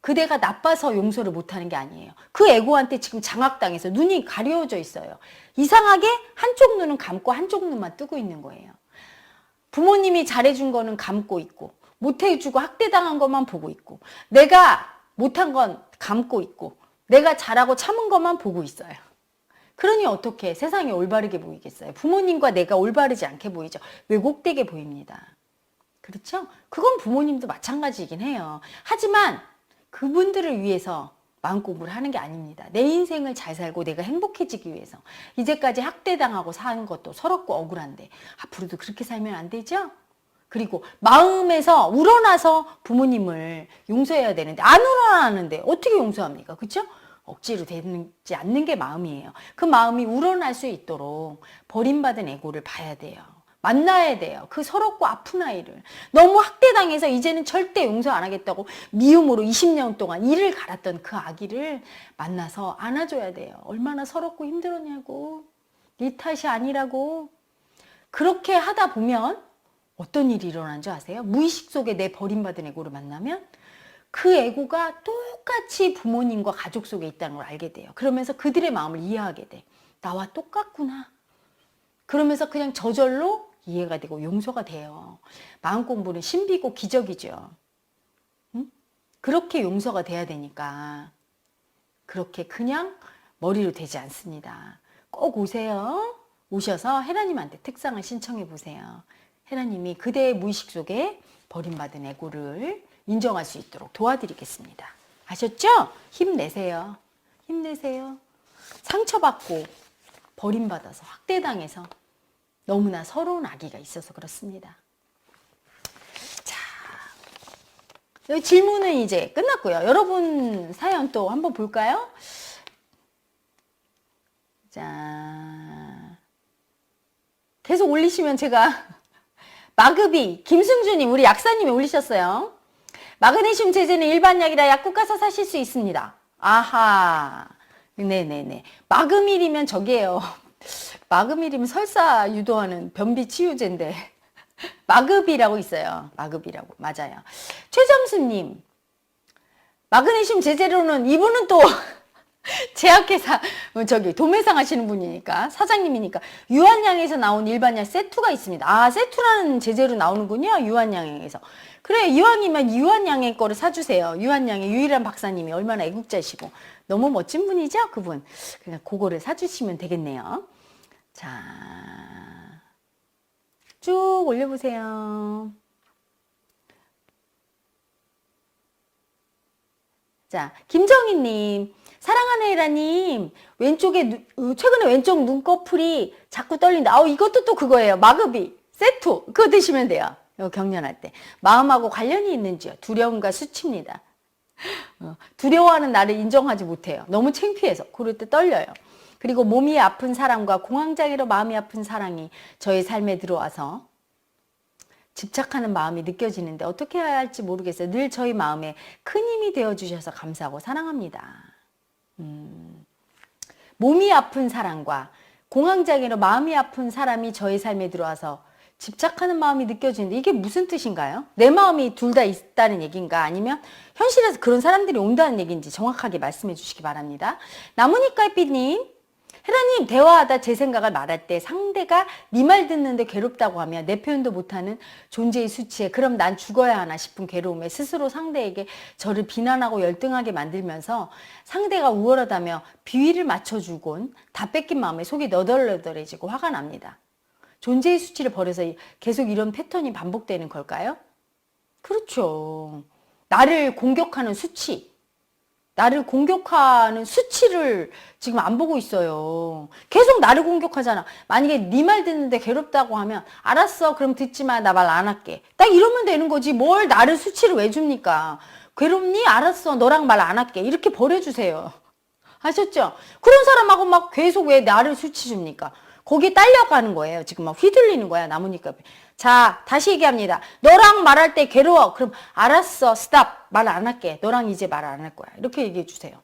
그대가 나빠서 용서를 못하는 게 아니에요. 그 에고한테 지금 장악당해서 눈이 가려져 있어요. 이상하게 한쪽 눈은 감고 한쪽 눈만 뜨고 있는 거예요. 부모님이 잘해준 거는 감고 있고 못해주고 학대당한 것만 보고 있고 내가 못한 건 감고 있고 내가 잘하고 참은 것만 보고 있어요. 그러니 어떻게 세상이 올바르게 보이겠어요? 부모님과 내가 올바르지 않게 보이죠. 왜곡되게 보입니다. 그렇죠? 그건 부모님도 마찬가지이긴 해요. 하지만 그분들을 위해서 마음공부를 하는 게 아닙니다. 내 인생을 잘 살고 내가 행복해지기 위해서. 이제까지 학대당하고 사는 것도 서럽고 억울한데 앞으로도 그렇게 살면 안 되죠? 그리고 마음에서 우러나서 부모님을 용서해야 되는데 안 우러나는데 어떻게 용서합니까? 그렇죠? 억지로 되지 않는 게 마음이에요. 그 마음이 우러날 수 있도록 버림받은 에고를 봐야 돼요. 만나야 돼요. 그 서럽고 아픈 아이를. 너무 학대당해서 이제는 절대 용서 안 하겠다고 미움으로 20년 동안 이를 갈았던 그 아기를 만나서 안아줘야 돼요. 얼마나 서럽고 힘들었냐고. 네 탓이 아니라고. 그렇게 하다 보면 어떤 일이 일어나는 줄 아세요? 무의식 속에 내 버림받은 에고를 만나면 그 에고가 똑같이 부모님과 가족 속에 있다는 걸 알게 돼요. 그러면서 그들의 마음을 이해하게 돼. 나와 똑같구나. 그러면서 그냥 저절로 이해가 되고 용서가 돼요. 마음 공부는 신비고 기적이죠. 응? 그렇게 용서가 돼야 되니까 그렇게 그냥 머리로 되지 않습니다. 꼭 오세요. 오셔서 헤라님한테 특상을 신청해 보세요. 헤라님이 그대의 무의식 속에 버림받은 에고를 인정할 수 있도록 도와드리겠습니다. 아셨죠? 힘내세요. 힘내세요. 상처받고 버림받아서 학대당해서 너무나 서러운 아기가 있어서 그렇습니다. 자, 여기 질문은 이제 끝났고요. 여러분 사연 또 한번 볼까요? 자, 계속 올리시면 제가 마그비 김승주님 우리 약사님이 올리셨어요. 마그네슘 제제는 일반 약이라 약국 가서 사실 수 있습니다. 아하, 네네네. 마그밀이면 저기예요. 마그밀이면 설사 유도하는 변비 치유제인데 마그비라고 있어요. 마그비라고 맞아요. 최점수님 마그네슘 제제로는 이분은 또 제약회사 저기 도매상 하시는 분이니까 사장님이니까 유한양에서 나온 일반약 세투가 있습니다. 아 세투라는 제재로 나오는군요. 유한양에서. 그래 이왕이면 유한양의 거를 사주세요. 유한양의 유일한 박사님이 얼마나 애국자시고 너무 멋진 분이죠 그분. 그냥 그거를 사주시면 되겠네요. 자 쭉 올려보세요. 자 김정희님 사랑하는 에라님 왼쪽에 최근에 왼쪽 눈꺼풀이 자꾸 떨린다. 이것도 또 그거예요. 마그비 세투 그거 드시면 돼요. 경련할 때 마음하고 관련이 있는지요. 두려움과 수치입니다. 두려워하는 나를 인정하지 못해요. 너무 창피해서 그럴 때 떨려요. 그리고 몸이 아픈 사람과 공황장애로 마음이 아픈 사랑이 저의 삶에 들어와서 집착하는 마음이 느껴지는데 어떻게 해야 할지 모르겠어요. 늘 저희 마음에 큰 힘이 되어주셔서 감사하고 사랑합니다. 몸이 아픈 사람과 공황장애로 마음이 아픈 사람이 저의 삶에 들어와서 집착하는 마음이 느껴지는데 이게 무슨 뜻인가요? 내 마음이 둘 다 있다는 얘기인가 아니면 현실에서 그런 사람들이 온다는 얘기인지 정확하게 말씀해 주시기 바랍니다. 나무니까삐님 헤라님 대화하다 제 생각을 말할 때 상대가 네 말 듣는데 괴롭다고 하면 내 표현도 못하는 존재의 수치에 그럼 난 죽어야 하나 싶은 괴로움에 스스로 상대에게 저를 비난하고 열등하게 만들면서 상대가 우월하다며 비위를 맞춰주곤 다 뺏긴 마음에 속이 너덜너덜해지고 화가 납니다. 존재의 수치를 버려서 계속 이런 패턴이 반복되는 걸까요? 그렇죠. 나를 공격하는 수치. 나를 공격하는 수치를 지금 안 보고 있어요. 계속 나를 공격하잖아. 만약에 네 말 듣는데 괴롭다고 하면 알았어 그럼 듣지 마 나 말 안 할게. 딱 이러면 되는 거지 뭘 나를 수치를 왜 줍니까? 괴롭니? 알았어 너랑 말 안 할게. 이렇게 버려주세요. 아셨죠? 그런 사람하고 막 계속 왜 나를 수치 줍니까? 거기에 딸려가는 거예요. 지금 막 휘둘리는 거야 나무니까. 자 다시 얘기합니다. 너랑 말할 때 괴로워. 그럼 알았어 스탑 말 안 할게. 너랑 이제 말 안 할 거야. 이렇게 얘기해 주세요.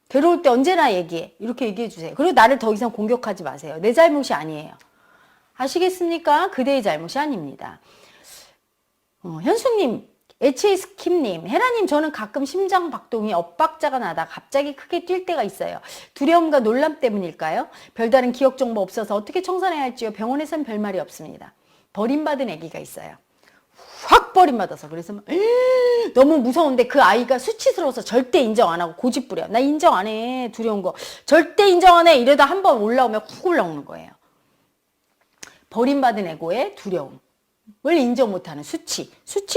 괴로울 때 언제나 얘기해. 이렇게 얘기해 주세요. 그리고 나를 더 이상 공격하지 마세요. 내 잘못이 아니에요. 아시겠습니까? 그대의 잘못이 아닙니다. 현수님 HS킴님, 헤라님 저는 가끔 심장 박동이 엇박자가 나다 갑자기 크게 뛸 때가 있어요. 두려움과 놀람 때문일까요? 별다른 기억 정보 없어서 어떻게 청산해야 할지요. 병원에선 별말이 없습니다. 버림받은 아기가 있어요. 확 버림받아서 그래서 너무 무서운데 그 아이가 수치스러워서 절대 인정 안 하고 고집 부려. 나 인정 안 해. 두려운 거. 절대 인정 안 해. 이러다 한번 올라오면 훅 올라오는 거예요. 버림받은 에고의 두려움. 을 인정 못하는 수치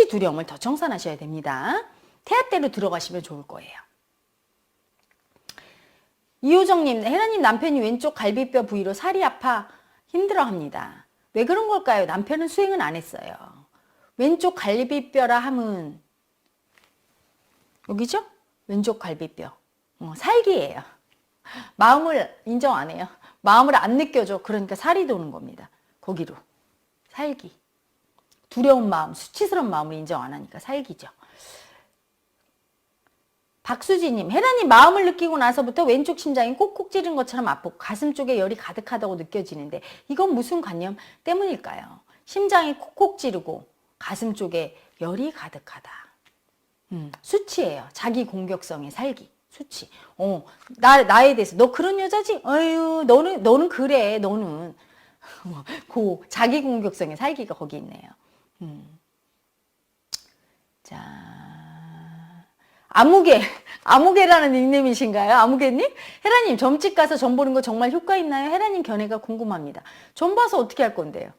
두려움을 더 청산하셔야 됩니다. 태아때로 들어가시면 좋을 거예요. 이효정님, 헤라님 남편이 왼쪽 갈비뼈 부위로 살이 아파 힘들어합니다. 왜 그런 걸까요? 남편은 수행은 안 했어요. 왼쪽 갈비뼈라 함은 여기죠? 왼쪽 갈비뼈. 살기예요. 마음을 인정 안 해요. 마음을 안 느껴줘. 그러니까 살이 도는 겁니다. 거기로. 살기. 두려운 마음, 수치스러운 마음을 인정 안 하니까 살기죠. 박수지님, 헤라님 마음을 느끼고 나서부터 왼쪽 심장이 꼭꼭 찌른 것처럼 아프고 가슴 쪽에 열이 가득하다고 느껴지는데 이건 무슨 관념 때문일까요? 심장이 콕콕 찌르고 가슴 쪽에 열이 가득하다. 수치예요. 자기 공격성의 살기. 수치. 나에 대해서 너 그런 여자지? 어휴, 너는 그래. 너는 그 자기 공격성의 살기가 거기 있네요. 자, 아무개라는 닉네임이신가요? 아무개님? 헤라님, 점집 가서 점 보는 거 정말 효과 있나요? 헤라님 견해가 궁금합니다. 점 봐서 어떻게 할 건데요?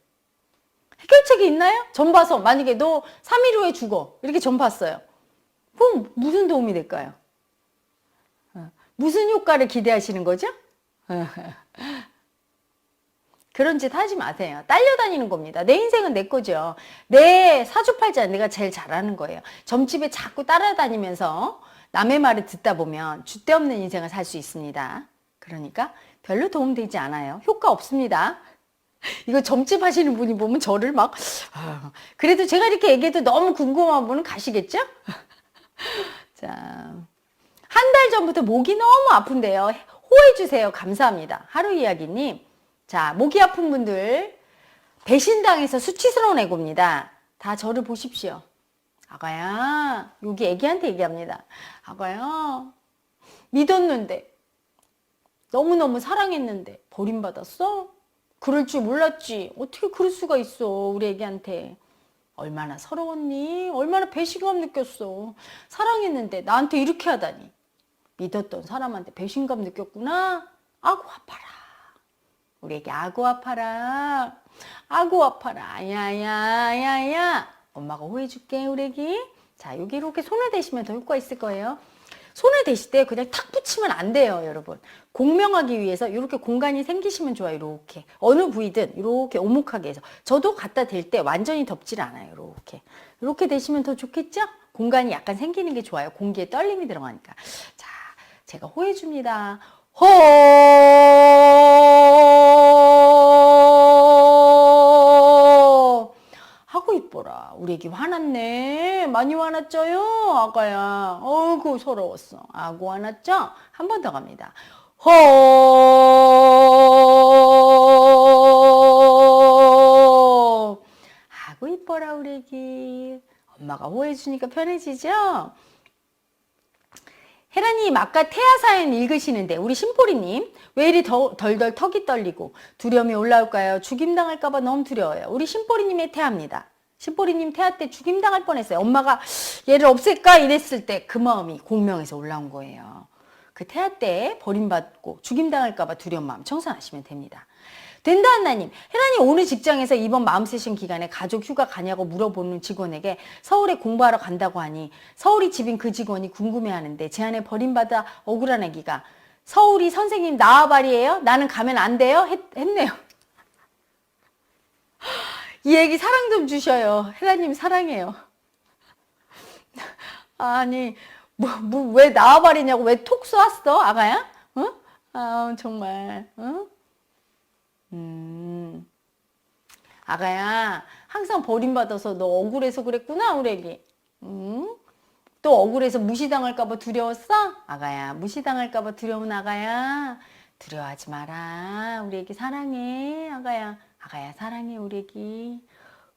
해결책이 있나요? 점 봐서 만약에 너 3일 후에 죽어. 이렇게 점 봤어요. 그럼 무슨 도움이 될까요? 무슨 효과를 기대하시는 거죠? 그런 짓 하지 마세요. 딸려다니는 겁니다. 내 인생은 내 거죠. 내 사주팔자 내가 제일 잘하는 거예요. 점집에 자꾸 따라다니면서 남의 말을 듣다 보면 줏대없는 인생을 살 수 있습니다. 그러니까 별로 도움되지 않아요. 효과 없습니다. 이거 점집 하시는 분이 보면 저를 막 그래도 제가 이렇게 얘기해도 너무 궁금한 분은 가시겠죠? 자, 한 달 전부터 목이 너무 아픈데요. 호해주세요. 감사합니다. 하루 이야기님. 자, 목이 아픈 분들 배신당해서 수치스러운 애고입니다. 다 저를 보십시오. 아가야, 여기 애기한테 얘기합니다. 아가야, 믿었는데 너무너무 사랑했는데 버림받았어? 그럴 줄 몰랐지. 어떻게 그럴 수가 있어, 우리 애기한테. 얼마나 서러웠니? 얼마나 배신감 느꼈어. 사랑했는데 나한테 이렇게 하다니. 믿었던 사람한테 배신감 느꼈구나. 아고 아파라. 우리 애기 아고 아파라. 아고 아파라. 야야야야. 엄마가 호해줄게, 우리 애기. 자, 여기 이렇게 손을 대시면 더 효과 있을 거예요. 손을 대실 때 그냥 탁 붙이면 안 돼요, 여러분. 공명하기 위해서 이렇게 공간이 생기시면 좋아요, 이렇게. 어느 부위든 이렇게 오목하게 해서. 저도 갖다 댈 때 완전히 덮질 않아요, 이렇게. 이렇게 대시면 더 좋겠죠? 공간이 약간 생기는 게 좋아요. 공기에 떨림이 들어가니까. 자, 제가 호해줍니다. 호! 하고 이뻐라. 우리 애기 화났네. 많이 화났죠요? 아가야. 어이구 서러웠어. 아고 화났죠? 한 번 더 갑니다. 호! 하고 이뻐라 우리 애기. 엄마가 호해주니까 편해지죠? 혜라님 아까 태아사연 읽으시는데 우리 심포리님 왜 이리 덜덜 턱이 떨리고 두려움이 올라올까요? 죽임당할까봐 너무 두려워요. 우리 심포리님의 태아입니다. 심포리님 태아 때 죽임당할 뻔했어요. 엄마가 얘를 없앨까 이랬을 때 그 마음이 공명에서 올라온 거예요. 그 태아 때 버림받고 죽임당할까봐 두려운 마음 청산하시면 됩니다. 된다 한나님, 혜란이 오늘 직장에서 이번 마음 세션 기간에 가족 휴가 가냐고 물어보는 직원에게 서울에 공부하러 간다고 하니 서울이 집인 그 직원이 궁금해하는데 제 안에 버림받아 억울한 애기가 서울이 선생님 나와바리예요? 나는 가면 안 돼요? 했네요. 이 애기 사랑 좀 주셔요. 혜란님 사랑해요. 아니 왜 나와바리냐고 왜 톡 쏘았어 아가야? 어? 아 정말 어? 아가야 항상 버림받아서 너 억울해서 그랬구나 우리 애기. 또 억울해서 무시당할까봐 두려웠어? 아가야 무시당할까봐 두려운 아가야. 두려워하지 마라. 우리 애기 사랑해 아가야. 아가야 사랑해 우리 애기.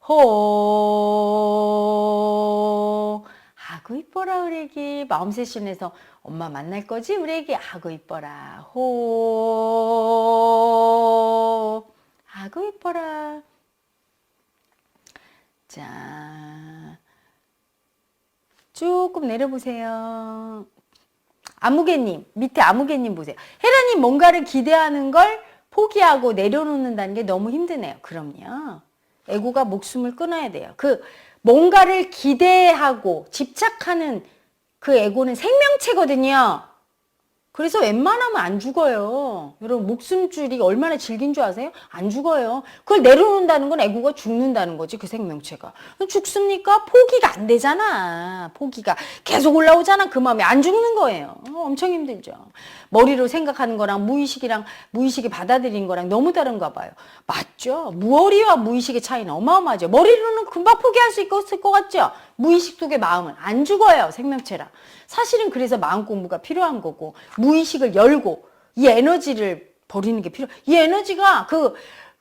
호 하고 이뻐라 우리 애기. 마음 세션에서 엄마 만날 거지 우리 애기. 하고 이뻐라. 호 하고 이뻐라. 자 조금 내려보세요. 아무개님 밑에 아무개님 보세요. 혜라님 뭔가를 기대하는 걸 포기하고 내려놓는다는 게 너무 힘드네요. 그럼요. 에고가 목숨을 끊어야 돼요. 그 뭔가를 기대하고 집착하는 그 에고는 생명체거든요. 그래서 웬만하면 안 죽어요. 여러분 목숨줄이 얼마나 질긴 줄 아세요? 안 죽어요. 그걸 내려놓는다는 건 에고가 죽는다는 거지 그 생명체가. 죽습니까? 포기가 안 되잖아. 포기가 계속 올라오잖아. 그 마음이 안 죽는 거예요. 엄청 힘들죠. 머리로 생각하는 거랑 무의식이 받아들이는 거랑 너무 다른가 봐요. 맞죠? 무어리와 무의식의 차이는 어마어마하죠. 머리로는 금방 포기할 수 있을 것 같죠? 무의식 속의 마음은 안 죽어요. 생명체라. 사실은 그래서 마음 공부가 필요한 거고 무의식을 열고 이 에너지를 버리는 게 이 에너지가 그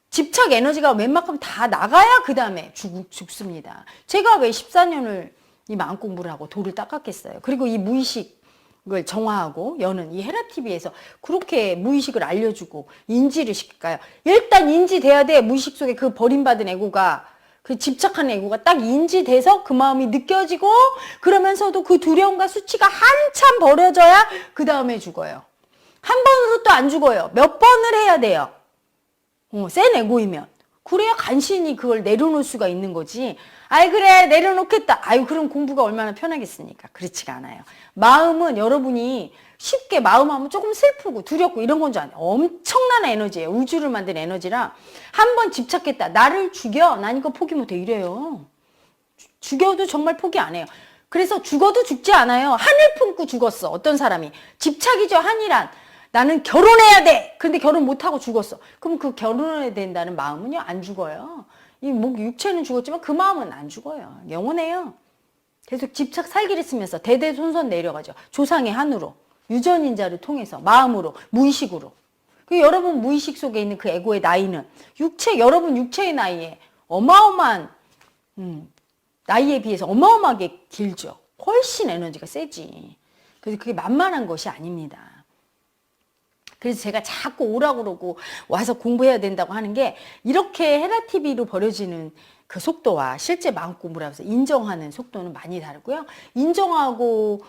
집착 에너지가 웬만큼 다 나가야 그 다음에 죽습니다. 제가 왜 14년을 이 마음 공부를 하고 돌을 닦았겠어요. 그리고 이 무의식을 정화하고 여는 이 헤라TV에서 그렇게 무의식을 알려주고 인지를 시킬까요? 일단 인지돼야 돼. 무의식 속에 그 버림받은 에고가 그 집착하는 에고가 딱 인지돼서 그 마음이 느껴지고 그러면서도 그 두려움과 수치가 한참 버려져야 그 다음에 죽어요. 한 번으로 또 안 죽어요. 몇 번을 해야 돼요. 센 에고이면. 그래야 간신히 그걸 내려놓을 수가 있는 거지. 아이 그래 내려놓겠다. 아유 그럼 공부가 얼마나 편하겠습니까? 그렇지가 않아요. 마음은 여러분이 쉽게 마음하면 조금 슬프고 두렵고 이런 건 줄 아네. 엄청난 에너지예요. 우주를 만든 에너지라 한 번 집착했다. 나를 죽여. 난 이거 포기 못해. 이래요. 죽여도 정말 포기 안 해요. 그래서 죽어도 죽지 않아요. 한을 품고 죽었어. 어떤 사람이. 집착이죠. 한이란. 나는 결혼해야 돼. 근데 결혼 못하고 죽었어. 그럼 그 결혼해야 된다는 마음은요. 안 죽어요. 이 육체는 죽었지만 그 마음은 안 죽어요. 영원해요. 계속 집착 살기를 쓰면서 대대손손 내려가죠. 조상의 한으로. 유전인자를 통해서. 마음으로. 무의식으로. 여러분 무의식 속에 있는 그 에고의 나이는 여러분 육체의 나이에 어마어마한 나이에 비해서 어마어마하게 길죠. 훨씬 에너지가 세지. 그래서 그게 만만한 것이 아닙니다. 그래서 제가 자꾸 오라고 그러고 와서 공부해야 된다고 하는 게 이렇게 헤라TV로 벌어지는 그 속도와 실제 마음 공부를 하면서 인정하는 속도는 많이 다르고요. 인정하고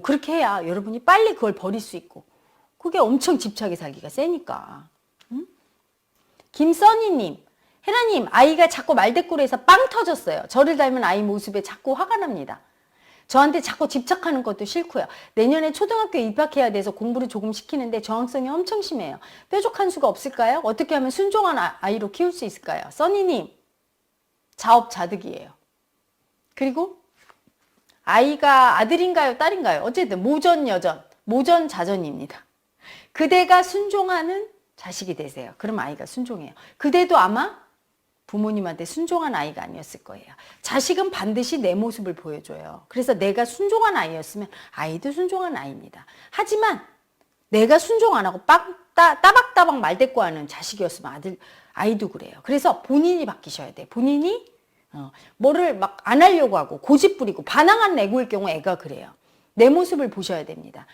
그렇게 해야 여러분이 빨리 그걸 버릴 수 있고 그게 엄청 집착에 살기가 세니까. 김써니님, 헤라님, 아이가 자꾸 말대꾸를 해서 빵 터졌어요. 저를 닮은 아이 모습에 자꾸 화가 납니다. 저한테 자꾸 집착하는 것도 싫고요. 내년에 초등학교에 입학해야 돼서 공부를 조금 시키는데 저항성이 엄청 심해요. 뾰족한 수가 없을까요? 어떻게 하면 순종한 아이로 키울 수 있을까요? 써니님, 자업자득이에요. 그리고 아이가 아들인가요? 딸인가요? 어쨌든 모전여전, 모전자전입니다. 그대가 순종하는 자식이 되세요. 그럼 아이가 순종해요. 그대도 아마 부모님한테 순종한 아이가 아니었을 거예요. 자식은 반드시 내 모습을 보여줘요. 그래서 내가 순종한 아이였으면 아이도 순종한 아이입니다. 하지만 내가 순종 안 하고 따박따박 말대꾸하는 자식이었으면 아이도 그래요. 그래서 본인이 바뀌셔야 돼. 본인이 뭐를 막 안 하려고 하고 고집 부리고 반항한 애고일 경우 애가 그래요. 내 모습을 보셔야 됩니다.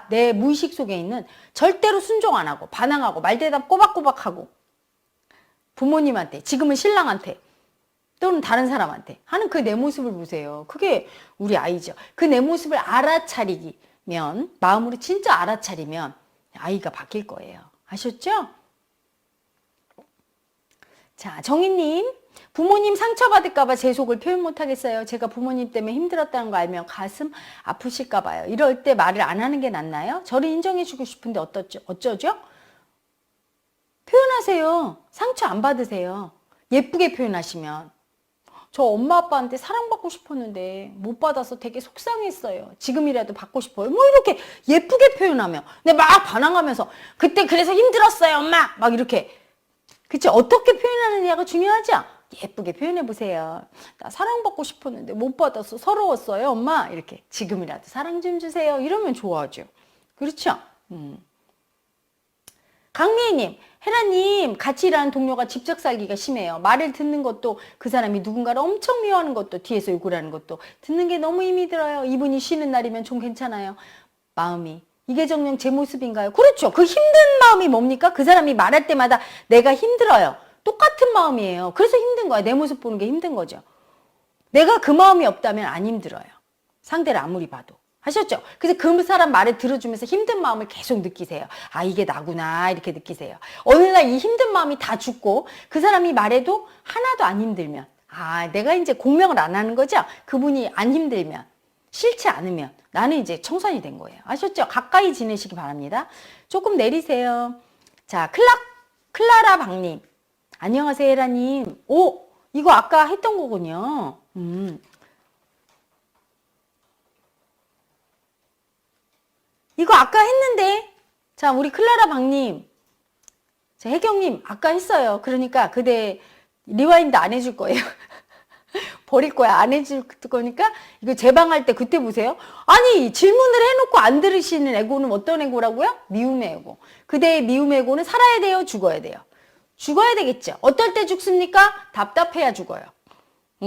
내 무의식 속에 있는 절대로 순종 안 하고 반항하고 말대답 꼬박꼬박하고 부모님한테 지금은 신랑한테 또는 다른 사람한테 하는 그 내 모습을 보세요. 그게 우리 아이죠. 그 내 모습을 알아차리면 마음으로 진짜 알아차리면 아이가 바뀔 거예요. 아셨죠? 자, 정희님. 부모님 상처받을까 봐 제 속을 표현 못하겠어요. 제가 부모님 때문에 힘들었다는 거 알면 가슴 아프실까 봐요. 이럴 때 말을 안 하는 게 낫나요? 저를 인정해주고 싶은데 어쩌죠? 표현하세요. 상처 안 받으세요. 예쁘게 표현하시면. 저 엄마 아빠한테 사랑받고 싶었는데 못 받아서 되게 속상했어요. 지금이라도 받고 싶어요. 뭐 이렇게 예쁘게 표현하면. 근데 막 반항하면서 그때 그래서 힘들었어요 엄마. 막 이렇게. 그치? 어떻게 표현하느냐가 중요하죠? 예쁘게 표현해 보세요. 나 사랑받고 싶었는데 못 받아서 서러웠어요 엄마. 이렇게 지금이라도 사랑 좀 주세요. 이러면 좋아하죠. 그렇죠? 강미애님, 헤라님, 같이 일하는 동료가 집착 살기가 심해요. 말을 듣는 것도 그 사람이 누군가를 엄청 미워하는 것도 뒤에서 욕을 하는 것도 듣는 게 너무 힘이 들어요. 이분이 쉬는 날이면 좀 괜찮아요. 마음이. 이게 정녕 제 모습인가요? 그렇죠. 그 힘든 마음이 뭡니까? 그 사람이 말할 때마다 내가 힘들어요. 똑같은 마음이에요. 그래서 힘든 거야. 내 모습 보는 게 힘든 거죠. 내가 그 마음이 없다면 안 힘들어요. 상대를 아무리 봐도. 하셨죠? 그래서 그 사람 말을 들어주면서 힘든 마음을 계속 느끼세요. 아, 이게 나구나. 이렇게 느끼세요. 어느 날 이 힘든 마음이 다 죽고 그 사람이 말해도 하나도 안 힘들면 아, 내가 이제 공명을 안 하는 거죠? 그분이 안 힘들면 싫지 않으면 나는 이제 청산이 된 거예요. 아셨죠? 가까이 지내시기 바랍니다. 조금 내리세요. 자, 클라라 박님. 안녕하세요, 헤라님. 오, 이거 아까 했던 거군요. 이거 아까 했는데. 자, 우리 클라라 박님. 자, 혜경님, 아까 했어요. 그러니까 그대 리와인드 안 해줄 거예요. 버릴 거야. 안 해줄 거니까 이거 재방할 때 그때 보세요. 아니, 질문을 해놓고 안 들으시는 에고는 어떤 에고라고요? 미움의 에고. 그대의 미움의 에고는 살아야 돼요? 죽어야 돼요? 죽어야 되겠죠. 어떨 때 죽습니까? 답답해야 죽어요.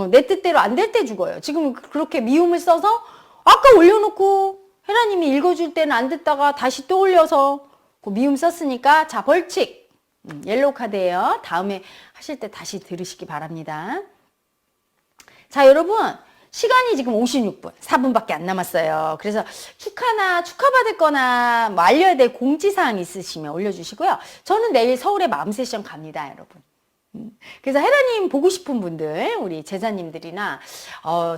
내 뜻대로 안 될 때 죽어요. 지금 그렇게 미움을 써서 아까 올려놓고 헤라님이 읽어줄 때는 안 듣다가 다시 또 올려서 그 미움 썼으니까 자, 벌칙. 옐로우 카드예요. 다음에 하실 때 다시 들으시기 바랍니다. 자, 여러분. 시간이 지금 56분, 4분밖에 안 남았어요. 그래서 축하받을 거나 뭐 알려야 될 공지사항 있으시면 올려주시고요. 저는 내일 서울에 마음 세션 갑니다, 여러분. 그래서 헤라님 보고 싶은 분들, 우리 제자님들이나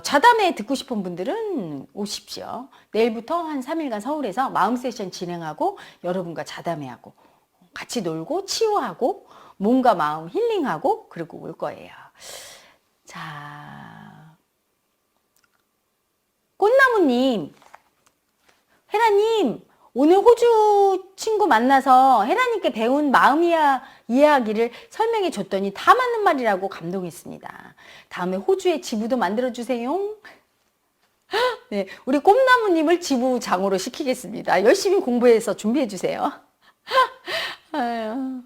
자담회 듣고 싶은 분들은 오십시오. 내일부터 한 3일간 서울에서 마음 세션 진행하고 여러분과 자담회하고 같이 놀고 치유하고 몸과 마음 힐링하고 그러고 올 거예요. 자, 꽃나무님, 헤라님 오늘 호주 친구 만나서 헤라님께 배운 마음 이야기를 설명해 줬더니 다 맞는 말이라고 감동했습니다. 다음에 호주에 지부도 만들어 주세요. 네, 우리 꽃나무님을 지부장으로 시키겠습니다. 열심히 공부해서 준비해 주세요. 아유,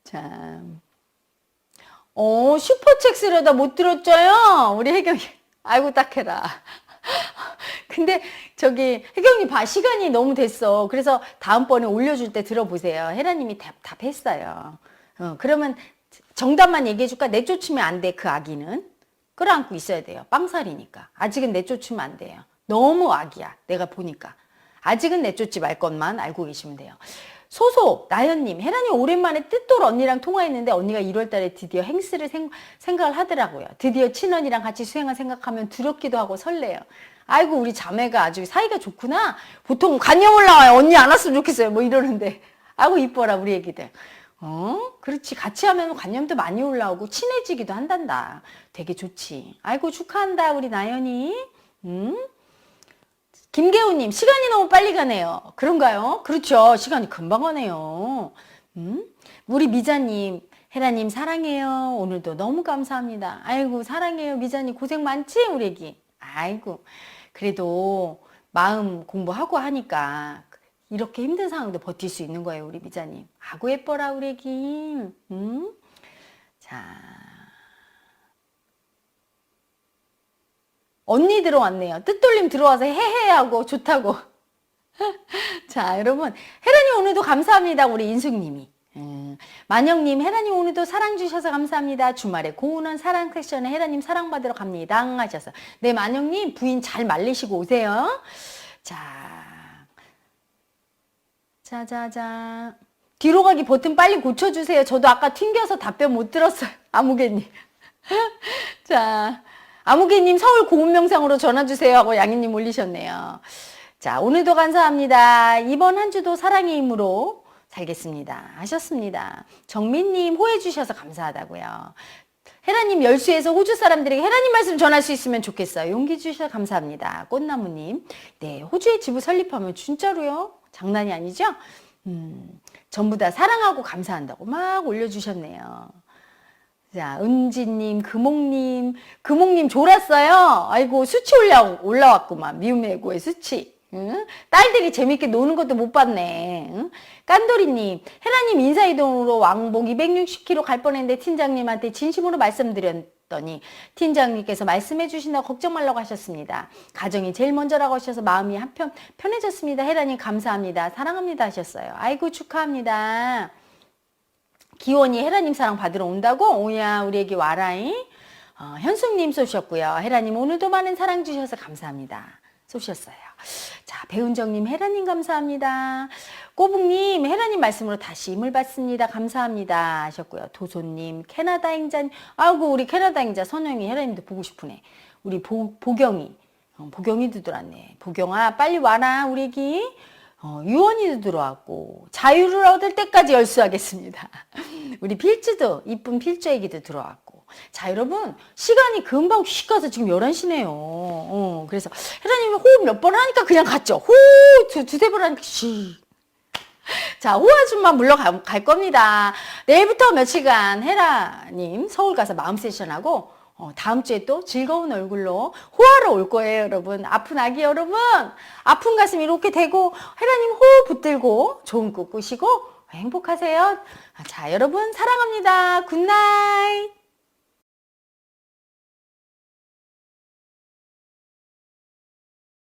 참. 슈퍼책 쓰려다 못 들었죠요? 우리 혜경이. 아이고, 딱해라. 근데 저기 혜경이 봐, 시간이 너무 됐어. 그래서 다음번에 올려줄 때 들어보세요. 헤라님이 답했어요. 그러면 정답만 얘기해 줄까? 내쫓으면 안 돼, 그 아기는. 끌어안고 있어야 돼요. 빵살이니까. 아직은 내쫓으면 안 돼요. 너무 아기야, 내가 보니까. 아직은 내쫓지 말 것만 알고 계시면 돼요. 소소, 나연님, 헤라님 오랜만에 뜻돌 언니랑 통화했는데 언니가 1월달에 드디어 행스를 생각을 하더라고요. 드디어 친언니랑 같이 수행을 생각하면 두렵기도 하고 설레요. 아이고, 우리 자매가 아주 사이가 좋구나. 보통 관념 올라와요. 언니 안 왔으면 좋겠어요. 뭐 이러는데. 아이고, 이뻐라, 우리 애기들. 그렇지. 같이 하면 관념도 많이 올라오고 친해지기도 한단다. 되게 좋지. 아이고, 축하한다, 우리 나연이. 김계우님, 시간이 너무 빨리 가네요. 그런가요? 그렇죠. 시간이 금방 가네요. 우리 미자님, 헤라님 사랑해요. 오늘도 너무 감사합니다. 아이고, 사랑해요. 미자님 고생 많지? 우리 애기. 아이고, 그래도 마음 공부하고 하니까 이렇게 힘든 상황도 버틸 수 있는 거예요. 우리 미자님. 아고 예뻐라, 우리 애기. 자. 언니 들어왔네요. 뜻돌림 들어와서 헤헤하고 좋다고. 자, 여러분. 헤라님 오늘도 감사합니다. 우리 인숙님이. 만영님, 헤라님 오늘도 사랑 주셔서 감사합니다. 주말에 고운원 사랑 섹션에 헤라님 사랑받으러 갑니다. 하셔서. 네, 만영님 부인 잘 말리시고 오세요. 자. 자자자. 뒤로 가기 버튼 빨리 고쳐주세요. 저도 아까 튕겨서 답변 못 들었어요. 아무개님. 자. 아무개님 서울 고운명상으로 전화주세요 하고 양희님 올리셨네요. 자, 오늘도 감사합니다. 이번 한 주도 사랑의 힘으로 살겠습니다. 하셨습니다. 정민님 호해주셔서 감사하다고요. 헤라님 열수에서 호주 사람들에게 헤라님 말씀 전할 수 있으면 좋겠어요. 용기 주셔서 감사합니다. 꽃나무님. 네, 호주에 지부 설립하면 진짜로요? 장난이 아니죠? 전부 다 사랑하고 감사한다고 막 올려주셨네요. 자, 은지님, 금옥님 졸았어요. 아이고, 수치 올라왔구만. 미움의 애고의 수치. 응? 딸들이 재밌게 노는 것도 못 봤네. 응? 깐돌이님, 헤라님 인사이동으로 왕복 260km 갈 뻔했는데 팀장님한테 진심으로 말씀드렸더니 팀장님께서 말씀해 주신다고 걱정 말라고 하셨습니다. 가정이 제일 먼저라고 하셔서 마음이 한편 편해졌습니다. 헤라님 감사합니다. 사랑합니다 하셨어요. 아이고, 축하합니다. 기원이 헤라님 사랑 받으러 온다고? 오야, 우리 애기 와라잉. 현숙님 쏘셨고요. 헤라님 오늘도 많은 사랑 주셔서 감사합니다. 쏘셨어요. 자, 배은정님, 헤라님 감사합니다. 꼬북님, 헤라님 말씀으로 다시 힘을 받습니다. 감사합니다. 하셨고요. 도소님, 캐나다 행자님, 아이고, 우리 캐나다 행자 선영이 헤라님도 보고 싶으네. 우리 보경이, 보경이도 들어왔네. 보경아, 빨리 와라, 우리 애기. 유언이도 들어왔고 자유를 얻을 때까지 열수하겠습니다. 우리 필주도 이쁜 필주 애기도 들어왔고. 자, 여러분 시간이 금방 휙 가서 지금 11시네요. 그래서 헤라님이 호흡 몇 번 하니까 그냥 갔죠. 호흡 두세 번 하니까 쉬. 자, 호아줌마 물러갈 겁니다. 내일부터 며칠간 헤라님 서울 가서 마음 세션하고 다음 주에 또 즐거운 얼굴로 호하러 올 거예요, 여러분. 아픈 아기 여러분, 아픈 가슴 이렇게 대고 헤라님 호흡 붙들고 좋은 꿈 꾸시고 행복하세요. 자, 여러분 사랑합니다. 굿나잇.